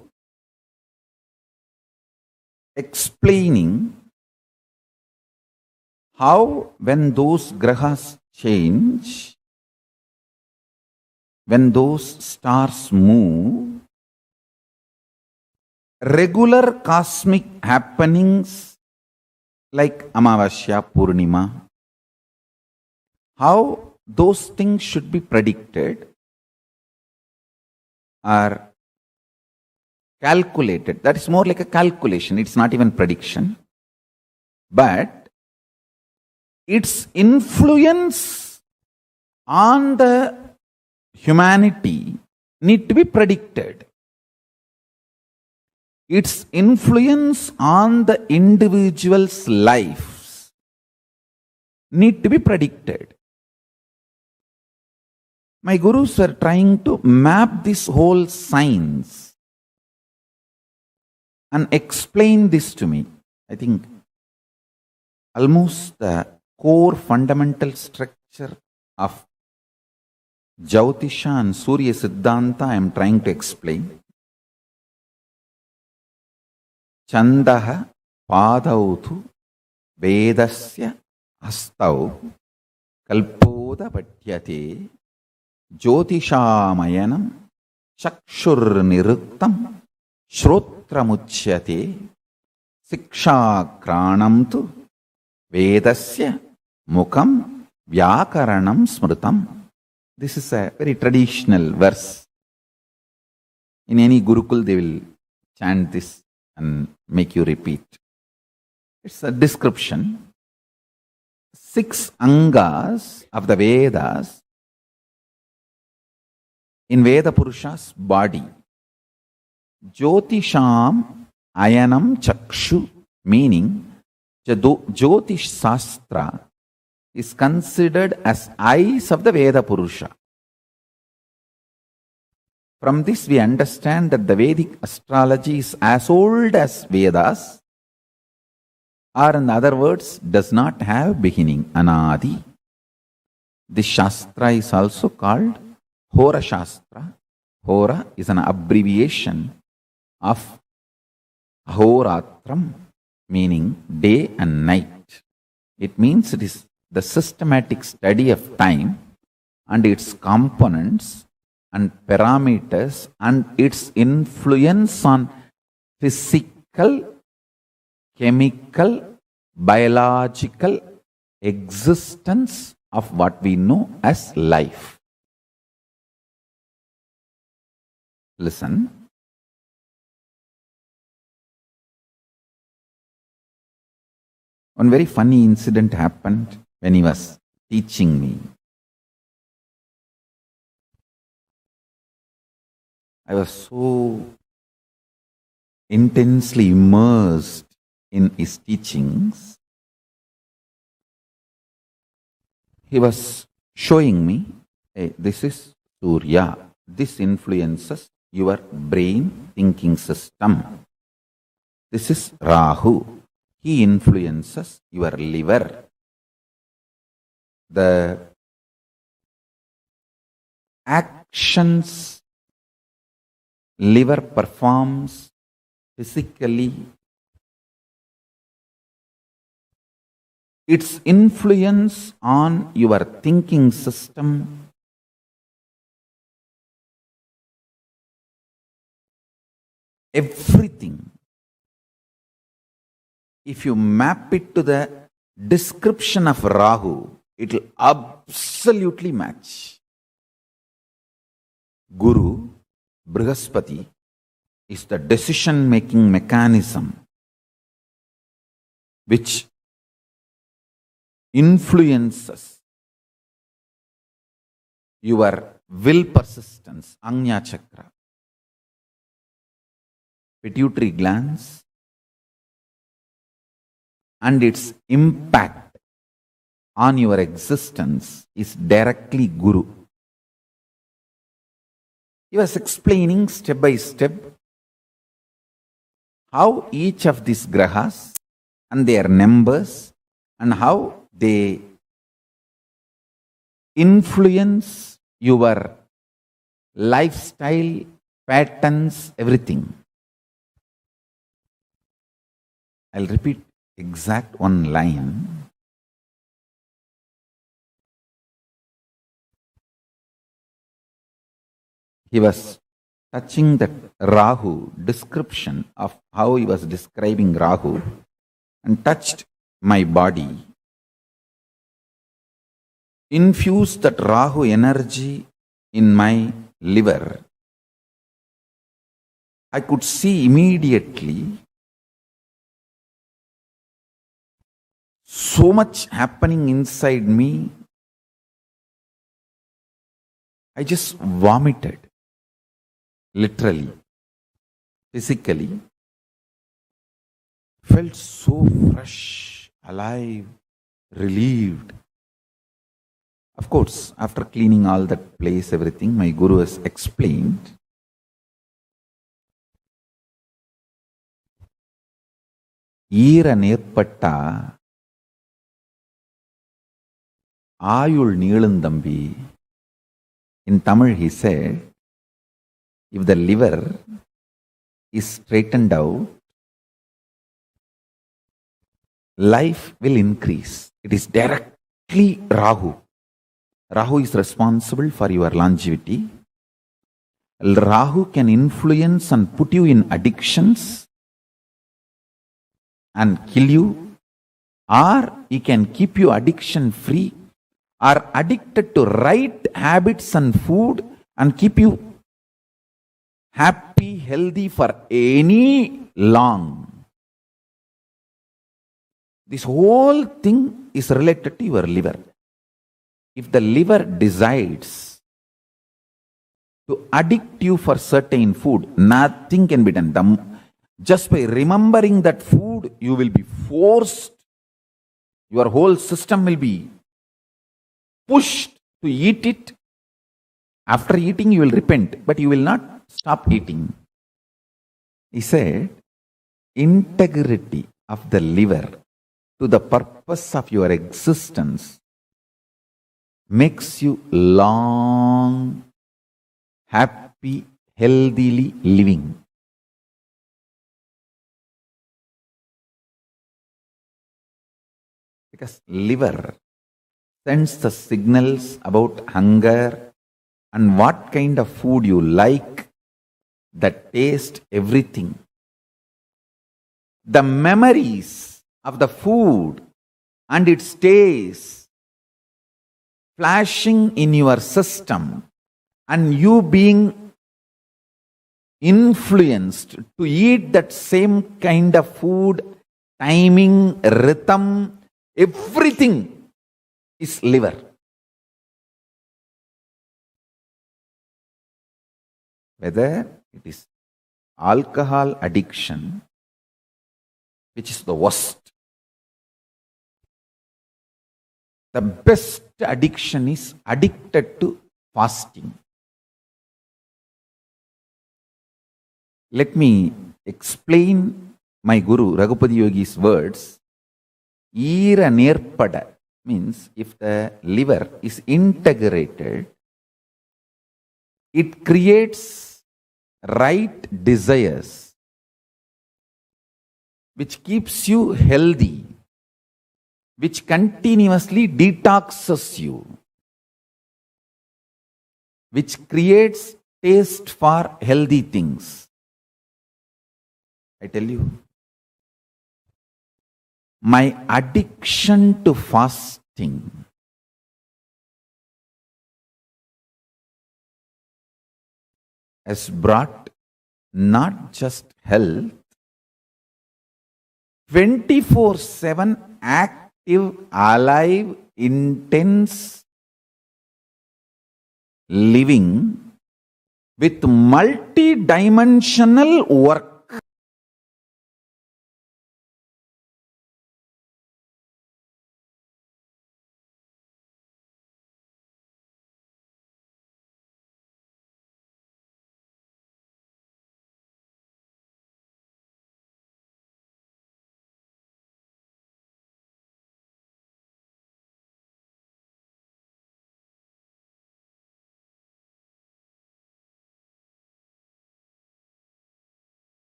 explaining how when those grahas change, when those stars move, regular cosmic happenings like Amavasya, Purnima, how those things should be predicted or calculated. That is more like a calculation. It's not even prediction. But its influence on the humanity need to be predicted. Its influence on the individual's lives need to be predicted. My gurus were trying to map this whole science and explain this to me. I think almost the core fundamental structure of Jyotisha and Surya Siddhanta I am trying to explain. Chandaha padautu vedasya hastau kalpoda patyate jyotishaamayanam chakshur niruktam shrotramuchyate sikshakranam tu vedasya mukam vyakaranam smrutam. This is a very traditional verse. In any Gurukul they will chant this and make you repeat. It's a description. 6 angas of the Vedas in Veda Purusha's body. Jyotisham ayanam chakshu, meaning Jyotish Shastra is considered as eyes of the Veda Purusha. From this we understand that the Vedic astrology is as old as Vedas, or in other words, does not have beginning, anadi. This Shastra is also called Hora Shastra. Hora is an abbreviation of Ahoratram, meaning day and night. It means it is the systematic study of time and its components and parameters and its influence on physical, chemical, biological existence of what we know as life. Listen. One very funny incident happened when he was teaching me. I was so intensely immersed in his teachings. He was showing me, hey, this is Surya. This influences your brain thinking system. This is Rahu. He influences your liver. The actions liver performs physically, its influence on your thinking system, everything. If you map it to the description of Rahu, it will absolutely match. Guru, Brihaspati, is the decision-making mechanism which influences your will persistence, Agnya Chakra. Pituitary glands and its impact on your existence is directly Guru. He was explaining step by step how each of these grahas and their numbers and how they influence your lifestyle, patterns, everything. I'll repeat exact one line. He was touching that Rahu description of how he was describing Rahu and touched my body. Infused that Rahu energy in my liver. I could see immediately so much happening inside me. I just vomited. Literally, physically, felt so fresh, alive, relieved. Of course, after cleaning all that place, everything, my Guru has explained. Eera nerpatta Ayul Neelundambi. In Tamil he said, if the liver is straightened out, life will increase. It is directly Rahu. Rahu is responsible for your longevity. Rahu can influence and put you in addictions and kill you, or he can keep you addiction free or addicted to right habits and food and keep you happy, healthy for any long. This whole thing is related to your liver. If the liver decides to addict you for certain food, nothing can be done. Just by remembering that food, you will be forced, your whole system will be pushed to eat it. After eating, you will repent, but you will not stop eating. He said, integrity of the liver to the purpose of your existence makes you long, happy, healthily living. Because liver sends the signals about hunger and what kind of food you like, the taste, everything. The memories of the food and its taste flashing in your system and you being influenced to eat that same kind of food, timing, rhythm, everything is liver. Whether it is alcohol addiction, which is the worst. The best addiction is addicted to fasting. Let me explain my Guru Raghupati Yogi's words. Eera nerpada means if the liver is integrated, it creates right desires which keeps you healthy, which continuously detoxes you, which creates taste for healthy things. I tell you, my addiction to fasting has brought not just health, 24/7 active, alive, intense living with multi-dimensional work.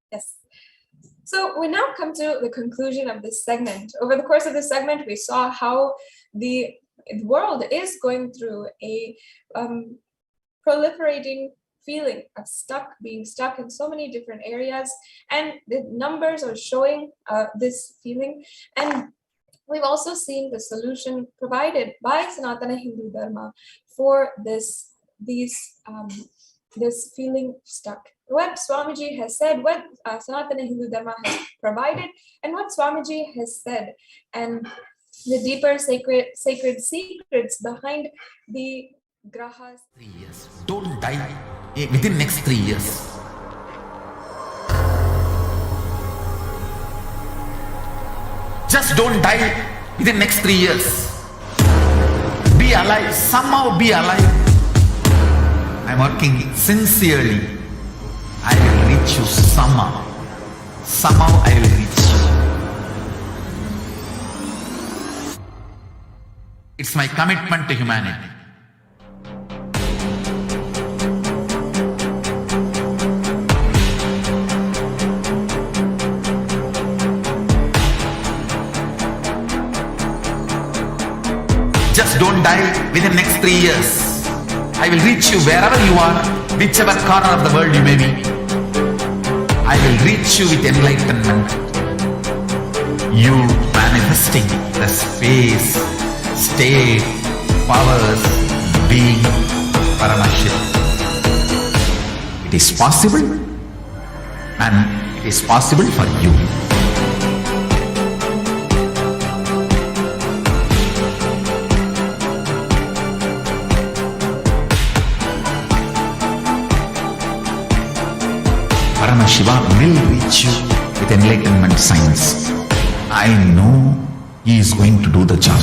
Yes. So we now come to the conclusion of this segment. Over the course of this segment, we saw how the world is going through a proliferating feeling of being stuck in so many different areas, and the numbers are showing this feeling. And we've also seen the solution provided by Sanatana Hindu Dharma for this feeling stuck. What Swamiji has said, what Sanatana Hindu Dharma has provided, and what Swamiji has said, and the deeper sacred secrets behind the grahas. 3 years. Don't die within next 3 years. Just don't die within next 3 years. Be alive, somehow be alive. I'm working sincerely. I will reach you somehow. Somehow I will reach you. It's my commitment to humanity. Just don't die within next 3 years. I will reach you wherever you are, whichever corner of the world you may be. I will reach you with enlightenment. You manifesting the space, state, powers, being Paramashivoham. It is possible, and it is possible for you. Paramashiva will reach you with enlightenment signs. I know he is going to do the job.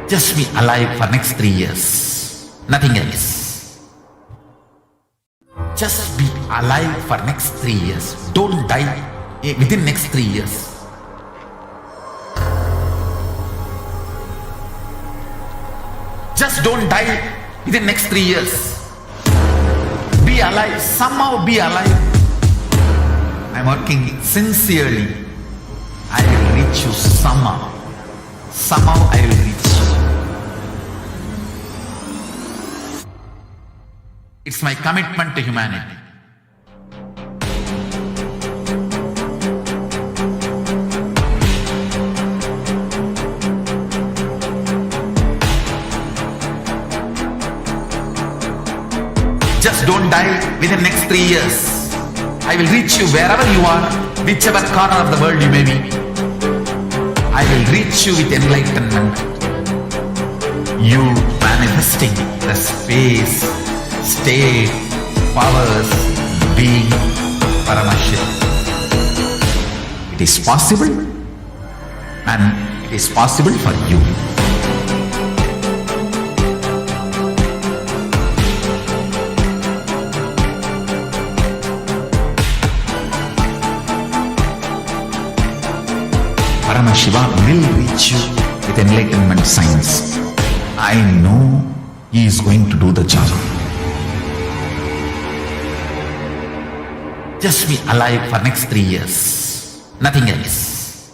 Just be alive for next 3 years. Nothing else. Just be alive for next 3 years. Don't die within next 3 years. Just don't die within next 3 years. Be alive. Somehow be alive. I'm working sincerely. I will reach you somehow. Somehow I will reach you. It's my commitment to humanity. Just don't die within next 3 years. I will reach you wherever you are, whichever corner of the world you may be. I will reach you with enlightenment. You manifesting the space, state, powers, being Paramashivoham. It is possible, and it is possible for you. Paramashiva will reach you with enlightenment signs. I know he is going to do the job. Just be alive for next 3 years. Nothing else.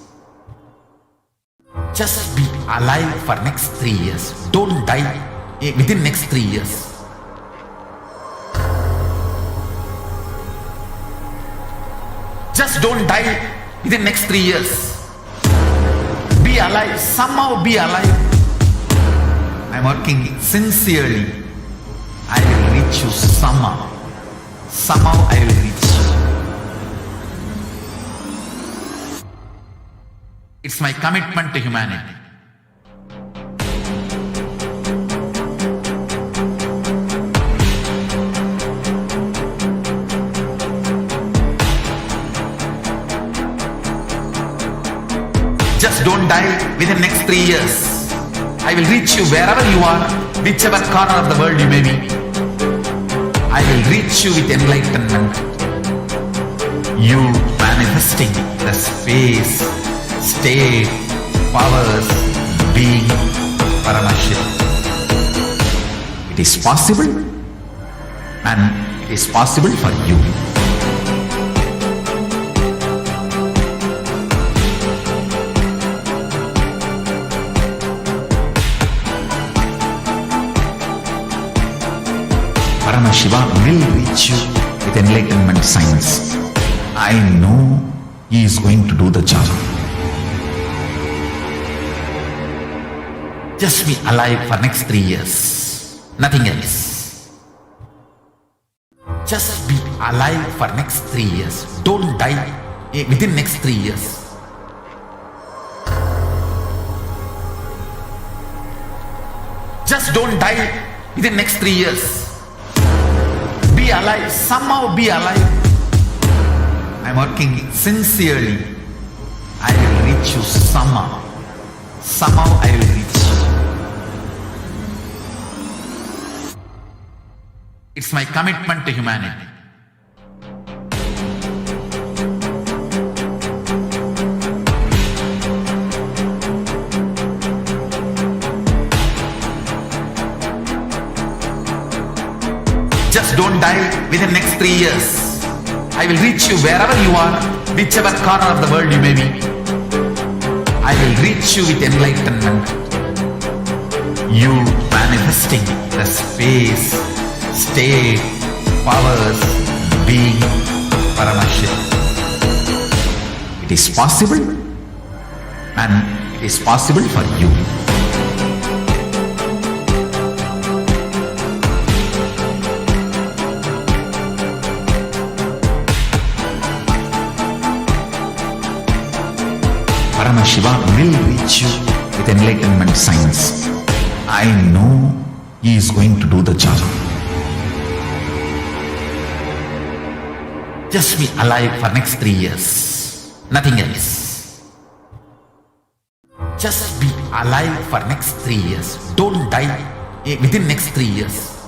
Just be alive for next 3 years. Don't die within next 3 years. Just don't die within next 3 years. Be alive. Somehow be alive. I'm working sincerely. I will reach you somehow. Somehow I will reach you. It's my commitment to humanity. Just don't die within next 3 years. I will reach you wherever you are, whichever corner of the world you may be. I will reach you with enlightenment. You manifesting the space, state, powers, being Paramashivoham. It is possible, and it is possible for you. Paramashiva will reach you with enlightenment signs. I know he is going to do the job. Just be alive for next 3 years. Nothing else. Just be alive for next 3 years. Don't die within next 3 years. Just don't die within next 3 years. Be alive. Somehow be alive. I'm working sincerely. I will reach you somehow. Somehow I will reach you. It's my commitment to humanity. Just don't die within next 3 years. I will reach you wherever you are, whichever corner of the world you may be. I will reach you with enlightenment. You manifesting the space, state, powers, being Paramashivoham. It is possible, and it is possible for you. Paramashiva will reach you with enlightenment science. I know he is going to do the job. Just be alive for next 3 years. Nothing else. Just be alive for next 3 years. Don't die within next 3 years.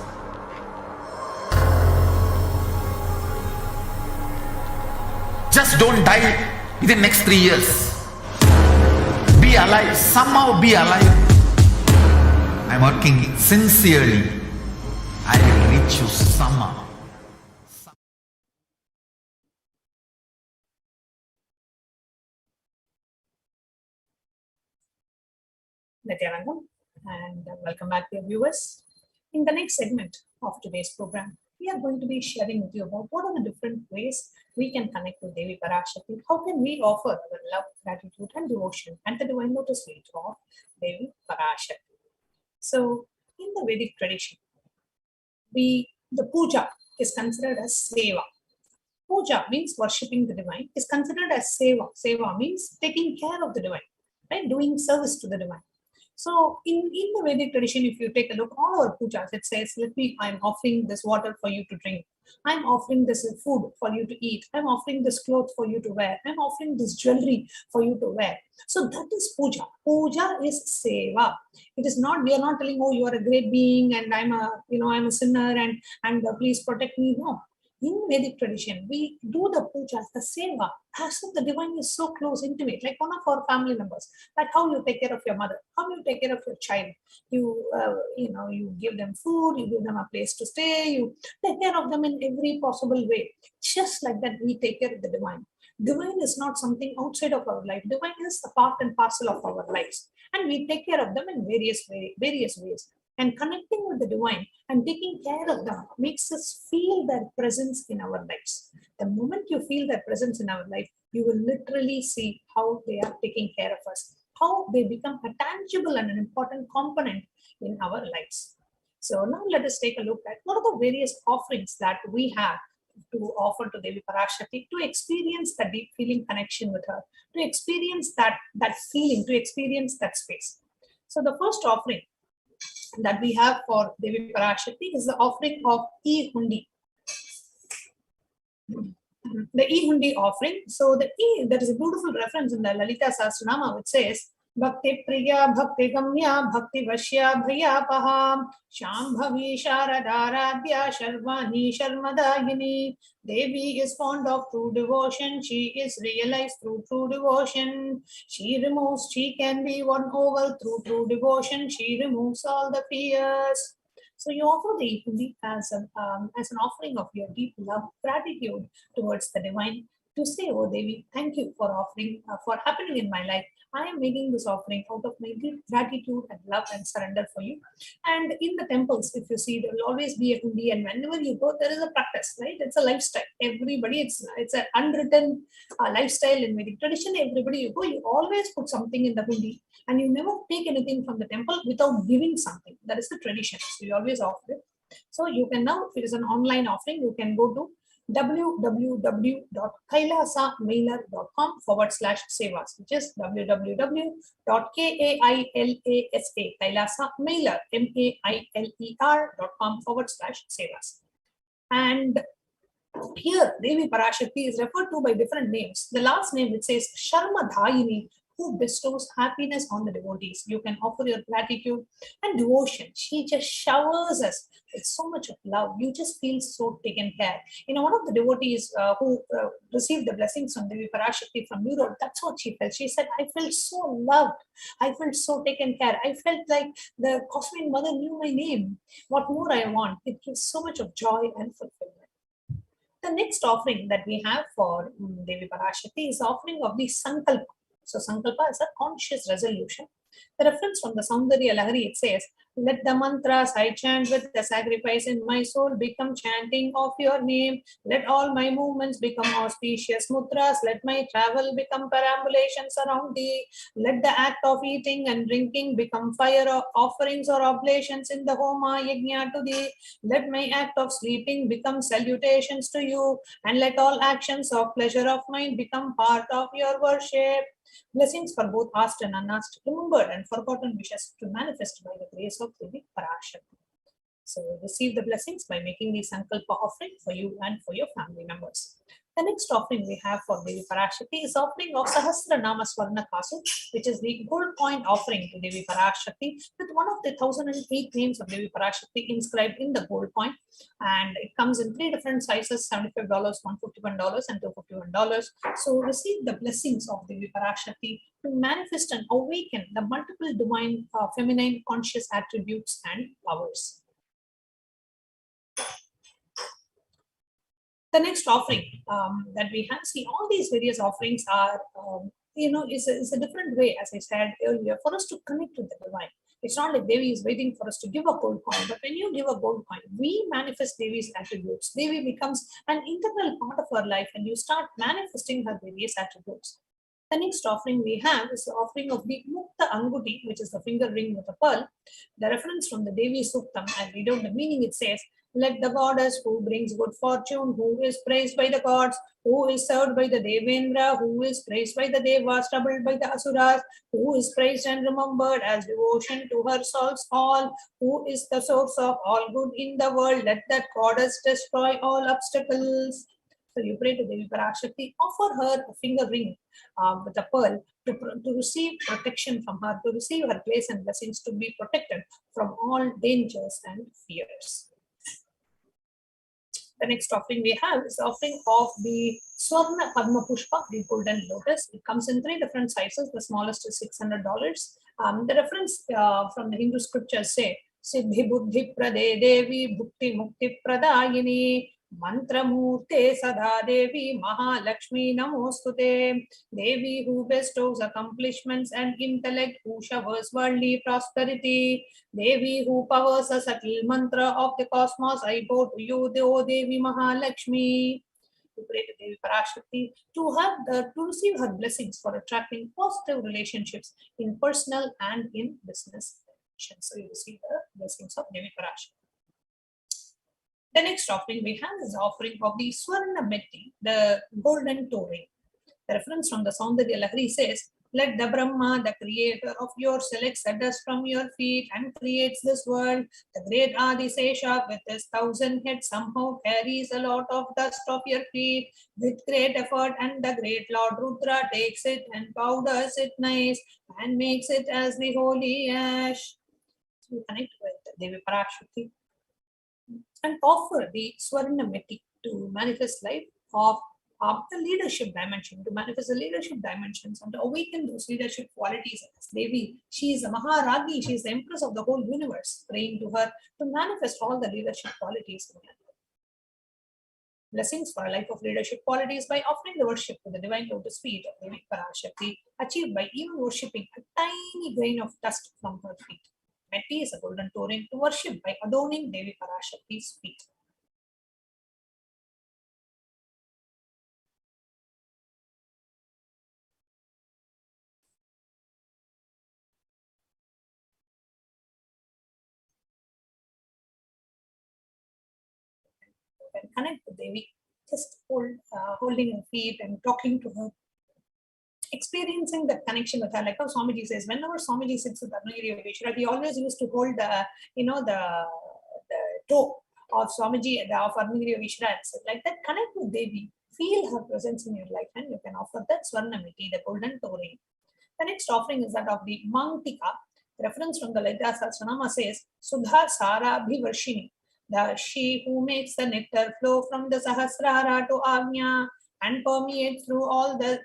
Just don't die within next 3 years. Be alive. Somehow be alive. I'm working sincerely. I will reach you somehow. Nithyanandam, and welcome back, dear viewers. In the next segment of today's program, we are going to be sharing with you about what are the different ways we can connect with Devi Parashakti. How can we offer our love, gratitude, and devotion at the divine lotus feet of Devi Parashakti? So, in the Vedic tradition, the puja is considered as seva. Puja means worshipping the divine, is considered as seva. Seva means taking care of the divine, right? Doing service to the divine. So in the Vedic tradition, if you take a look, all our pujas, it says, I'm offering this water for you to drink. I'm offering this food for you to eat. I'm offering this cloth for you to wear. I'm offering this jewelry for you to wear. So that is puja. Puja is seva. It is not, we are not telling, oh, you are a great being and I'm a sinner and please protect me. No. In Vedic tradition, we do the puja, the seva, as if the divine is so close, intimate, like one of our family members. Like how you take care of your mother, how you take care of your child. You give them food, you give them a place to stay, you take care of them in every possible way. Just like that, we take care of the divine. Divine is not something outside of our life. Divine is a part and parcel of our lives, and we take care of them in various ways. And connecting with the divine and taking care of them makes us feel their presence in our lives. The moment you feel their presence in our life, you will literally see how they are taking care of us, how they become a tangible and an important component in our lives. So now let us take a look at what are the various offerings that we have to offer to Devi Parashakti, to experience that deep feeling connection with her, to experience that feeling, to experience that space. So the first offering that we have for Devi Parashakti is the offering of E-Hundi. The E-Hundi offering. So there is a beautiful reference in the Lalita Sahasranama which says, Bhakti Priya, Bhakti Gamya, Bhakti Vashya, Bhayapaham, Shambhavi Sharadaradhya, Sharvani Sharmadayini. Devi is fond of true devotion. She is realized through true devotion. She can be won over through true devotion. She removes all the fears. So you offer the E-Hundi as an offering of your deep love, gratitude towards the divine, to say, oh Devi, thank you for offering, for happening in my life. I am making this offering out of my deep gratitude and love and surrender for you. And in the temples, if you see, there will always be a hundi, and whenever you go, there is a practice, right? It's a lifestyle. Everybody, it's an unwritten lifestyle in Vedic tradition. Everybody you go, you always put something in the hundi, and you never take anything from the temple without giving something. That is the tradition. So you always offer it. So you can now, if it is an online offering, you can go to www.kailasamailer.com/sevas, which is www.kailasamailer.com/sevas. And here Devi Parashakti is referred to by different names. The last name, it says Sharmadayini, who bestows happiness on the devotees. You can offer your gratitude and devotion. She just showers us with so much of love. You just feel so taken care. One of the devotees who received the blessings from Devi Parashakti from Europe, that's what she felt. She said, I felt so loved. I felt so taken care. I felt like the Cosmic Mother knew my name. What more I want? It gives so much of joy and fulfillment. The next offering that we have for Devi Parashakti is the offering of the Sankalpa. So Sankalpa is a conscious resolution. The reference from the Saundarya Lahari, it says, let the mantras I chant with the sacrifice in my soul become chanting of your name. Let all my movements become auspicious mudras. Let my travel become perambulations around thee. Let the act of eating and drinking become fire or offerings or oblations in the homa yajna to thee. Let my act of sleeping become salutations to you. And let all actions of pleasure of mine become part of your worship. Blessings for both asked and unasked, remembered and forgotten wishes to manifest by the grace of Devi Parashakti. So receive the blessings by making the Sankalpa offering for you and for your family members. The next offering we have for Devi Parashakti is offering of Sahasra Nama Swarna Kasu, which is the gold coin offering to Devi Parashakti with one of the 1008 names of Devi Parashakti inscribed in the gold coin. And it comes in 3 different sizes, $75, $151, and $251. So receive the blessings of Devi Parashakti to manifest and awaken the multiple divine feminine conscious attributes and powers. The next offering that we have, see, all these various offerings are, is a different way, as I said earlier, for us to connect with the divine. It's not like Devi is waiting for us to give a gold coin, but when you give a gold coin, we manifest Devi's attributes. Devi becomes an integral part of our life, and you start manifesting her various attributes. The next offering we have is the offering of the Mukta Anguti, which is the finger ring with a pearl. The reference from the Devi Suktam, and read out the meaning, it says, let the goddess who brings good fortune, who is praised by the gods, who is served by the Devendra, who is praised by the Devas, troubled by the Asuras, who is praised and remembered as devotion to her soul's all, who is the source of all good in the world, let that goddess destroy all obstacles. So you pray to Devi Parashakti, offer her a finger ring with a pearl to receive protection from her, to receive her grace and blessings, to be protected from all dangers and fears. The next offering we have is the offering of the Swarna Padma Pushpa, the golden lotus. It comes in 3 different sizes. The smallest is $600. The reference from the Hindu scriptures say, Siddhi Buddhi Prade Devi Bhukti Mukti Pradayini Mantra Murte Sada Devi Mahalakshmi Namostute. Devi who bestows accomplishments and intellect, who showers worldly prosperity. Devi who powers a subtle mantra of the cosmos, I bow to you, O Devi Mahalakshmi. To pray to Devi Parashakti to receive her blessings for attracting positive relationships in personal and in business. So you receive the blessings of Devi Parashakti. The next offering we have is the offering of the Swarna Metti, the golden toe ring. The reference from the Saundarya Lahari says, let the Brahma, the creator of your selects the dust from your feet and creates this world. The great Adisesha with his 1,000 heads somehow carries a lot of dust off your feet with great effort, and the great Lord Rudra takes it and powders it nice and makes it as the holy ash. So we connect with Devi Parashakti and offer the Swarna Metti to manifest life of the leadership dimension, to manifest the leadership dimensions and to awaken those leadership qualities. As Devi, she is a Maharagi, she is the empress of the whole universe, praying to her to manifest all the leadership qualities in her life. Blessings for a life of leadership qualities by offering the worship to the divine lotus feet of Devi Parashakti, achieved by even worshipping a tiny grain of dust from her feet. Metti is a golden toe ring to worship by adorning Devi Parashakti's feet. You can connect with Devi, just holding her feet and talking to her, experiencing that connection with her. Like how Swamiji says, whenever Swamiji sits with Arunagiri Vishra, he always used to hold the toe of Swamiji, of Arunagiri Vishra, and said, like that, connect with Devi, feel her presence in your life, and you can offer that Swarna Metti, the golden toe ring. The next offering is that of the Mangtika. Reference from the Lalita Sahasranama says, Sudha Sara Bhivarshini, the she who makes the nectar flow from the Sahasrara to Agnya and permeate through all the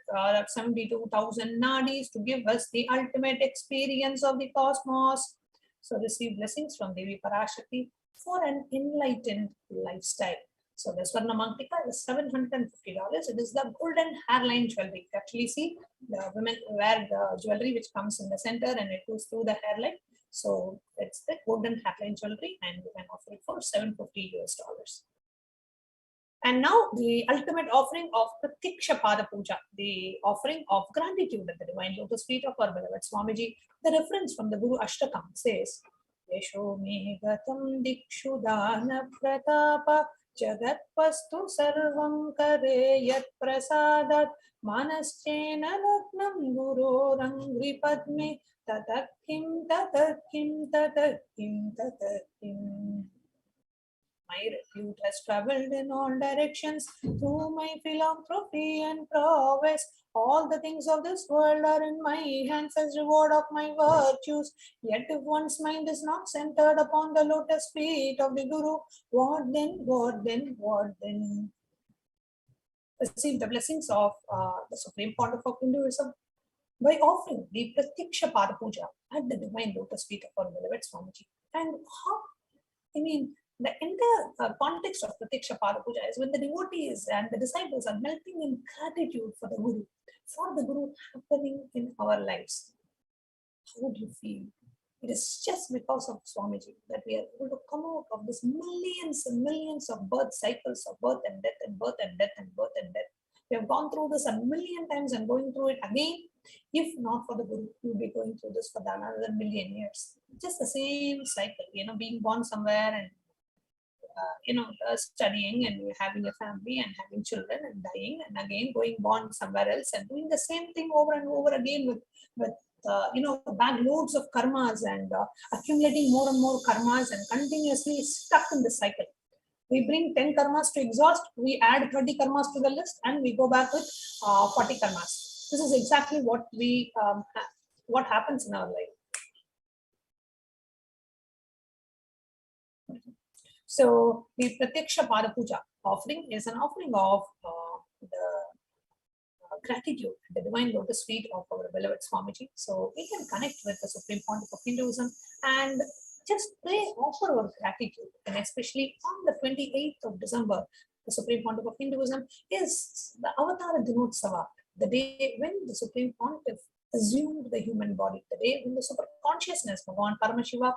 72,000 nadis to give us the ultimate experience of the cosmos. So receive blessings from Devi Parashakti for an enlightened lifestyle. So the Swarna Mangtika is $750. It is the golden hairline jewelry. You actually see the women wear the jewelry which comes in the center and it goes through the hairline. So it's the golden hairline jewelry, and you can offer it for $750. And now the ultimate offering of Pratiksha Pada Puja, the offering of gratitude at the divine lotus feet of our beloved Swamiji. The reference from the Guru Ashtakam says, Yesho me gatam dikshu dana pratapa Jagatpastu sarvam kare yat prasadat manaschena lagnam gurorangri padme tatakim tatakim tatakim tatakim. My repute has traveled in all directions through my philanthropy and prowess. All the things of this world are in my hands as reward of my virtues. Yet if one's mind is not centered upon the lotus feet of the Guru, what then, what then, what then? Receive the blessings of the Supreme Pontiff of Hinduism by offering the Pratyaksha Pada Puja at the divine lotus feet of our beloved Swamiji. And how, I mean, the entire context of Pratyaksha Pada Puja is when the devotees and the disciples are melting in gratitude for the Guru happening in our lives. How would you feel? It is just because of Swamiji that we are able to come out of this millions and millions of birth cycles of birth and death and birth and death and birth and death. We have gone through this a million times and going through it again. If not for the Guru, we will be going through this for another million years. Just the same cycle, being born somewhere and studying and having a family and having children and dying and again going born somewhere else and doing the same thing over and over again with bag loads of karmas and accumulating more and more karmas and continuously stuck in the cycle. We bring 10 karmas to exhaust, we add 30 karmas to the list, and we go back with 40 karmas. This is exactly what what happens in our life. So the Pratyaksha Pada Puja offering is an offering of the gratitude at the divine lotus feet of our beloved Swamiji. So we can connect with the Supreme Pontiff of Hinduism and just offer our gratitude. And especially on the 28th of December, the Supreme Pontiff of Hinduism is the Avatara Dinotsava, the day when the Supreme Pontiff assumed the human body, the day when the super consciousness, Bhagavan Paramashiva,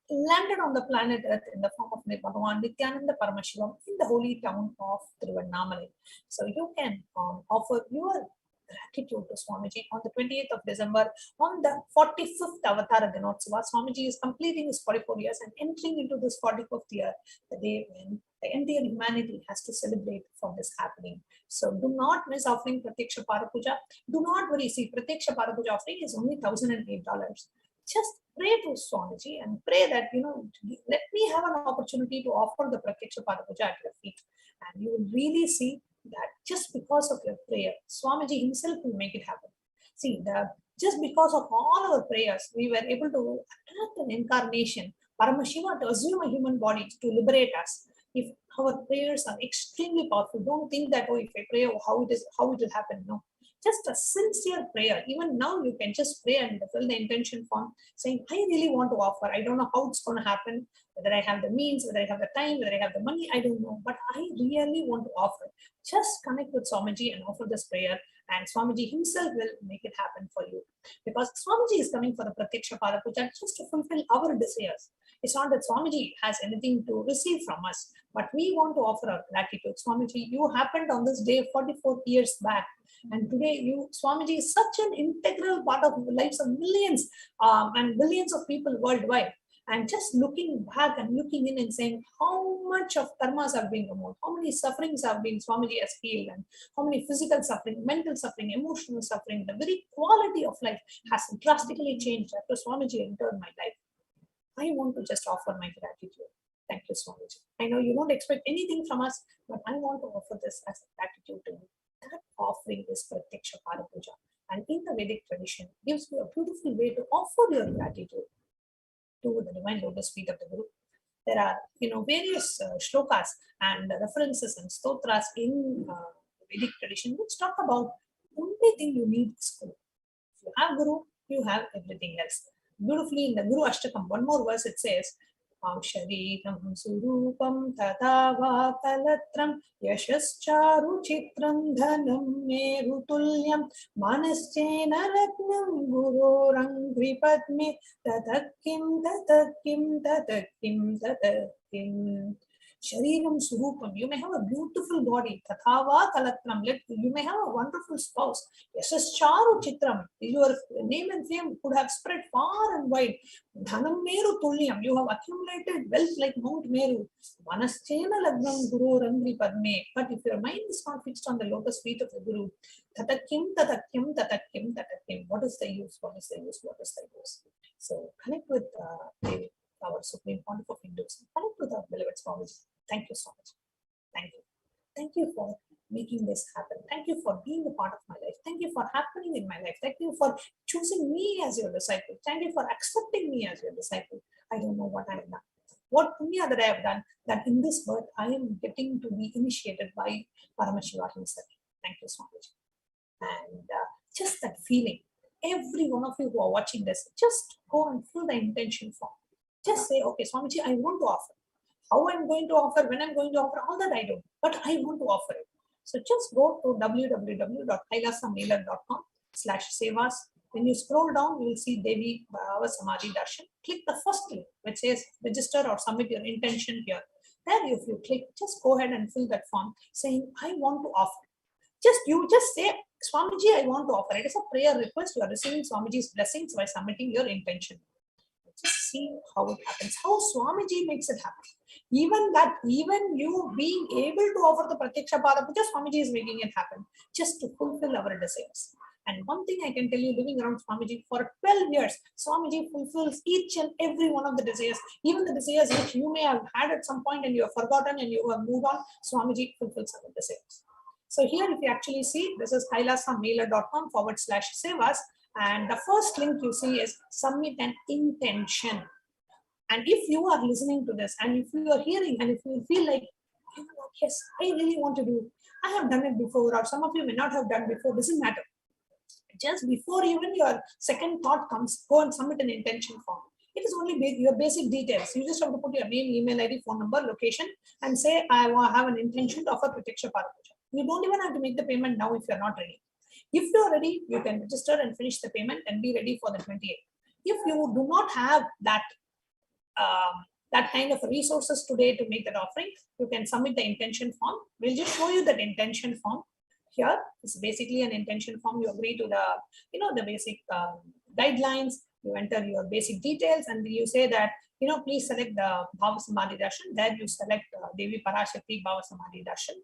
landed on the planet Earth in the form of Bhagavan Nithyananda Paramashivam in the holy town of Tiruvannamalai. So you can offer your gratitude to Swamiji on the 28th of December on the 45th Avatara Dinotsava. Swamiji is completing his 44 years and entering into this 45th year, the day when the entire humanity has to celebrate for this happening. So do not miss offering Pratyaksha Pada Puja. Do not worry. See, Pratyaksha Pada Puja offering is only $1,008. Just pray to Swamiji and pray that, let me have an opportunity to offer the Pratyaksha Pada Puja at your feet. And you will really see that just because of your prayer, Swamiji himself will make it happen. See, just because of all our prayers, we were able to attract an incarnation, Paramashiva, to assume a human body to liberate us. If our prayers are extremely powerful, don't think that, if I pray, how it will happen. No. Just a sincere prayer. Even now, you can just pray and fill the intention form saying, I really want to offer. I don't know how it's going to happen, whether I have the means, whether I have the time, whether I have the money, I don't know. But I really want to offer. Just connect with Swamiji and offer this prayer, and Swamiji himself will make it happen for you. Because Swamiji is coming for the Pratyaksha Pada Puja just to fulfill our desires. It's not that Swamiji has anything to receive from us, but we want to offer our gratitude. Swamiji, you happened on this day 44 years back. And today, Swamiji is such an integral part of the lives of millions and billions of people worldwide. And just looking back and looking in and saying how much of karmas have been removed, how many sufferings have been Swamiji has healed, and how many physical suffering, mental suffering, emotional suffering, the very quality of life has drastically changed after Swamiji entered my life. I want to just offer my gratitude. Thank you, Swamiji. I know you don't expect anything from us, but I want to offer this as a gratitude to you. That offering is Pratyaksha Pada Puja. And in the Vedic tradition, gives you a beautiful way to offer your gratitude to the divine lotus feet of the Guru. There are, various shlokas and references and stotras in the Vedic tradition which talk about only thing you need is Guru. If you have Guru, you have everything else. Beautifully in the Guru Ashtakam, one more verse it says, Shariram surupam tadava kalatram yashascharu chitram dhanam merutulyam manaschena ratnam gurorang gripadme tatakim tatakim tatakim tatakim. Shariram Surupam. You may have a beautiful body. Tathava Kalatram. You may have a wonderful spouse. Yasascharu Chitram. Your name and fame could have spread far and wide. Dhanam Meru Tulyam. You have accumulated wealth like Mount Meru. Manaschena Lagnam Guru Randri Padme. But if your mind is not fixed on the lotus feet of the Guru, Tatakim, Tatakim, Tatakim, Tatakim. What is the use? What is the use? What is the use? So connect with our Supreme Pontiff of Hindus. Connect with our beloved Swamiji. Thank you so much. Thank you. Thank you for making this happen. Thank you for being a part of my life. Thank you for happening in my life. Thank you for choosing me as your disciple. Thank you for accepting me as your disciple. I don't know what I have done. What punya that I have done, that in this birth I am getting to be initiated by Paramashivoham himself. Thank you so much. And just that feeling, every one of you who are watching this, just go and fill the intention form. Just say, okay, Swamiji, I want to offer. How I'm going to offer, when I'm going to offer, all that I don't, but I want to offer it. So just go to www.kailasamailer.com/sevas. When you scroll down, you will see Devi Bhava Samadhi Darshan. Click the first link which says register or submit your intention here. There, if you click, just go ahead and fill that form saying, I want to offer. You just say, Swamiji, I want to offer. It is a prayer request. You are receiving Swamiji's blessings by submitting your intention. Just see how it happens, how Swamiji makes it happen. Even you being able to offer the Pratyaksha Pada Puja, Swamiji is making it happen just to fulfill our desires. And one thing I can tell you, living around Swamiji for 12 years, Swamiji fulfills each and every one of the desires, even the desires which you may have had at some point and you have forgotten and you have moved on, Swamiji fulfills our desires. So here, if you actually see, this is kailasamailer.com/sevas. And the first link you see is submit an intention. And if you are listening to this and if you are hearing and if you feel like, yes, I really want to do, I have done it before, or some of you may not have done before, doesn't matter. Just before even your second thought comes, go and submit an intention form. It is only your basic details. You just have to put your name, email ID, phone number, location, and say, I have an intention to offer Pratyaksha Pada Puja. You don't even have to make the payment now if you're not ready. If you're ready, you can register and finish the payment and be ready for the 28th. If you do not have that kind of resources today to make that offering, you can submit the intention form. We'll just show you that intention form. Here is basically an intention form. You agree to the basic guidelines. You enter your basic details, and you say that please select the Bhava Samadhi Darshan. There you select Devi Parashakti Bhava Samadhi Darshan.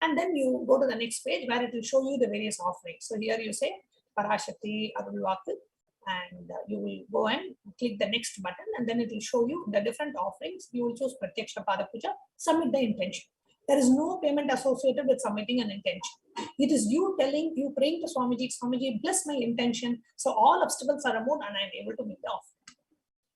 And then you go to the next page where it will show you the various offerings. So here you say Parashakti Arulvaku, and you will go and click the next button, and then it will show you the different offerings. You will choose Pratyaksha Pada Puja, submit the intention. There is no payment associated with submitting an intention. It is you praying to Swamiji, Swamiji, bless my intention, so all obstacles are removed and I am able to make the offering.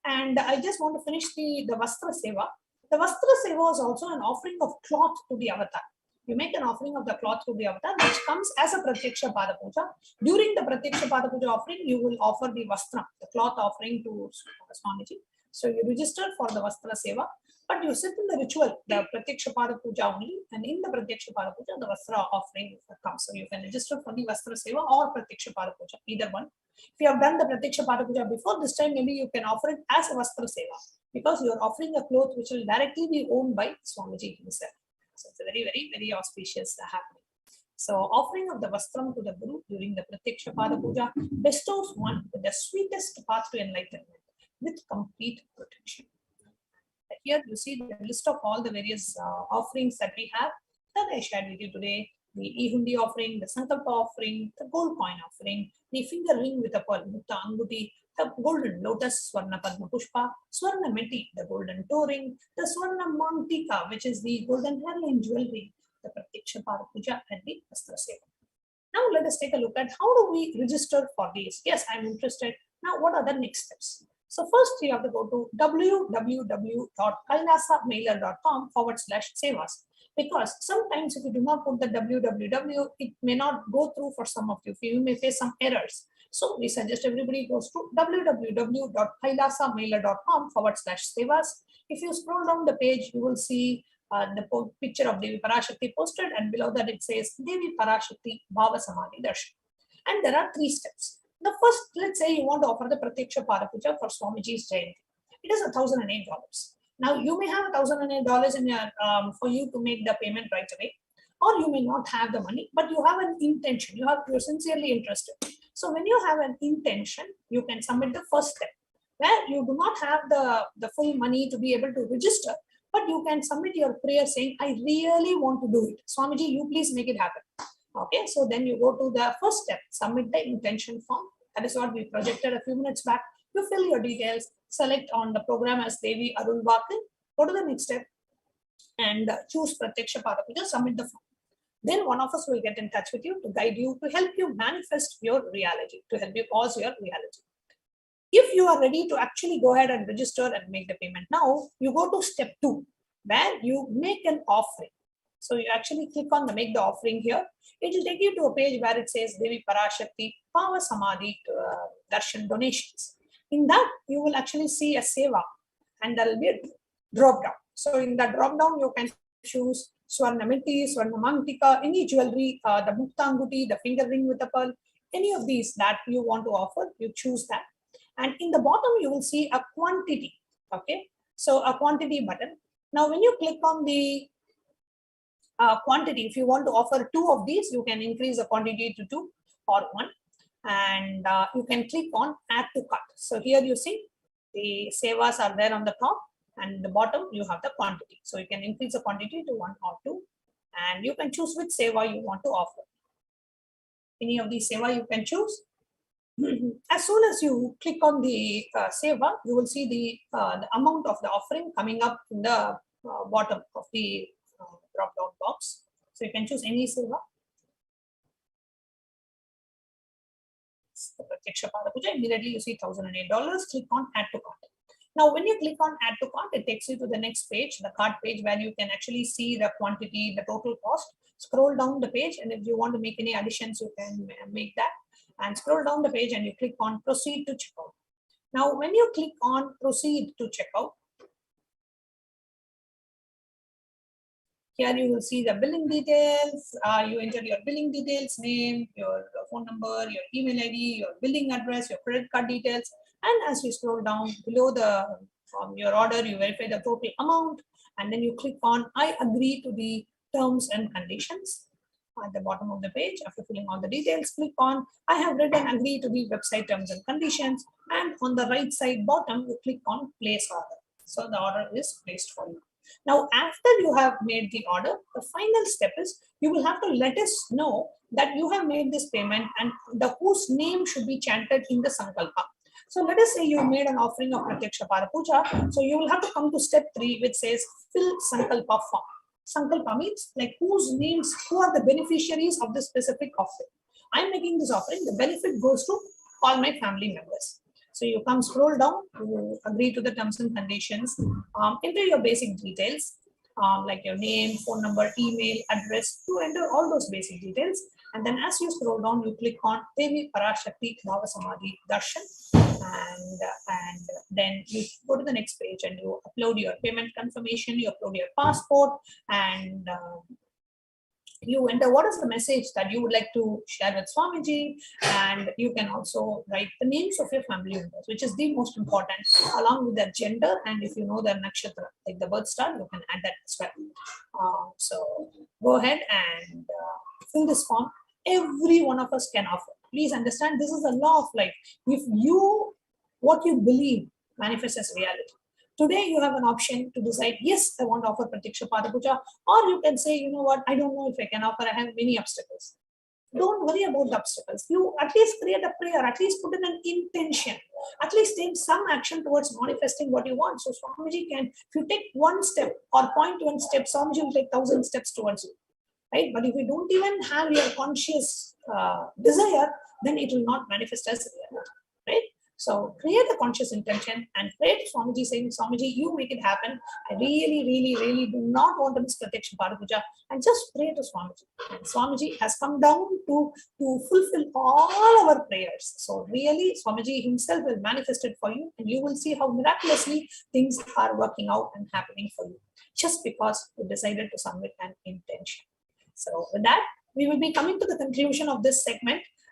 And I just want to finish the Vastra Seva. The Vastra Seva is also an offering of cloth to the avatar. You make an offering of the cloth to the avatar, which comes as a Pratyaksha Pada Puja. During the Pratyaksha Pada Puja offering, you will offer the Vastra, the cloth offering to Swamiji. So you register for the Vastra Seva, but you sit in the ritual, the Pratyaksha Pada Puja only, and in the Pratyaksha Pada Puja, the Vastra offering comes. So you can register for the Vastra Seva or Pratyaksha Pada Puja, either one. If you have done the Pratyaksha Pada Puja before, this time maybe you can offer it as a Vastra Seva, because you are offering a cloth which will directly be owned by Swamiji himself. So it's a very, very, very auspicious happening. So offering of the Vastram to the Guru during the Pratyaksha Pada Puja bestows one with the sweetest path to enlightenment with complete protection. Here you see the list of all the various offerings that we have that I shared with you today. The E-Hundi offering, the Sankalpa offering, the gold coin offering, the finger ring with a pearl, Mutta Anguti, the golden lotus, Swarna Padma Pushpa, Swarna Meti, the golden toe ring, the Swarna Mantika, which is the golden hairline jewelry, the Pratyaksha Pada Puja, and the Vastra Seva. Now let us take a look at how do we register for these. Yes, I'm interested. Now what are the next steps? So first you have to go to www.kailasamailer.com/sevas, because sometimes if you do not put the www, it may not go through for some of you. You may face some errors. So we suggest everybody goes to www.kailasamailer.com/sevas. If you scroll down the page, you will see the picture of Devi Parashakti posted, and below that it says Devi Parashakti Bhava Samadhi Darshan. And there are 3 steps. The first, let's say you want to offer the Pratyaksha Pada Puja for Swamiji's Jayanti. It is $1,008. Now you may have $1,008 in your for you to make the payment right away, or you may not have the money, but you have an intention. You're sincerely interested. So when you have an intention, you can submit the first step, where you do not have the full money to be able to register, but you can submit your prayer saying, I really want to do it. Swamiji, you please make it happen. Okay, so then you go to the first step, submit the intention form. That is what we projected a few minutes back. You fill your details, select on the program as Devi Arulvakan, go to the next step and choose Pratyaksha Parapuja, submit the form. Then one of us will get in touch with you to guide you, to help you manifest your reality, to help you cause your reality. If you are ready to actually go ahead and register and make the payment now, you go to step 2, where you make an offering. So you actually click on the make the offering here. It will take you to a page where it says Devi Parashakti Power Samadhi Darshan donations. In that, you will actually see a seva, and there will be a drop down. So in the drop down, you can choose Swarnamiti, Swarnamantika, any jewelry, the Muktanguti, the finger ring with a pearl, any of these that you want to offer, you choose that. And in the bottom, you will see a quantity. Okay, so a quantity button. Now, when you click on the quantity, if you want to offer 2 of these, you can increase the quantity to 2 or 1, and you can click on add to cart. So here you see the sevas are there on the top, and the bottom you have the quantity. So you can increase the quantity to 1 or 2, and you can choose which seva you want to offer. Any of these seva you can choose. As soon as you click on the seva, you will see the amount of the offering coming up in the bottom of the drop down box. So you can choose any seva. The Pratyaksha Parapuja, immediately you see $1,008. Click on add to cart. Now, when you click on add to cart, it takes you to the next page, the cart page, where you can actually see the quantity, the total cost. Scroll down the page, and if you want to make any additions, you can make that. And scroll down the page and you click on proceed to checkout. Now, when you click on proceed to checkout, here you will see the billing details. You enter your billing details, name, your phone number, your email ID, your billing address, your credit card details. And as you scroll down below your order, you verify the total amount, and then you click on I agree to the terms and conditions. At the bottom of the page, after filling all the details, click on I have read and agree to the website terms and conditions, and on the right side bottom you click on place order. So the order is placed for you. Now, after you have made the order, the final step is you will have to let us know that you have made this payment and whose name should be chanted in the Sankalpa. So let us say you made an offering of Pratyaksha Parapuja. So you will have to come to step 3, which says fill Sankalpa form. Sankalpa means like who are the beneficiaries of this specific offering. I'm making this offering, the benefit goes to all my family members. So you come scroll down, you agree to the terms and conditions, enter your basic details, like your name, phone number, email, address, you enter all those basic details. And then as you scroll down, you click on Devi Parashakti Bhava Samadhi Darshan, and then you go to the next page and you upload your payment confirmation, you upload your passport, and you enter what is the message that you would like to share with Swamiji, and you can also write the names of your family members, which is the most important, along with their gender, and if you know their nakshatra, like the birth star, you can add that as well. So go ahead and fill this form. Every one of us can offer. Please understand, this is a law of life. If what you believe manifests as reality. Today you have an option to decide, yes, I want to offer Pratyaksha Parapuja, or you can say, you know what, I don't know if I can offer, I have many obstacles. Don't worry about the obstacles. You at least create a prayer, at least put in an intention, at least take some action towards manifesting what you want. So Swamiji can, if you take 1 step or 0.1 step, Swamiji will take 1,000 steps towards you. Right? But if you don't even have your conscious desire, then it will not manifest as reality. Right? So create a conscious intention and pray to Swamiji saying, Swamiji, you make it happen. I really, really, really do not want to miss Pratyaksha Parapuja, and just pray to Swamiji. And Swamiji has come down to fulfill all our prayers. So really, Swamiji himself will manifest it for you, and you will see how miraculously things are working out and happening for you, just because you decided to submit an intention. So with that, we will be coming to the conclusion of this segment.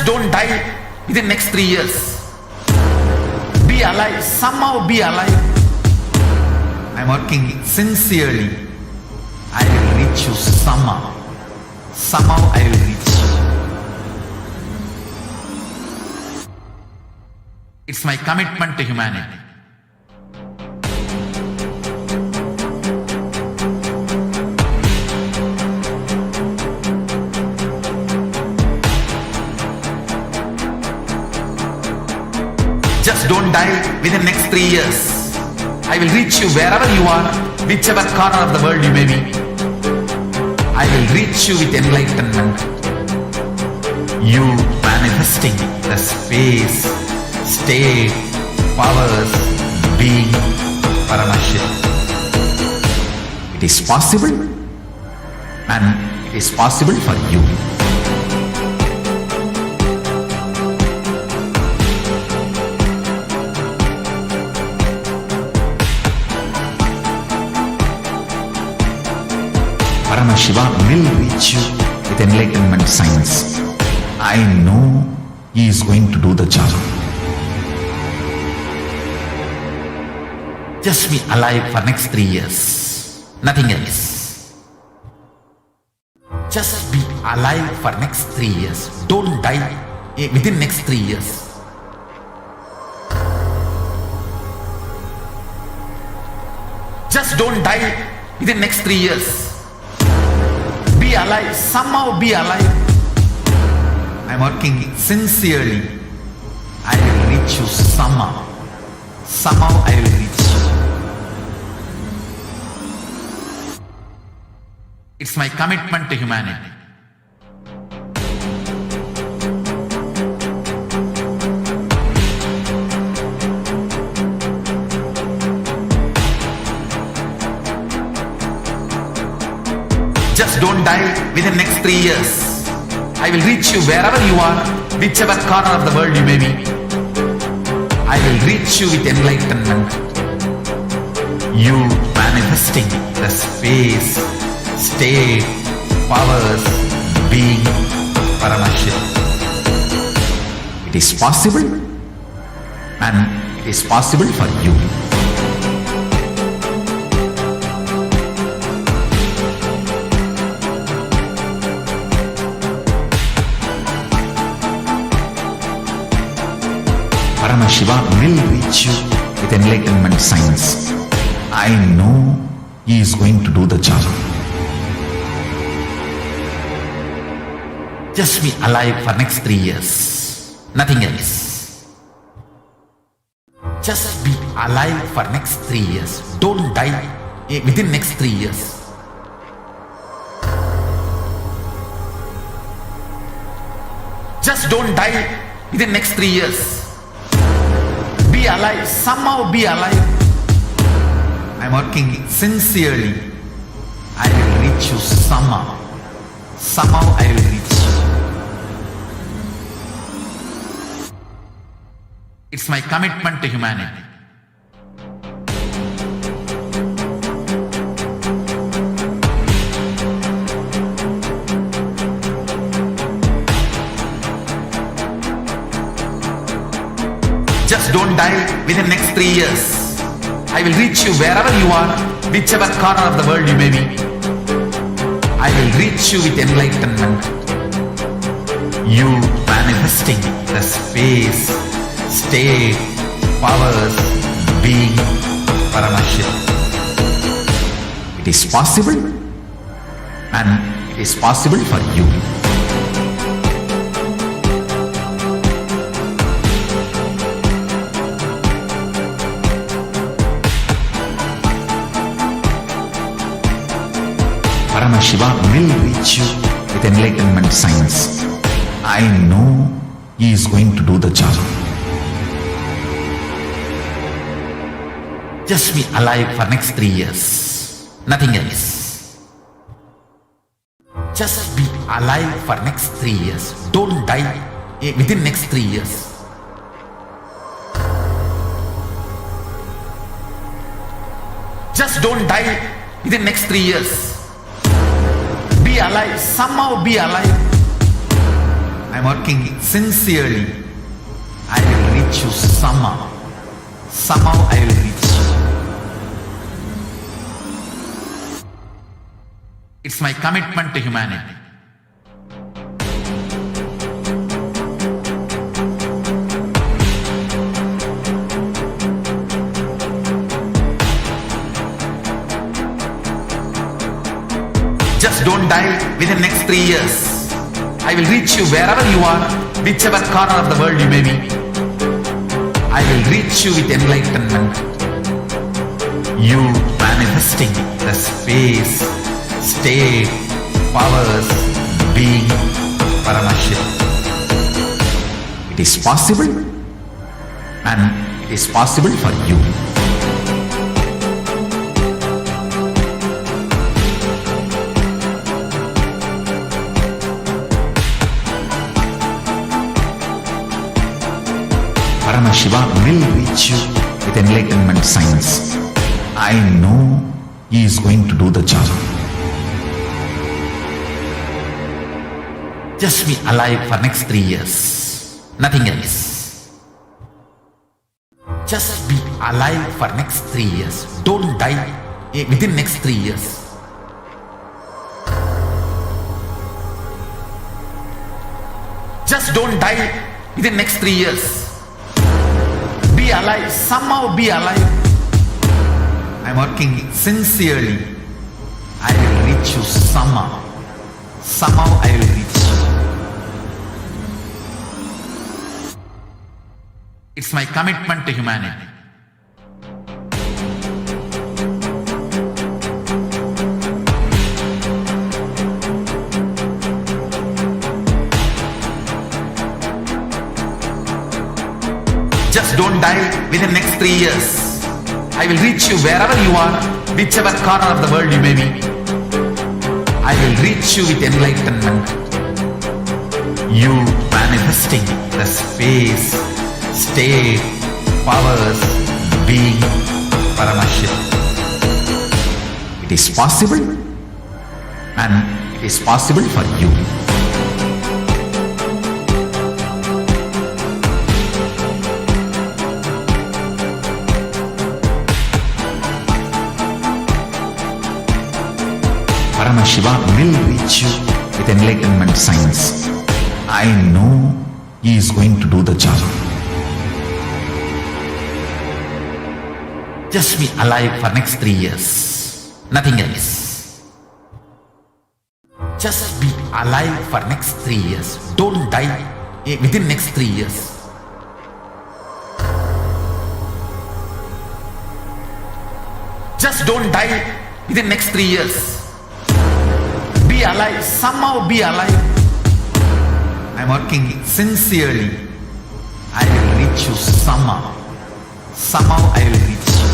Just don't die within next 3 years. Be alive, somehow be alive. I'm working sincerely. I will reach you somehow. Somehow I will reach you. It's my commitment to humanity. Just don't die within next 3 years. I will reach you wherever you are, whichever corner of the world you may be. I will reach you with enlightenment. You manifesting the space, state, powers, being, Paramashivoham. It is possible, and it is possible for you. Paramashivoham will reach you with enlightenment science. I know he is going to do the job. Just be alive for next 3 years. Nothing else. Just be alive for next 3 years. Don't die within next 3 years. Just don't die within next 3 years. Be alive, somehow be alive. I'm working sincerely. I will reach you somehow. Somehow I will reach you. It's my commitment to humanity. Just don't die within next 3 years. I will reach you wherever you are, whichever corner of the world you may be. I will reach you with enlightenment. You manifesting the space, state, powers, being, Paramashivoham. It is possible, and it is possible for you. Paramashivoham will reach you with enlightenment science. I know he is going to do the job. Just be alive for next 3 years. Nothing else. Just be alive for next 3 years. Don't die within next 3 years. Just don't die within next 3 years. Be alive, somehow be alive. I'm working sincerely. I will reach you somehow. Somehow I will reach you. It's my commitment to humanity. Just don't die within next 3 years. I will reach you wherever you are, whichever corner of the world you may be. I will reach you with enlightenment. You manifesting the space, state, powers, being, Paramashivoham. It is possible, and it is possible for you. Paramashivoham will reach you with enlightenment science. I know he is going to do the job. Just be alive for next 3 years. Nothing else. Just be alive for next 3 years. Don't die within next 3 years. Just don't die within next 3 years. Be alive, somehow be alive. I'm working sincerely. I will reach you somehow. Somehow I will reach you. It's my commitment to humanity. Just don't die within the next 3 years. I will reach you wherever you are, whichever corner of the world you may be. I will reach you with enlightenment. You manifesting the space, state, powers, being, Paramashivoham. It is possible, and it is possible for you. Paramashivoham will reach you with enlightenment science. I know he is going to do the job. Just be alive for next 3 years. Nothing else. Just be alive for next 3 years. Don't die within next 3 years. Just don't die within next 3 years. Be alive, somehow be alive. I'm working sincerely. I will reach you somehow. Somehow I will reach you. It's my commitment to humanity. Just don't die within the next 3 years. I will reach you wherever you are, whichever corner of the world you may be. I will reach you with enlightenment. You manifesting the space, state, powers, being, Paramashivoham. It is possible, and it is possible for you. Paramashivoham will reach you with enlightenment science. I know he is going to do the job. Just be alive for next 3 years. Nothing else. Just be alive for next 3 years. Don't die within next 3 years. Just don't die within next 3 years. Be alive, somehow be alive. I'm working sincerely. I will reach you somehow. Somehow I will reach you.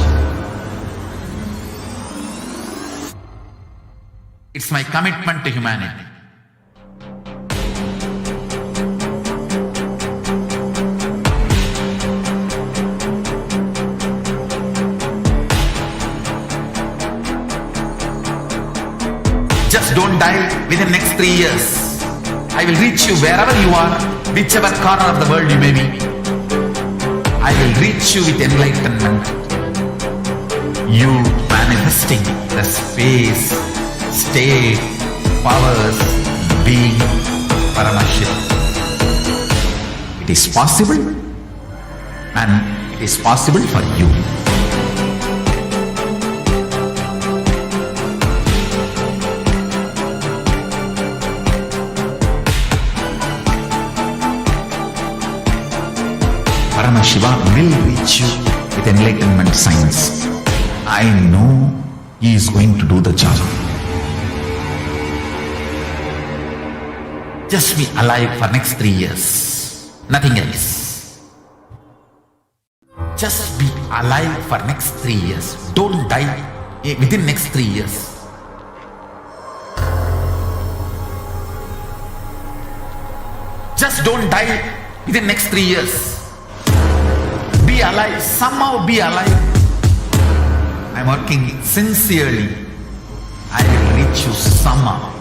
It's my commitment to humanity. Just don't die within the next 3 years. I will reach you wherever you are, whichever corner of the world you may be. I will reach you with enlightenment. You manifesting the space, state, powers, being, Paramashivoham. It is possible, and it is possible for you. Paramashivoham will reach you with enlightenment science. I know he is going to do the job. Just be alive for next 3 years. Nothing else. Just be alive for next 3 years. Don't die within next 3 years. Just don't die within next 3 years. Be alive, somehow be alive. I'm working sincerely. I will reach you somehow.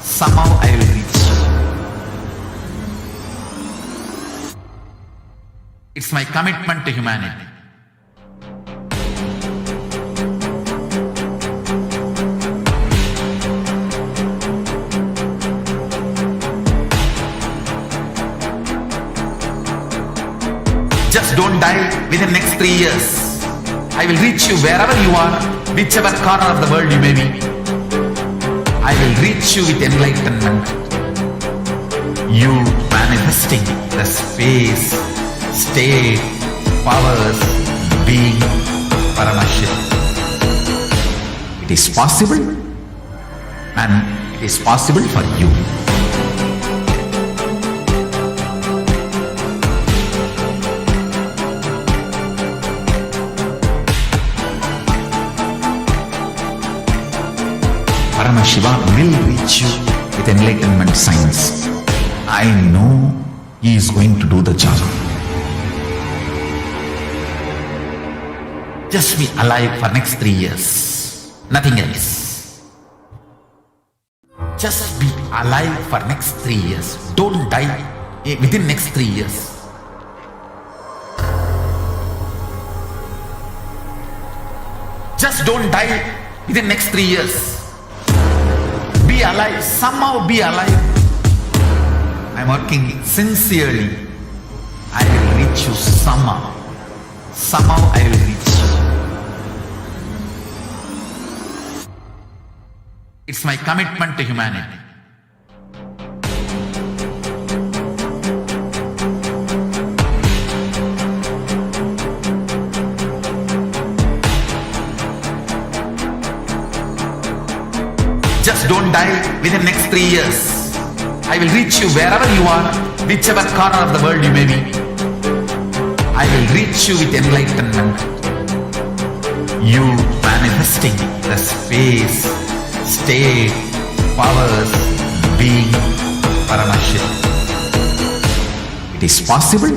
Somehow I will reach you. It's my commitment to humanity. Just don't die within next 3 years. I will reach you wherever you are, whichever corner of the world you may be. I will reach you with enlightenment. You manifesting the space, state, powers, being, Paramashivoham. It is possible, and it is possible for you. Paramashivoham will reach you with enlightenment science. I know he is going to do the job. Just be alive for next 3 years. Nothing else. Just be alive for next 3 years. Don't die within next 3 years. Just don't die within next 3 years. Be alive, somehow be alive. I'm working sincerely. I will reach you somehow. Somehow I will reach you. It's my commitment to humanity. Just don't die within next 3 years. I will reach you wherever you are, whichever corner of the world you may be. I will reach you with enlightenment. You manifesting the space, state, powers, being, Paramashivoham. It is possible,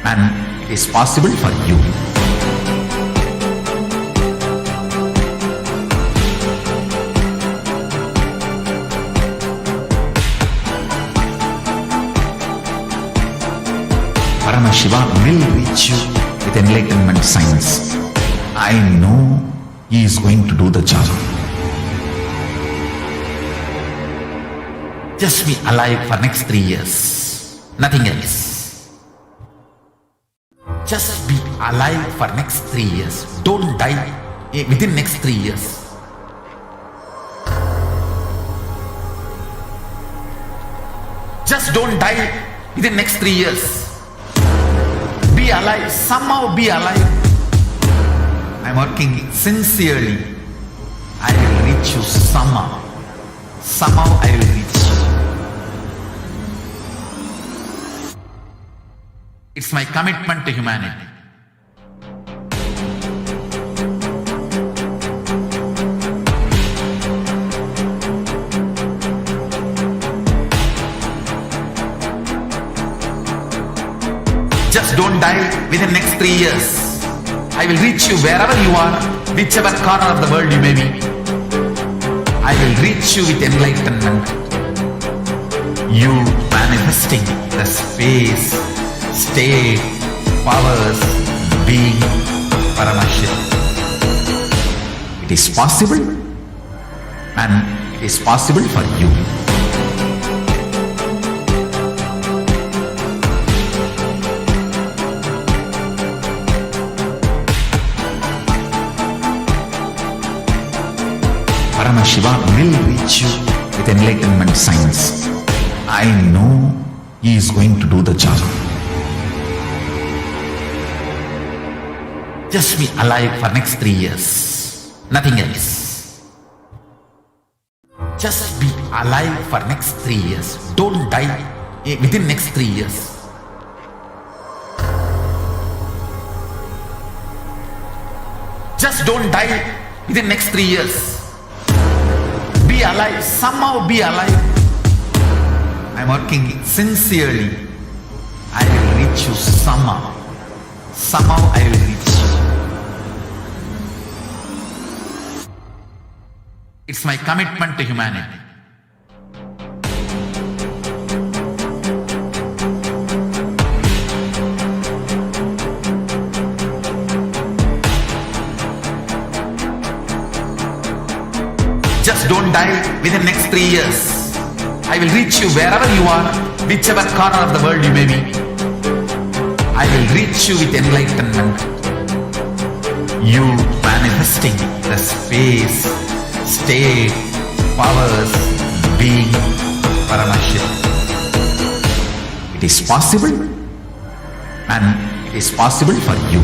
and it is possible for you. Paramashivoham will reach you with enlightenment science. I know he is going to do the job. Just be alive for next 3 years. Nothing else. Just be alive for next 3 years. Don't die within next 3 years. Just don't die within next 3 years. Be alive, somehow be alive. I'm working sincerely. I will reach you somehow. Somehow I will reach you. It's my commitment to humanity. Just don't die within next 3 years. I will reach you wherever you are, whichever corner of the world you may be. I will reach you with enlightenment. You manifesting the space, state, powers, being, Paramashivoham. It is possible, and it is possible for you. Paramashivoham will reach you with enlightenment science. I know he is going to do the job. Just be alive for next 3 years. Nothing else. Just be alive for next 3 years. Don't die within next 3 years. Just don't die within next 3 years. Be alive, somehow be alive. I'm working sincerely. I will reach you somehow. Somehow I will reach you. It's my commitment to humanity. don't die within next 3 years. I will reach you wherever you are, whichever corner of the world you may be. I will reach you with enlightenment. You manifesting the space, state, powers, being Paramashivoham. It is possible, and it is possible for you.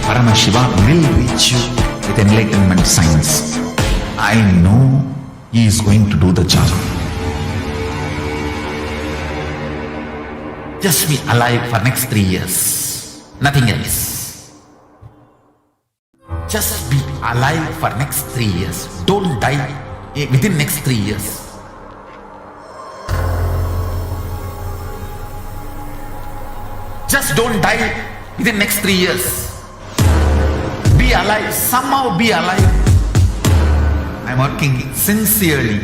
Paramashivoham will reach you with enlightenment science. I know he is going to do the job. Just be alive for next 3 years. Nothing else. Just be alive for next 3 years. Don't die within next 3 years. Just don't die within next 3 years. Be alive. Somehow be alive. I'm working sincerely.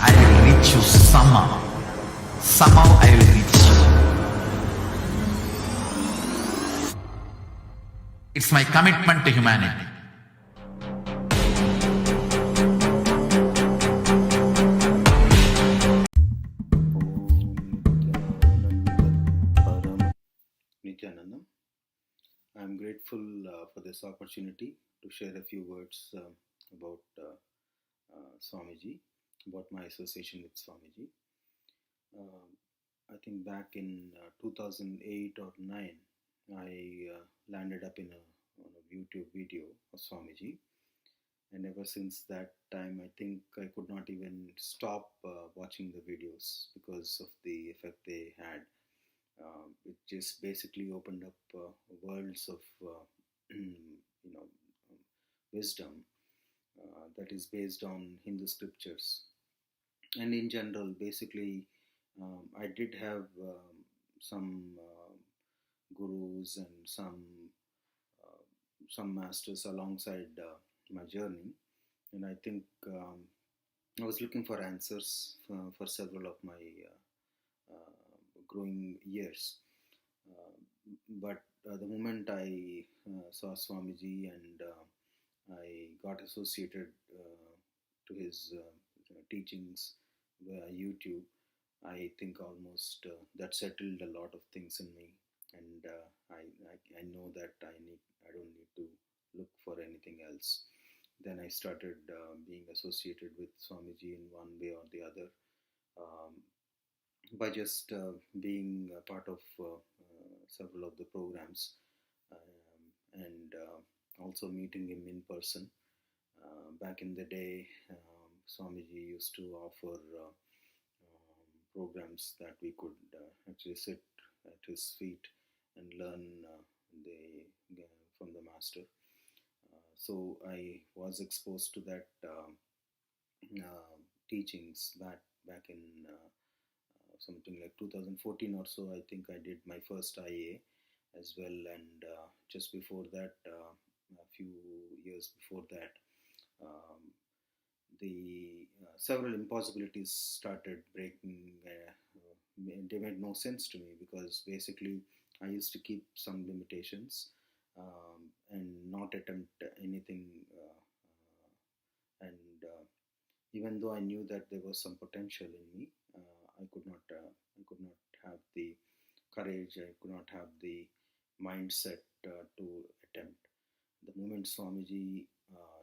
I will reach you somehow. Somehow I will reach you. It's my commitment to humanity. Nithyanandam. I'm grateful for this opportunity to share a few words about Swamiji, about my association with Swamiji. I think back in 2008 or 9, I landed up on a YouTube video of Swamiji, and ever since that time, I think I could not even stop watching the videos because of the effect they had. It just basically opened up worlds of wisdom that is based on Hindu scriptures, and in general, basically, I did have some gurus and some masters alongside my journey, and I think I was looking for answers for several of my growing years. But the moment I saw Swamiji and I got associated to his teachings via YouTube, I think almost that settled a lot of things in me, and I know that I don't need to look for anything else. Then I started being associated with Swamiji in one way or the other, by just being a part of several of the programs, and also meeting him in person. Back in the day, Swamiji used to offer programs that we could actually sit at his feet and learn from the master. So I was exposed to that teachings back in something like 2014 or so. I think I did my first IA as well, and just before that, a few years before that, the several impossibilities started breaking. They made no sense to me because basically I used to keep some limitations and not attempt anything, and even though I knew that there was some potential in me, I could not have the courage, I could not have the mindset to attempt. The moment Swamiji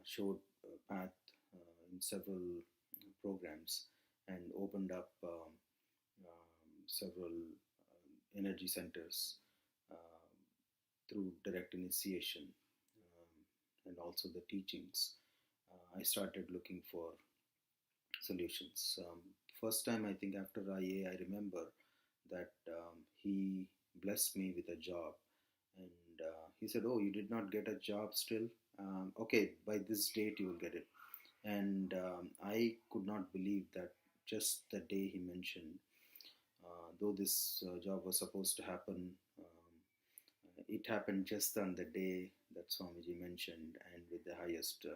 showed a path in several programs and opened up several energy centers through direct initiation and also the teachings, I started looking for solutions. First time, I think after IA, I remember that he blessed me with a job, and he said, "Oh, you did not get a job still? Okay, by this date you will get it." And I could not believe that just the day he mentioned, though this job was supposed to happen, it happened just on the day that Swamiji mentioned, and with the highest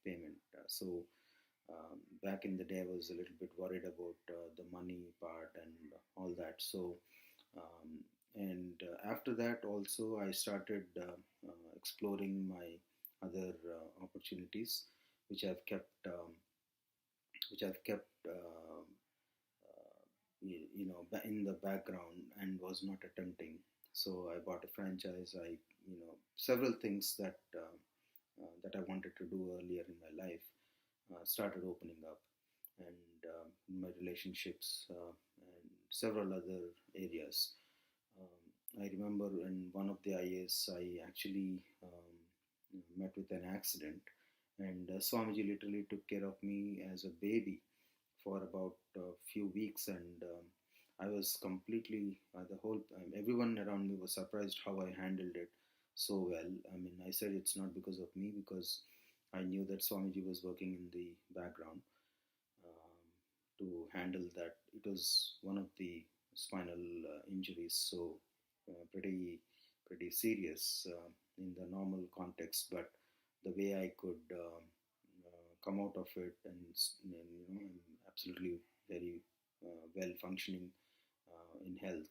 payment. So Back in the day, I was a little bit worried about the money part and all that. So, after that, also I started exploring my other opportunities, which I've kept, in the background and was not attempting. So I bought a franchise. Several things that that I wanted to do earlier in my life started opening up, and my relationships and several other areas. I remember in one of the IAs, I actually met with an accident, and Swamiji literally took care of me as a baby for about a few weeks, and I was completely everyone around me was surprised how I handled it so well. I mean, I said it's not because of me, because I knew that Swamiji was working in the background to handle that. It was one of the spinal injuries, so pretty serious in the normal context, but the way I could come out of it, and I'm absolutely very well functioning in health.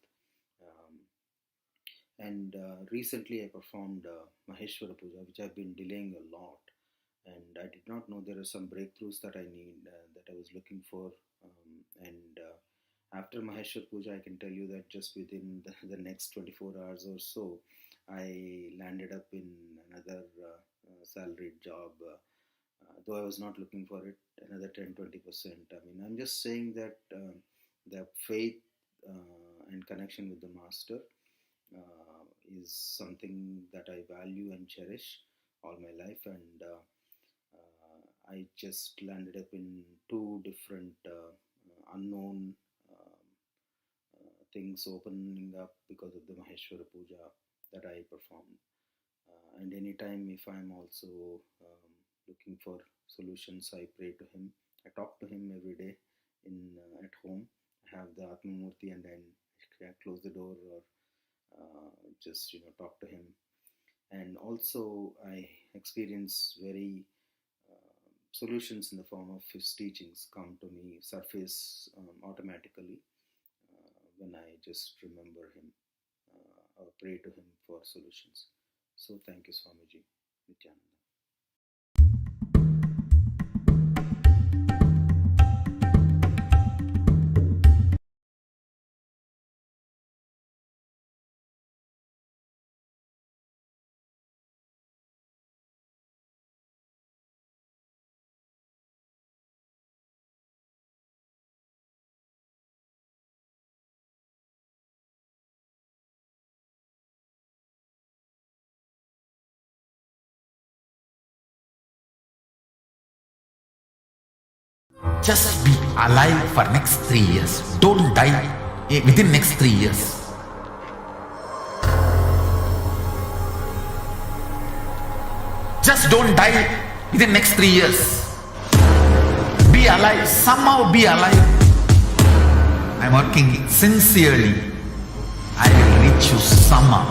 And recently I performed Maheshwara Puja, which I've been delaying a lot, and I did not know there are some breakthroughs that I need, that I was looking for, and after Maheshwar Puja, I can tell you that just within the next 24 hours or so, I landed up in another salaried job, though I was not looking for it, another 10-20%. I mean, I'm just saying that the faith and connection with the Master is something that I value and cherish all my life, and I just landed up in two different unknown things opening up because of the Maheshwara Puja that I performed. And anytime if I'm also looking for solutions, I pray to him. I talk to him every day at home. I have the Atma Murti, and then I close the door or just talk to him. And also I experience very solutions in the form of his teachings come to me, surface automatically when I just remember him or pray to him for solutions. So thank you, Swamiji Nithyananda. Just be alive for next 3 years. Don't die within next 3 years. Just don't die within next 3 years. Be alive. Somehow be alive. I'm working sincerely. I will reach you somehow.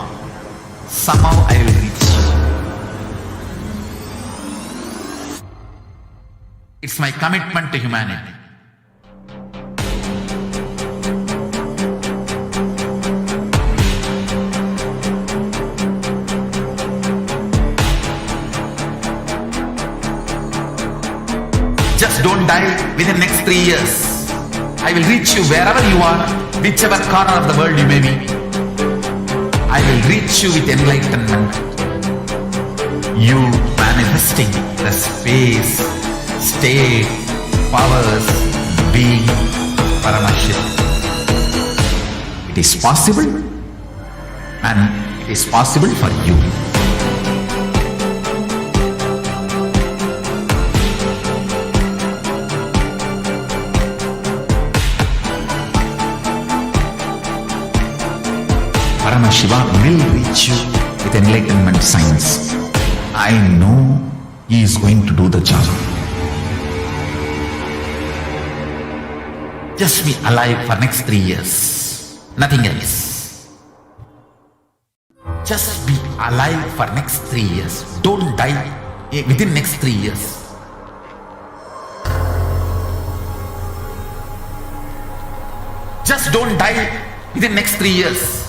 Somehow I will reach you. It's my commitment to humanity. Just don't die within next 3 years. I will reach you wherever you are, whichever corner of the world you may be. I will reach you with enlightenment. You manifesting the space, state, powers, being Paramashivoham. It is possible, and it is possible for you. Paramashiva will reach you with enlightenment science. I know he is going to do the job. Just be alive for next 3 years. Nothing else. Just be alive for next 3 years. Don't die within next 3 years. Just don't die within next 3 years.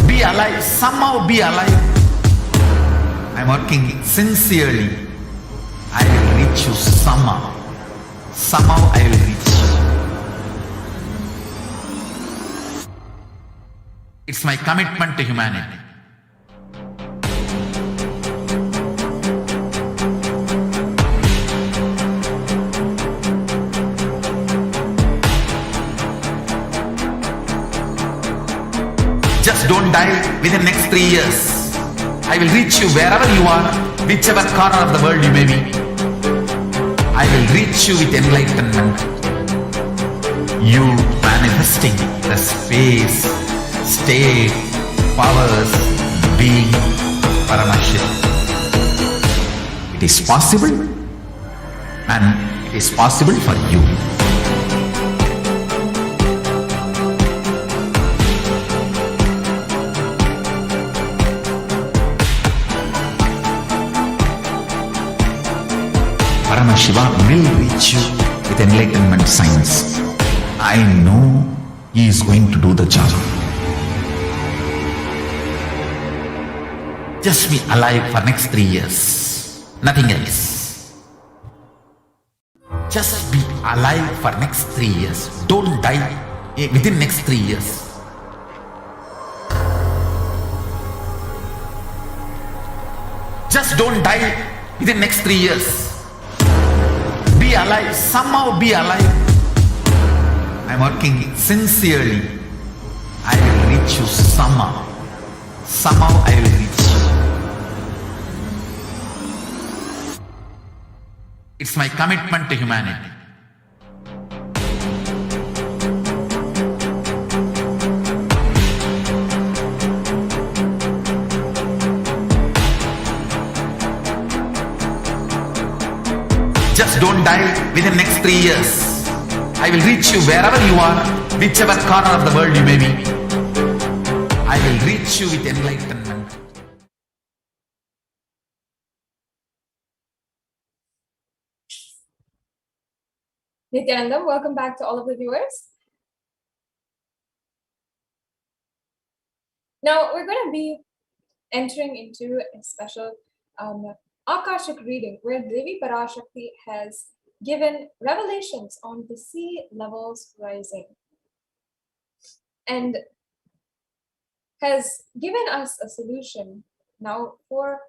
Be alive, somehow be alive. I'm working sincerely. I will reach you somehow. Somehow I will reach you. It's my commitment to humanity. Just don't die within next 3 years. I will reach you wherever you are, whichever corner of the world you may be. I will reach you with enlightenment. You manifesting the space, state, powers, being Paramashivoham. It is possible, and it is possible for you. Paramashivoham will reach you with enlightenment science. I know he is going to do the job. Just be alive for next 3 years. Nothing else. Just be alive for next 3 years. Don't die within next 3 years. Just don't die within next 3 years. Be alive, somehow be alive. I'm working sincerely. I will reach you somehow. Somehow I will reach you. It's my commitment to humanity. Just don't die within next 3 years. I will reach you wherever you are, whichever corner of the world you may be. I will reach you with enlightenment. Nithyananda, welcome back to all of the viewers. Now we're going to be entering into a special Akashic reading where Devi Parashakti has given revelations on the sea levels rising and has given us a solution now for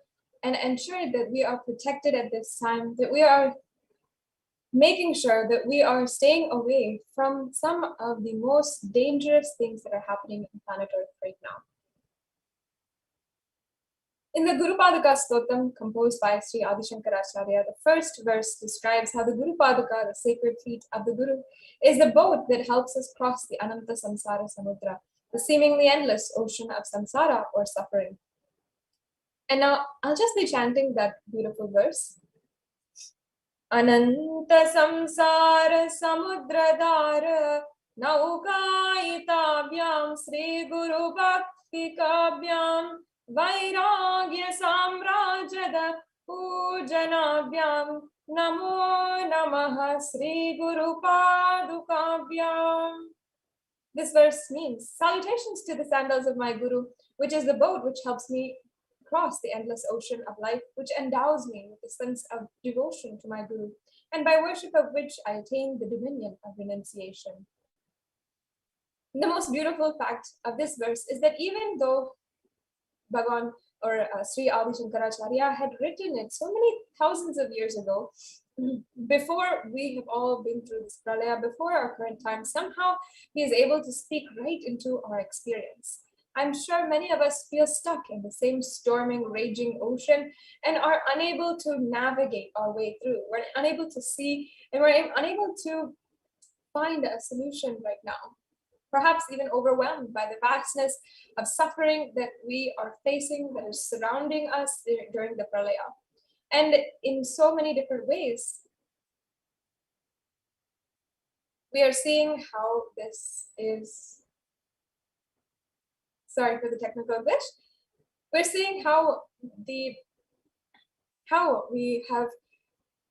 and ensured that we are protected at this time, that we are making sure that we are staying away from some of the most dangerous things that are happening in planet Earth right now. In the Guru Padaka Stotram composed by Sri Adi Shankaracharya, the first verse describes how the Guru Padaka, the sacred feet of the Guru, is the boat that helps us cross the Ananta Samsara Samudra, the seemingly endless ocean of samsara or suffering. And now I'll just be chanting that beautiful verse. Ananta Samsara Samudra Dara Naukaitabhyam Sri Guru Bhakti Kabhyam Vairagya Samrajada Pujanabhyam Namo Namaha Sri Guru Padukabhyam. This verse means, salutations to the sandals of my Guru, which is the boat which helps me cross the endless ocean of life, which endows me with a sense of devotion to my Guru, and by worship of which I attain the dominion of renunciation. The most beautiful fact of this verse is that even though Bhagavan or Sri Adi Shankaracharya had written it so many thousands of years ago, before we have all been through this pralaya, before our current time, somehow he is able to speak right into our experience. I'm sure many of us feel stuck in the same storming, raging ocean and are unable to navigate our way through. We're unable to see and we're unable to find a solution right now. Perhaps even overwhelmed by the vastness of suffering that we are facing, that is surrounding us during the pralaya. And in so many different ways, we are seeing how this is, sorry for the technical glitch, we're seeing how we have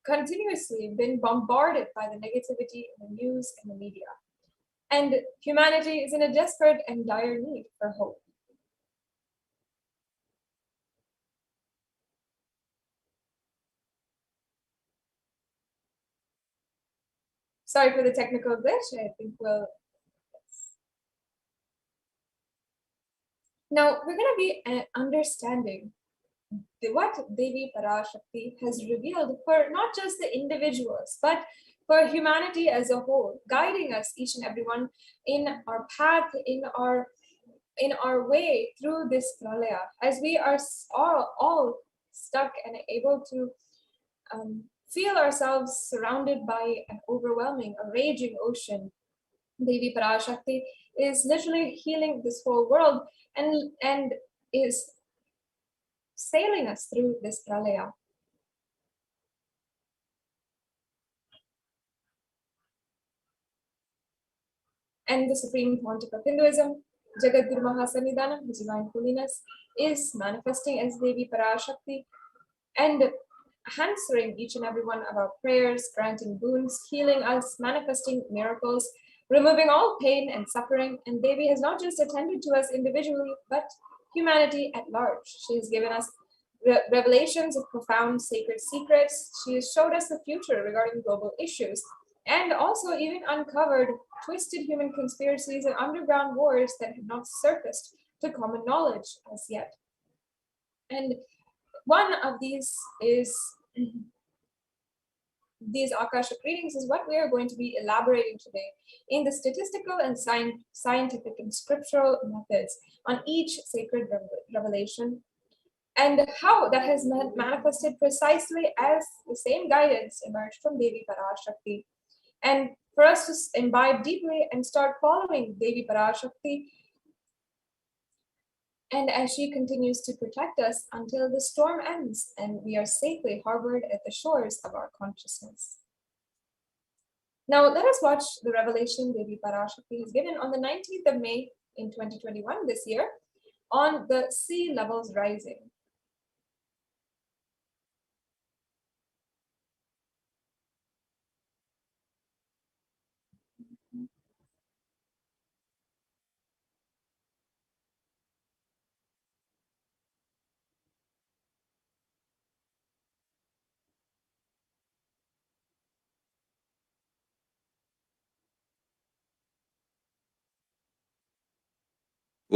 continuously been bombarded by the negativity in the news and the media. and humanity is in a desperate and dire need for hope. Sorry for the technical glitch. I think we'll. Now we're going to be understanding what Devi Parashakti has revealed for not just the individuals, but for humanity as a whole, guiding us, each and everyone, in our path, in our way through this pralaya, as we are all stuck and able to feel ourselves surrounded by an overwhelming, a raging ocean. Devi Parashakti is literally healing this whole world and is sailing us through this pralaya. And the Supreme Pontiff of Hinduism, Jagadguru Mahasannidhanam, His Divine Holiness, is manifesting as Devi Parashakti and answering each and every one of our prayers, granting boons, healing us, manifesting miracles, removing all pain and suffering. And Devi has not just attended to us individually, but humanity at large. She has given us revelations of profound sacred secrets. She has showed us the future regarding global issues, and also even uncovered twisted human conspiracies and underground wars that have not surfaced to common knowledge as yet. And one of these is these Akashic readings is what we are going to be elaborating today in the statistical and scientific and scriptural methods on each sacred revelation, and how that has manifested precisely as the same guidance emerged from Devi Parashakti. And for us to imbibe deeply and start following Devi Parashakti, and as she continues to protect us until the storm ends and we are safely harbored at the shores of our consciousness. Now let us watch the revelation Devi Parashakti is given on the 19th of May in 2021 this year on the sea levels rising.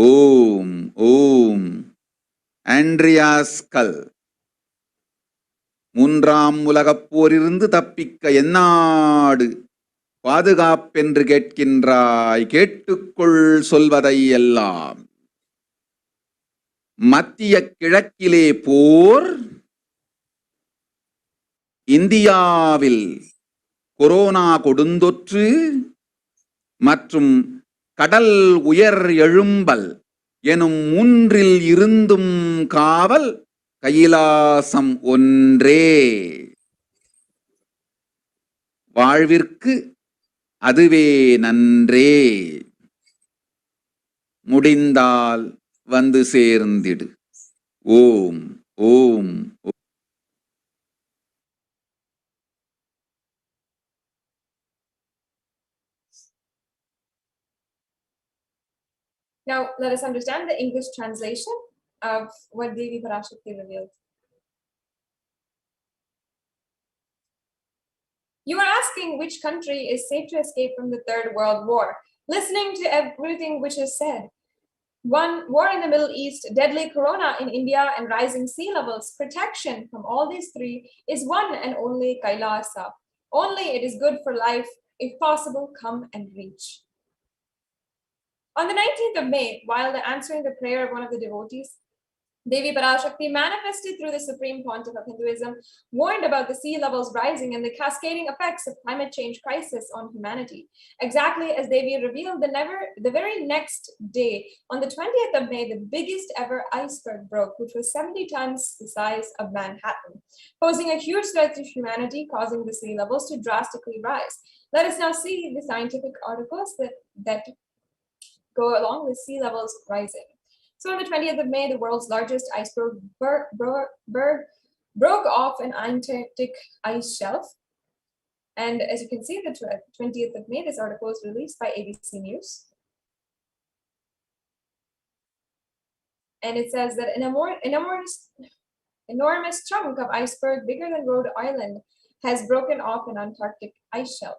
ஓம் ஓம் Andreas கல். மூன்றாம் உலகப் போரிலிருந்து தப்பிக்க எந்நாடு பாதுகாப்பென்று கேட்கின்றாய், கேட்டுக்கொள் சொல்வதை எல்லாம். மத்திய கிழக்கிலே போர், இந்தியாவில் கொரோனா கொடுந்தொற்று மற்றும் கடல் உயர் எழும்பல் எனும் மூன்றில் இருந்தும் காவல் கைலாசம் ஒன்றே. வாழ்விற்கு அதுவே நன்றே. முடிந்தால் வந்து சேர்ந்திடு. ஓம் ஓம். Now, let us understand the English translation of what Devi Parashakti revealed. You are asking which country is safe to escape from the Third World War, listening to everything which is said. One, war in the Middle East, deadly corona in India, and rising sea levels. Protection from all these three is one and only Kailasa. Only it is good for life. If possible, come and reach. On the 19th of May, while answering the prayer of one of the devotees, Devi Parashakti, manifested through the Supreme Pontiff of Hinduism, warned about the sea levels rising and the cascading effects of climate change crisis on humanity. Exactly as Devi revealed, the very next day, on the 20th of May, the biggest ever iceberg broke, which was 70 times the size of Manhattan, posing a huge threat to humanity, causing the sea levels to drastically rise. Let us now see the scientific articles that go along with sea levels rising. So on the 20th of May, the world's largest iceberg broke off an Antarctic ice shelf. And as you can see, the 20th of May, this article was released by ABC News. And it says that an enormous chunk of iceberg bigger than Rhode Island has broken off an Antarctic ice shelf,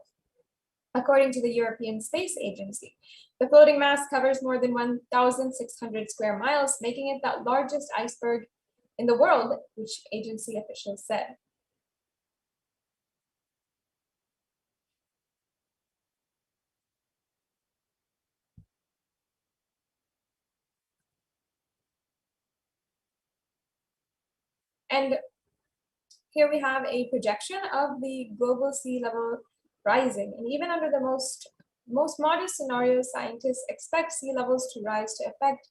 according to the European Space Agency. The floating mass covers more than 1,600 square miles, making it the largest iceberg in the world, which agency officials said. And here we have a projection of the global sea level rising. And even under the most modest scenarios, scientists expect sea levels to rise to affect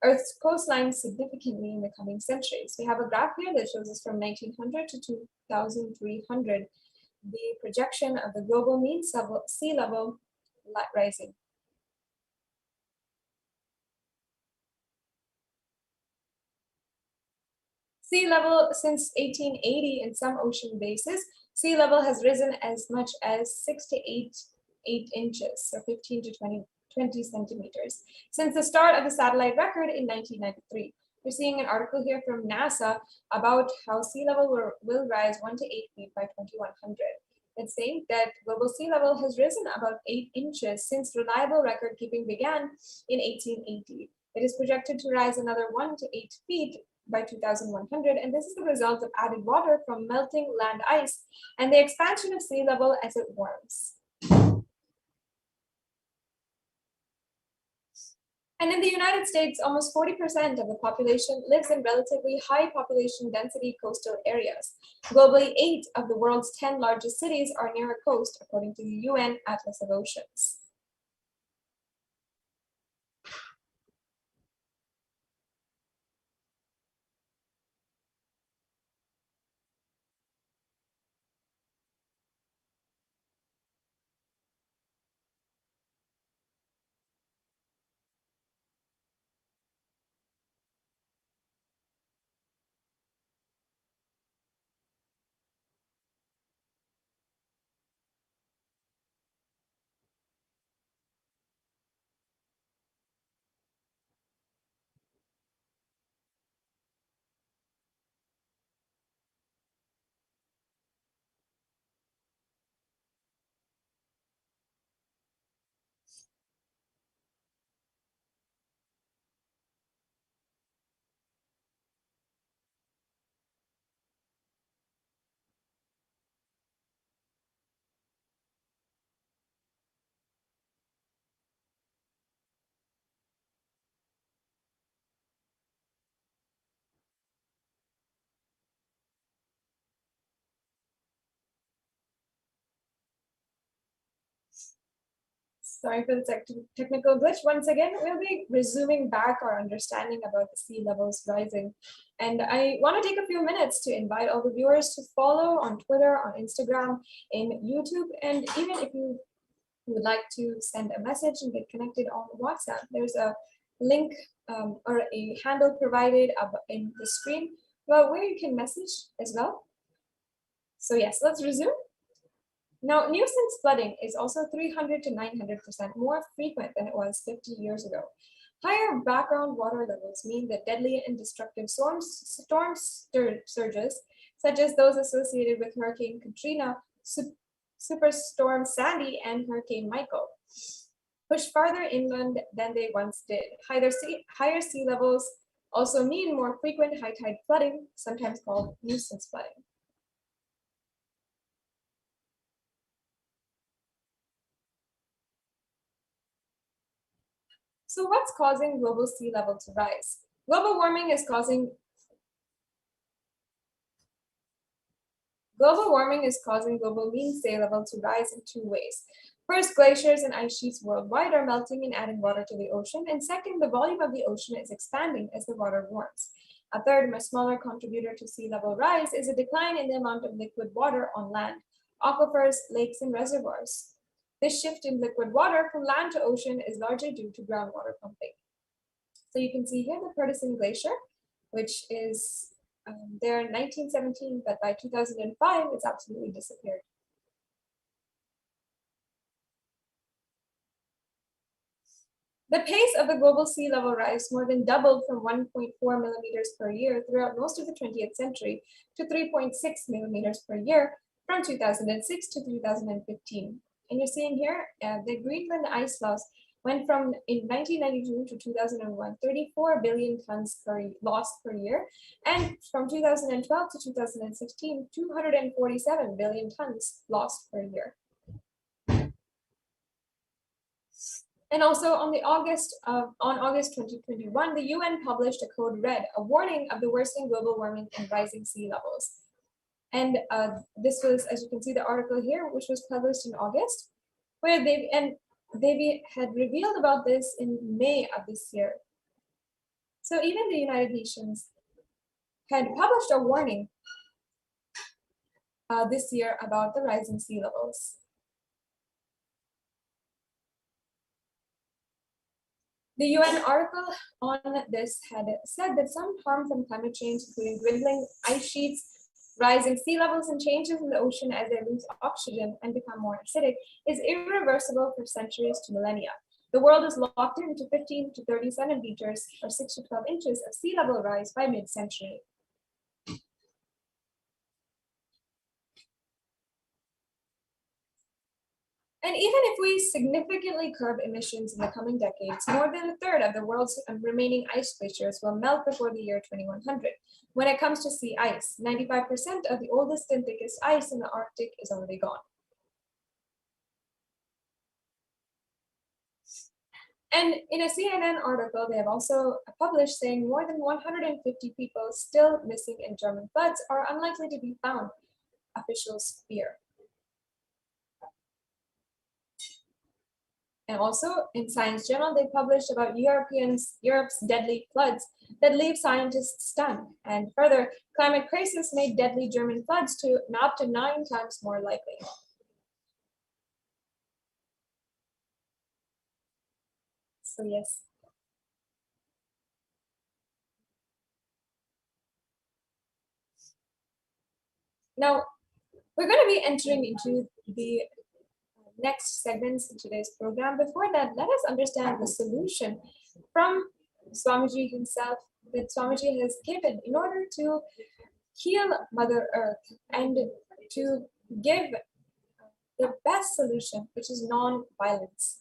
Earth's coastline significantly in the coming centuries. We have a graph here that shows us from 1900 to 2300, the projection of the global mean sea level rising. Sea level since 1880 in some ocean bases, sea level has risen as much as 6 to 8 inches, so 15 to 20 centimeters, since the start of the satellite record in 1993. We're seeing an article here from NASA about how sea level will rise 1 to 8 feet by 2100. It's saying that global sea level has risen about 8 inches since reliable record keeping began in 1880. It is projected to rise another 1 to 8 feet by 2100, and this is the result of added water from melting land ice and the expansion of sea level as it warms. And in the United States, almost 40% of the population lives in relatively high population density coastal areas. Globally, 8 of the world's 10 largest cities are near a coast, according to the UN Atlas of Oceans. Sorry for the technical glitch. Once again, we'll be resuming back our understanding about the sea levels rising. And I want to take a few minutes to invite all the viewers to follow on Twitter, on Instagram, in YouTube, and even if you would like to send a message and get connected on WhatsApp, there's a link or a handle provided in the screen where you can message as well. So yes, let's resume. Now, nuisance flooding is also 300 to 900% more frequent than it was 50 years ago. Higher background water levels mean that deadly and destructive storm surges, such as those associated with Hurricane Katrina, Superstorm Sandy, and Hurricane Michael, push farther inland than they once did. Higher sea levels also mean more frequent high tide flooding, sometimes called nuisance flooding. So what's causing global sea level to rise? Global warming is causing global mean sea level to rise in 2 ways. First, glaciers and ice sheets worldwide are melting and adding water to the ocean. And second, the volume of the ocean is expanding as the water warms. A third, much smaller contributor to sea level rise is a decline in the amount of liquid water on land, aquifers, lakes, and reservoirs. This shift in liquid water from land to ocean is largely due to groundwater pumping. So you can see here the Purtisan Glacier, which is there in 1917, but by 2005, it's absolutely disappeared. The pace of the global sea level rise more than doubled from 1.4 millimeters per year throughout most of the 20th century to 3.6 millimeters per year from 2006 to 2015. And you're seeing here the Greenland ice loss went from in 1992 to 2001, 34 billion tons lost per year, and from 2012 to 2016, 247 billion tons lost per year. And also on August 2021, the UN published a code red, a warning of the worsening global warming and rising sea levels. And this was, as you can see, the article here, which was published in August, where they had revealed about this in May of this year. So even the United Nations had published a warning this year about the rising sea levels. The UN article on this had said that some harm from climate change, including dwindling ice sheets, rising sea levels, and changes in the ocean as they lose oxygen and become more acidic, is irreversible for centuries to millennia. The world is locked into 15 to 30 centimeters or 6 to 12 inches of sea level rise by mid-century. And even if we significantly curb emissions in the coming decades, more than a third of the world's remaining ice glaciers will melt before the year 2100. When it comes to sea ice, 95% of the oldest and thickest ice in the Arctic is already gone. And in a CNN article, they have also published saying more than 150 people still missing in German floods are unlikely to be found, officials fear. And also in Science Journal, they published about Europe's deadly floods that leave scientists stunned. And further, climate crisis made deadly German floods up to 9 times more likely. So yes. Now, we're going to be entering into the next segments in today's program. Before that, let us understand the solution from Swamiji himself that Swamiji has given in order to heal Mother Earth and to give the best solution, which is non-violence.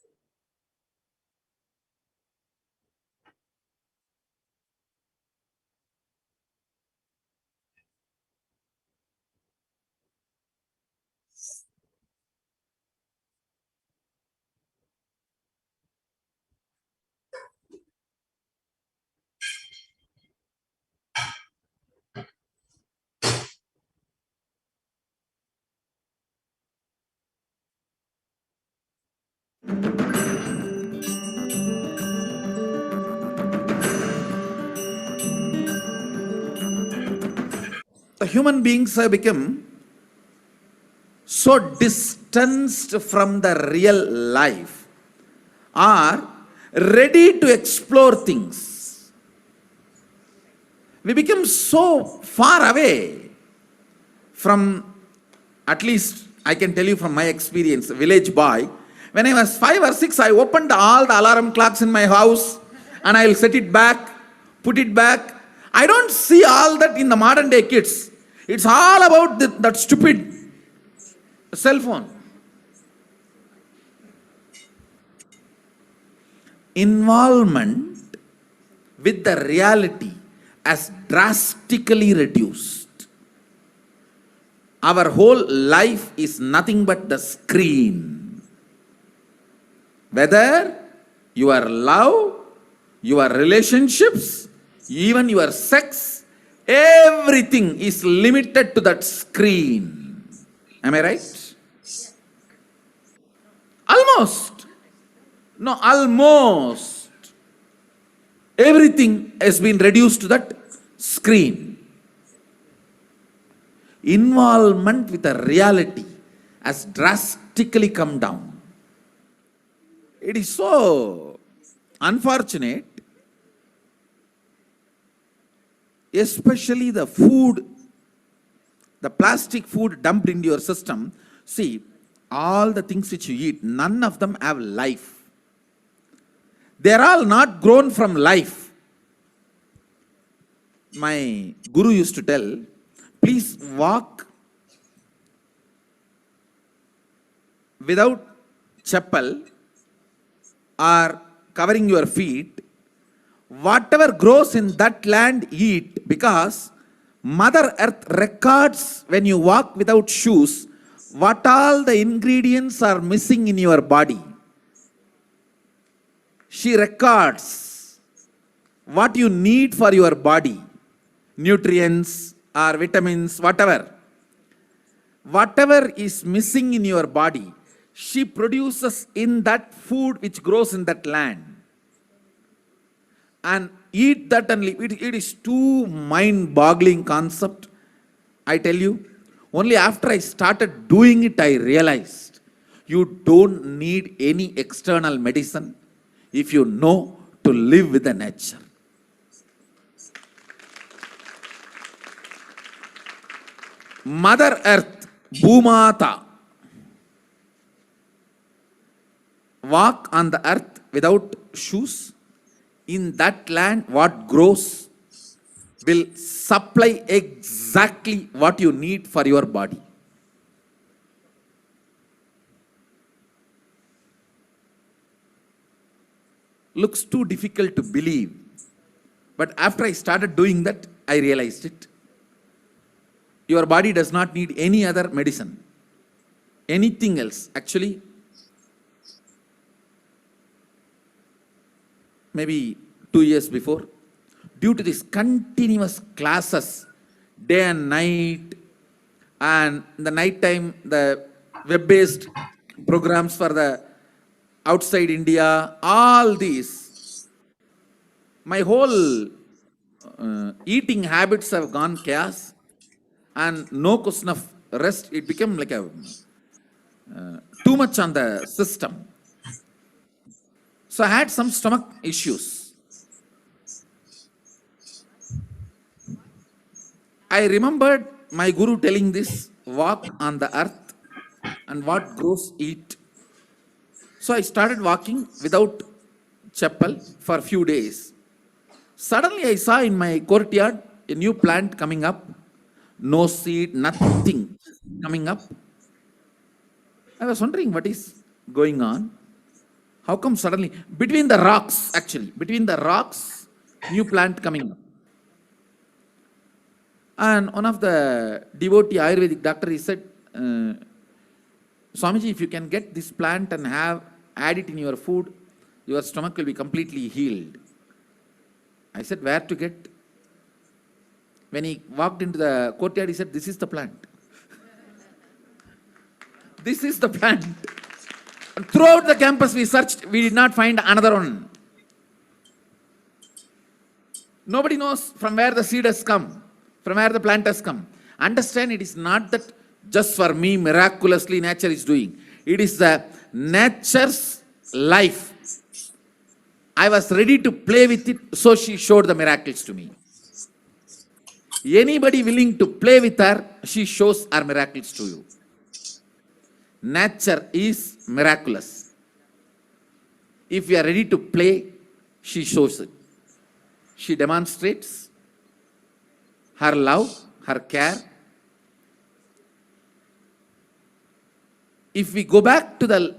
The human beings have become so distanced from the real life, are ready to explore things. We become so far away from, at least I can tell you from my experience, village boy. When I was 5 or 6, I opened all the alarm clocks in my house and I'll set it back, put it back. I don't see all that in the modern day kids. It's all about that stupid cell phone. Involvement with the reality has drastically reduced. Our whole life is nothing but the screen. Whether your love, your relationships, even your sex, everything is limited to that screen. Am I right? Almost. No, almost. Everything has been reduced to that screen. Involvement with the reality has drastically come down. It is so unfortunate, especially the food, the plastic food dumped into your system. See, all the things which you eat, none of them have life. They are all not grown from life. My guru used to tell, please walk without chappal or covering your feet. Whatever grows in that land, eat, because Mother Earth records when you walk without shoes what all the ingredients are missing in your body. She records what you need for your body, nutrients or vitamins, whatever. Whatever is missing in your body, she produces in that food which grows in that land. And eat that and live. It is too mind-boggling concept. I tell you, only after I started doing it, I realized you don't need any external medicine if you know to live with the nature. Mother Earth, Bhumata, walk on the earth without shoes. In that land, what grows will supply exactly what you need for your body. Looks too difficult to believe. But after I started doing that, I realized it. Your body does not need any other medicine, anything else. Actually, maybe 2 years before, due to these continuous classes, day and night, and in the night time, the web-based programs for the outside India, all these, my whole eating habits have gone chaos, and no question of rest. It became like a too much on the system. So I had some stomach issues. I remembered my guru telling this, walk on the earth and what grows eat. So I started walking without chappal for a few days. Suddenly I saw in my courtyard a new plant coming up, no seed, nothing coming up. I was wondering what is going on. How come suddenly, between the rocks, new plant coming up. And one of the devotee Ayurvedic doctor, he said, Swamiji, if you can get this plant and add it in your food, your stomach will be completely healed. I said, where to get? When he walked into the courtyard, he said, this is the plant. This is the plant. And throughout the campus we searched, we did not find another one. Nobody knows from where the seed has come, from where the plant has come. Understand, it is not that just for me miraculously nature is doing. It is the nature's life. I was ready to play with it, so she showed the miracles to me. Anybody willing to play with her, she shows her miracles to you. Nature is miraculous. If you are ready to play, she shows it. She demonstrates her love, her care. If we go back to the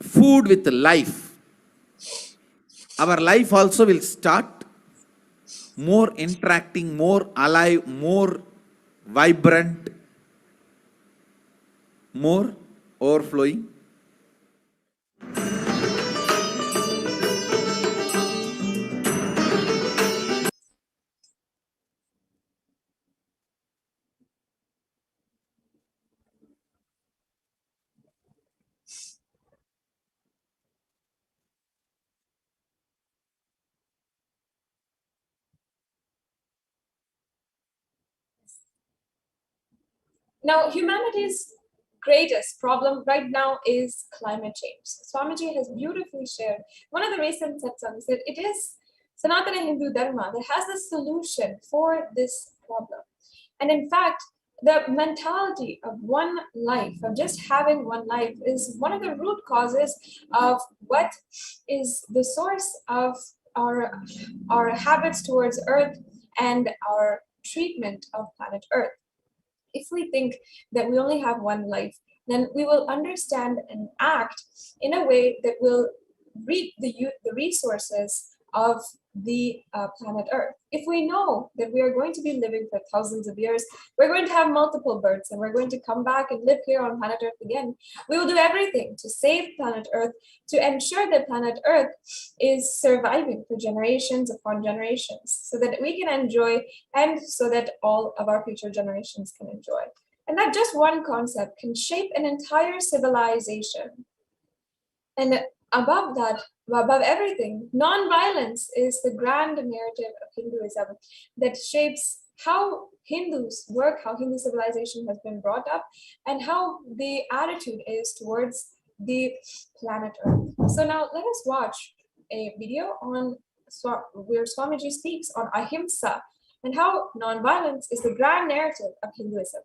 food with life, our life also will start more interacting, more alive, more vibrant, more overflowing. Now, humanity's greatest problem right now is climate change. Swamiji has beautifully shared one of the recent satsangs that it is Sanatana Hindu Dharma that has the solution for this problem. And in fact, the mentality of one life, of just having one life, is one of the root causes of what is the source of our habits towards Earth and our treatment of planet Earth. If we think that we only have one life, then we will understand and act in a way that will reap the resources of the planet Earth. If we know that we are going to be living for thousands of years, we're going to have multiple births, and we're going to come back and live here on planet Earth again, we will do everything to save planet Earth, to ensure that planet Earth is surviving for generations upon generations, so that we can enjoy and so that all of our future generations can enjoy. And that just one concept can shape an entire civilization. And above that, above everything, non-violence is the grand narrative of Hinduism that shapes how Hindus work, how Hindu civilization has been brought up, and how the attitude is towards the planet Earth. So now let us watch a video on where Swamiji speaks on ahimsa and how non-violence is the grand narrative of Hinduism.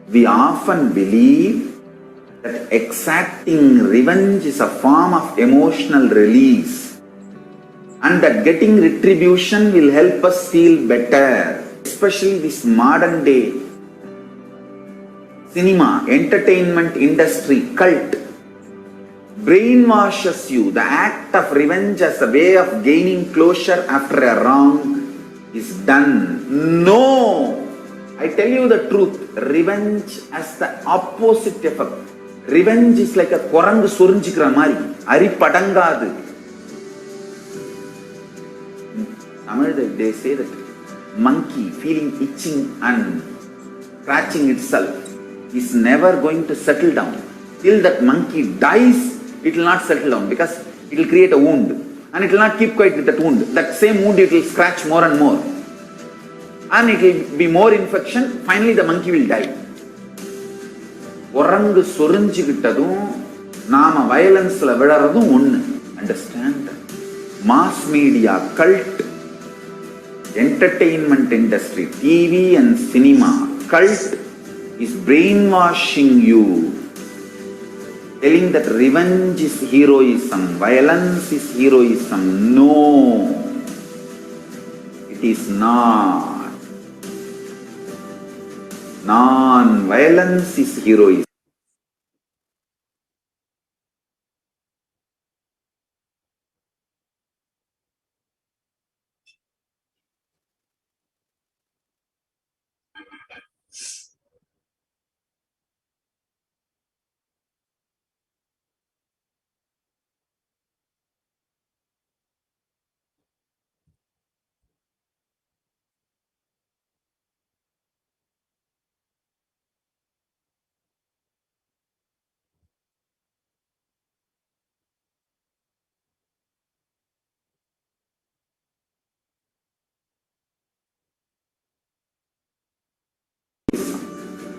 We often believe that exacting revenge is a form of emotional release and that getting retribution will help us feel better. Especially this modern day cinema, entertainment industry, cult brainwashes you. The act of revenge as a way of gaining closure after a wrong is done. No! I tell you the truth, revenge has the opposite effect. Revenge is like a korangu sorinjikra mari, ari padangadu. Tamil, they say that monkey feeling itching and scratching itself is never going to settle down. Till that monkey dies, it will not settle down because it will create a wound and it will not keep quiet with that wound. That same wound it will scratch more and more. And it will be more infection, finally the monkey will die. Orangu sorinjikitadum, nama violence la vidaradum onnu. Understand? Mass media, cult, entertainment industry, TV and cinema, cult is brainwashing you, telling that revenge is heroism, violence is heroism. No, it is not. Non-violence is heroism.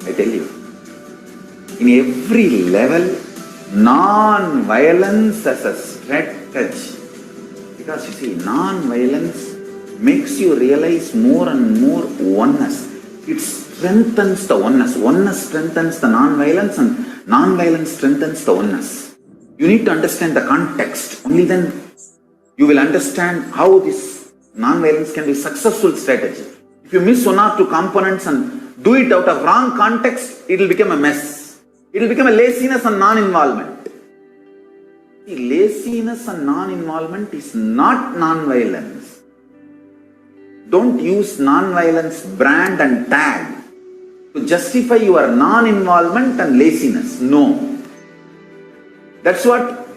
I tell you, in every level, non-violence as a strategy. Because you see, non-violence makes you realize more and more oneness. It strengthens the oneness. Oneness strengthens the non-violence and non-violence strengthens the oneness. You need to understand the context. Only then you will understand how this non-violence can be a successful strategy. If you miss one or two components and do it out of wrong context, it will become a mess. It will become a laziness and non-involvement. Laziness and non-involvement is not non-violence. Don't use non-violence brand and tag to justify your non-involvement and laziness. No. That's what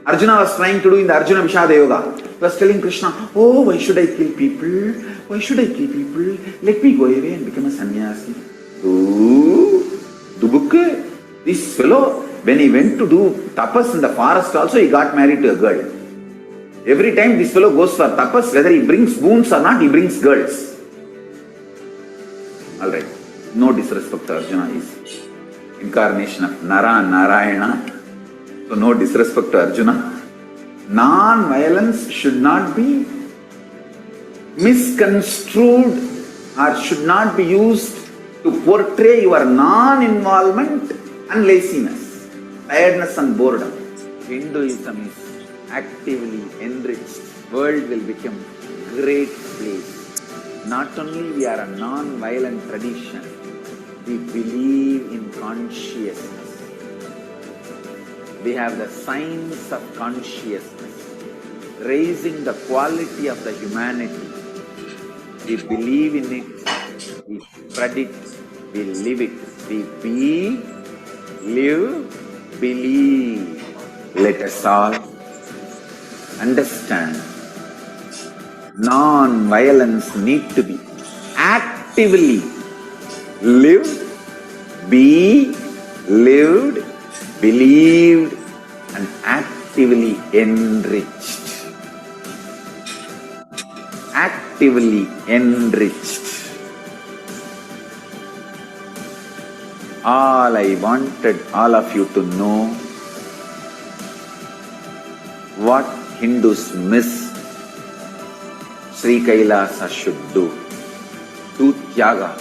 Arjuna was trying to do in the Arjuna Vishada Yoga. He was telling Krishna, oh, why should I kill people? Why should I kill people? Let me go away and become a sannyasi. This fellow, when he went to do tapas in the forest also, he got married to a girl. Every time this fellow goes for tapas, whether he brings boons or not, he brings girls. Alright, no disrespect to Arjuna, is incarnation of Nara Narayana. So no disrespect to Arjuna. Non-violence should not be misconstrued or should not be used to portray your non-involvement and laziness, tiredness and boredom. Hinduism is actively enriched. World will become great place. Not only we are a non-violent tradition, we believe in consciousness. We have the science of consciousness, raising the quality of the humanity. We believe in it, we spread it, we live it. We be, live, believe. Let us all understand, non-violence need to be actively lived, be lived, believed and actively enriched. Actively enriched. All I wanted all of you to know, what Hindus miss, Sri Kailasa should do. Do Tyaga,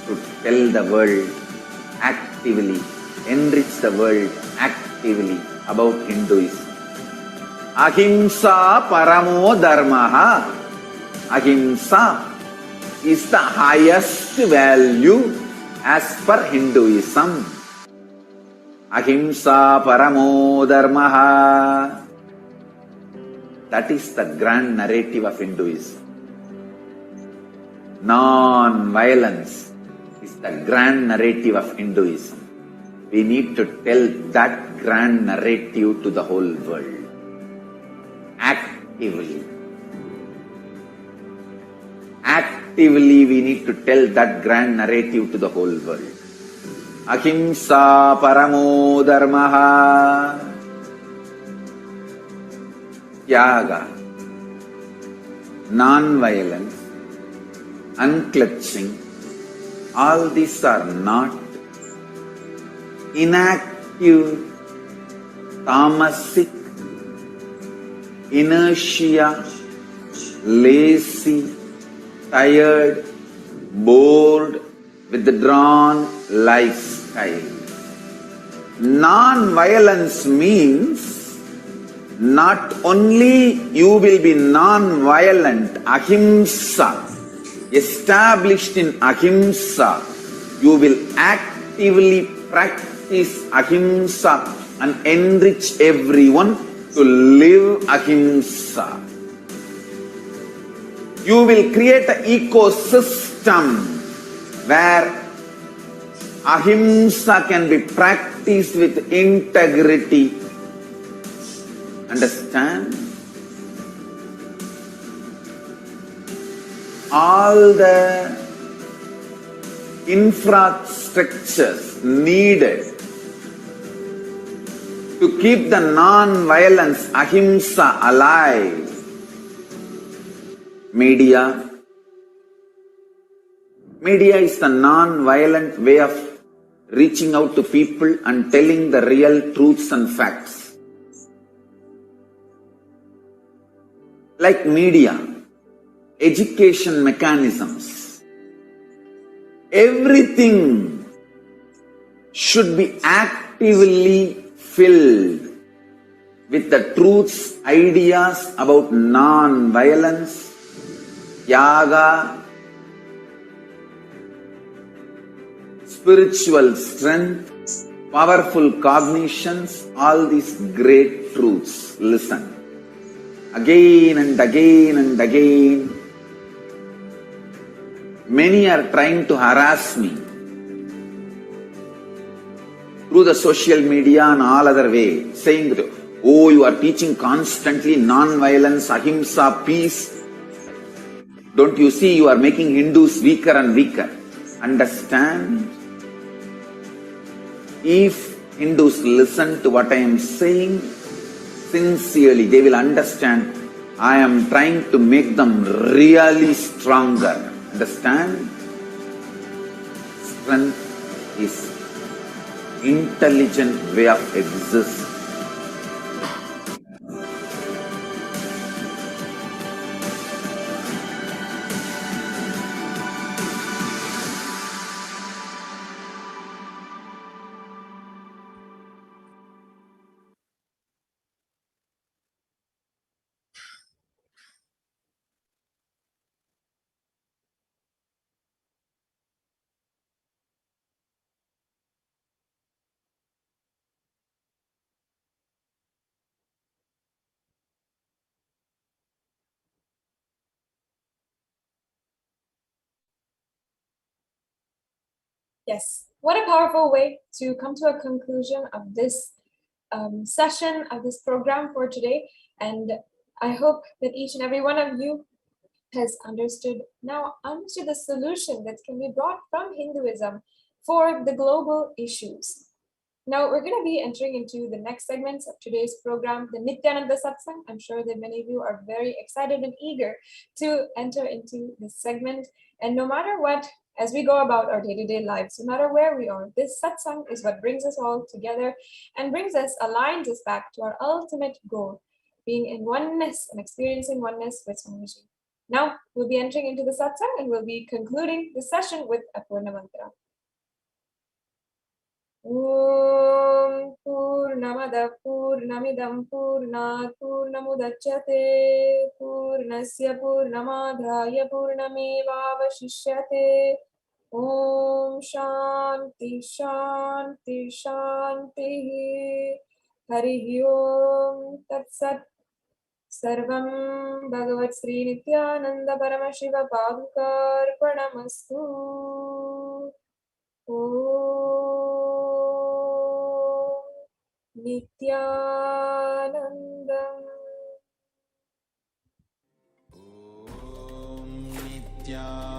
to tell the world actively, enrich the world actively about Hinduism. Ahimsa paramo dharmaha. Ahimsa is the highest value as per Hinduism. Ahimsa paramo dharmaha. That is the grand narrative of Hinduism. Non-violence is the grand narrative of Hinduism. We need to tell that grand narrative to the whole world. Actively. Actively we need to tell that grand narrative to the whole world. Ahimsa paramo dharmaha. Tyaga. Non-violence. Unclutching. All these are not inactive, tamasic, inertia, lazy, tired, bored, withdrawn lifestyle. Non-violence means not only you will be non-violent, ahimsa, established in ahimsa, you will actively practice ahimsa and enrich everyone to live ahimsa. You will create an ecosystem where ahimsa can be practiced with integrity. Understand? All the infrastructures needed to keep the non-violence ahimsa alive. Media. Media is the non-violent way of reaching out to people and telling the real truths and facts. Like media, education mechanisms, everything should be actively filled with the truths, ideas about non-violence, tyaga, spiritual strength, powerful cognitions, all these great truths. Listen. Again and again and again, many are trying to harass me. through the social media and all other way, saying that, oh, you are teaching constantly non-violence, ahimsa, peace. Don't you see you are making Hindus weaker and weaker? Understand? If Hindus listen to what I am saying sincerely, they will understand I am trying to make them really stronger. Understand? Strength is intelligent way of existing. Yes, what a powerful way to come to a conclusion of this session, of this program for today. And I hope that each and every one of you has understood the solution that can be brought from Hinduism for the global issues. Now we're going to be entering into the next segments of today's program, the Nithyananda Satsang. I'm sure that many of you are very excited and eager to enter into this segment. And no matter what, as we go about our day-to-day lives, no matter where we are, this satsang is what brings us all together and aligns us back to our ultimate goal, being in oneness and experiencing oneness with Swamiji. Now we'll be entering into the satsang and we'll be concluding the session with a Purna Mantra. Om Purnamada Purnamidam Purnat Purnamudachyate Purnasya Purnamadhaya Purnamevavashishyate. Om Shanti Shanti Shanti. Hari Om Tat Sat. Sarvam Bhagavat Sri Nithyananda Paramashiva Padukarpanamastu. Om Nithyanandam. Om Nithyanandam.